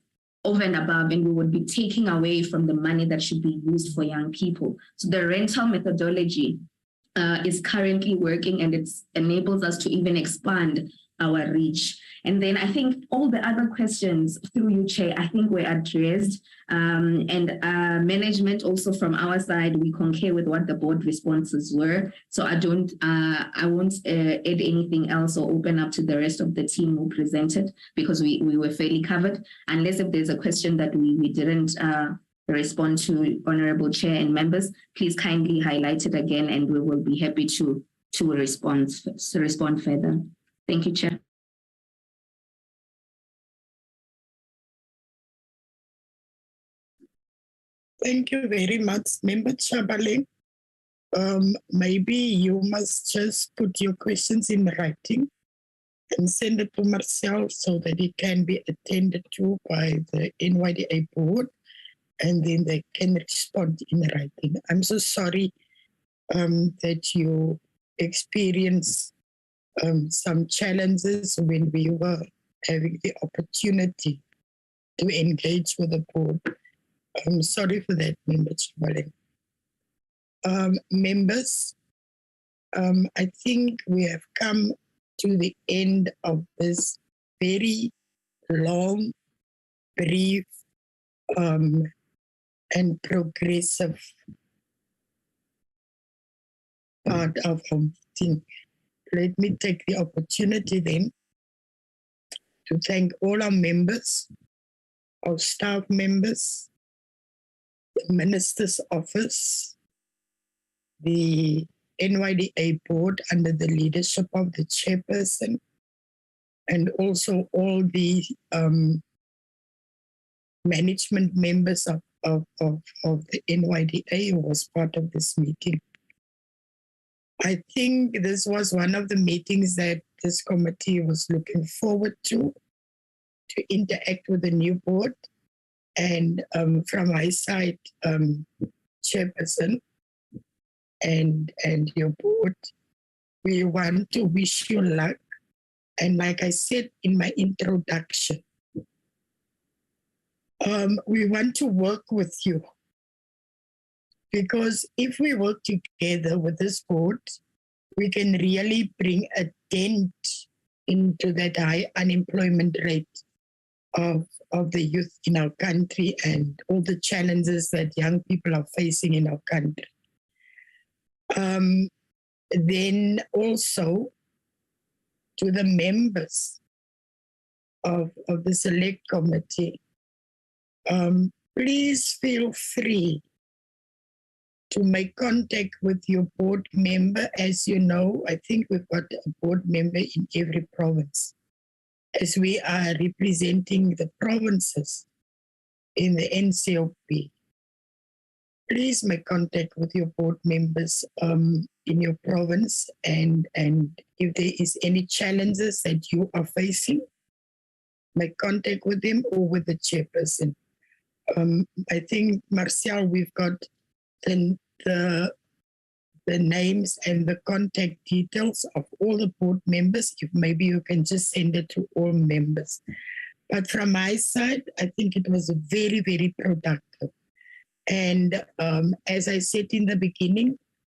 over and above, and we would be taking away from the money that should be used for young people. So the rental methodology is currently working, and it enables us to even expand our reach. And then I think all the other questions through you, Chair, I think were addressed. And management also from our side, we concur with what the board responses were. So I won't add anything else or open up to the rest of the team who presented, because we were fairly covered, unless if there's a question that we didn't respond to, Honorable Chair and members, please kindly highlight it again, and we will be happy to respond further. Thank you, Chair. Thank you very much, Member Chabaleng. Maybe you must just put your questions in writing and send it to Marcel so that it can be attended to by the NYDA board, and then they can respond in writing. I'm so sorry that you experienced some challenges when we were having the opportunity to engage with the board. I'm sorry for that, Member Chabaleng. Members, I think we have come to the end of this very long, brief, and progressive part of our meeting. Let me take the opportunity then to thank all our members, our staff members, the Minister's Office, the NYDA board under the leadership of the chairperson, and also all the management members of the NYDA who was part of this meeting. I think this was one of the meetings that this committee was looking forward to interact with the new board. And from my side, chairperson and your board, we want to wish you luck. And like I said in my introduction, we want to work with you, because if we work together with this board, we can really bring a dent into that high unemployment rate of the youth in our country and all the challenges that young people are facing in our country. Then also to the members of the select committee, please feel free to make contact with your board member. As you know, I think we've got a board member in every province, as we are representing the provinces in the NCOP. Please make contact with your board members in your province, and if there is any challenges that you are facing, make contact with them or with the chairperson. I think, Marcel, we've got the names and the contact details of all the board members. If maybe you can just send it to all members. But from my side, I think it was very, very productive. And as I said in the beginning,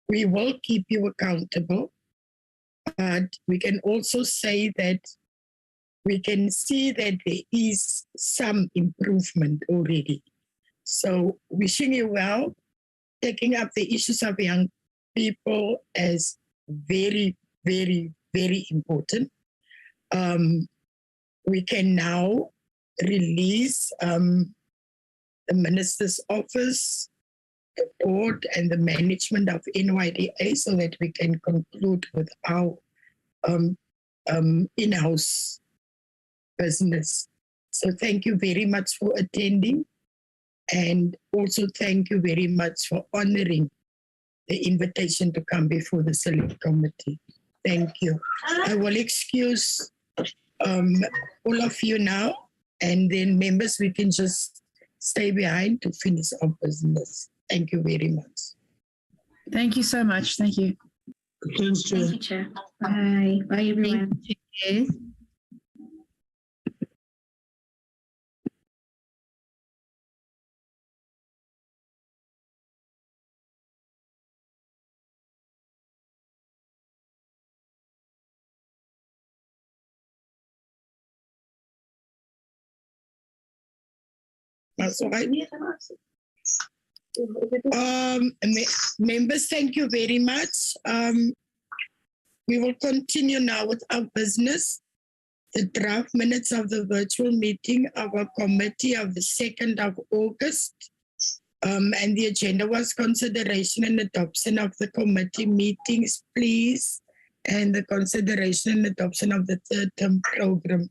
we will keep you accountable. But we can also say that we can see that there is some improvement already. So wishing you well, taking up the issues of young people as very, very, very important. We can now release the Minister's Office, the board and the management of NYDA so that we can conclude with our in-house business. So thank you very much for attending, and also thank you very much for honoring the invitation to come before the Select Committee. Thank you. I will excuse all of you now, and then members, we can just stay behind to finish our business. Thank you very much. Thank you so much. Thank you. Thanks, Chair. Thank you, Chair. Bye. Bye, everyone. Thank you. Members, thank you very much. We will continue now with our business. The draft minutes of the virtual meeting of our committee of the 2nd of August. And the agenda was consideration and adoption of the committee meetings, please, and the consideration and adoption of the third term program.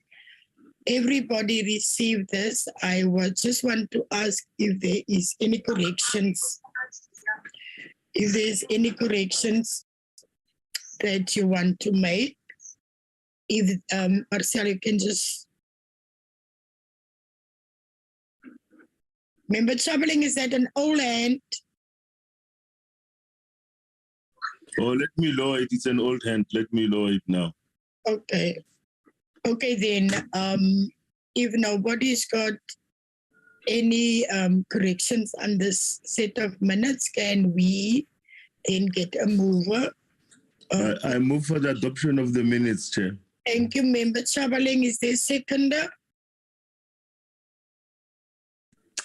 Everybody received this. I would just want to ask if there is any corrections. If there's any corrections that you want to make. If Marcel, you can just. Member Traveling, is that an old hand? Oh, let me lower it. It's an old hand. Let me lower it now. Okay. Okay, then, if nobody's got any corrections on this set of minutes, can we then get a mover? I move for the adoption of the minutes, Chair. Thank you, Member Chabaling. Is there a seconder?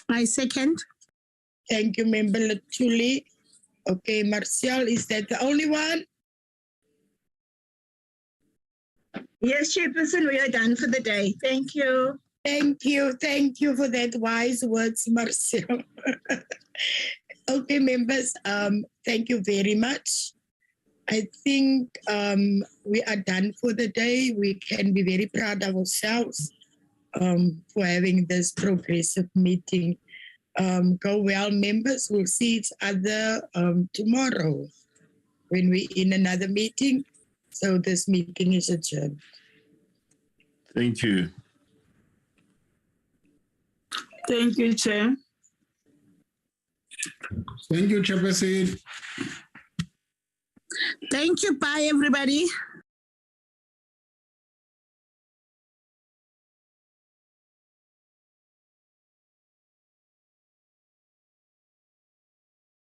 I second. Thank you, Member Latuli. Okay, Marcel, is that the only one? Yes, Chairperson, we are done for the day. Thank you. Thank you. Thank you for that wise words, Marcel. Okay, members, thank you very much. I think we are done for the day. We can be very proud of ourselves for having this progressive meeting. Go well, members. We'll see each other tomorrow when we're in another meeting. So this meeting is adjourned. Thank you. Thank you, Chair. Thank you, Chairperson. Thank you. Bye, everybody.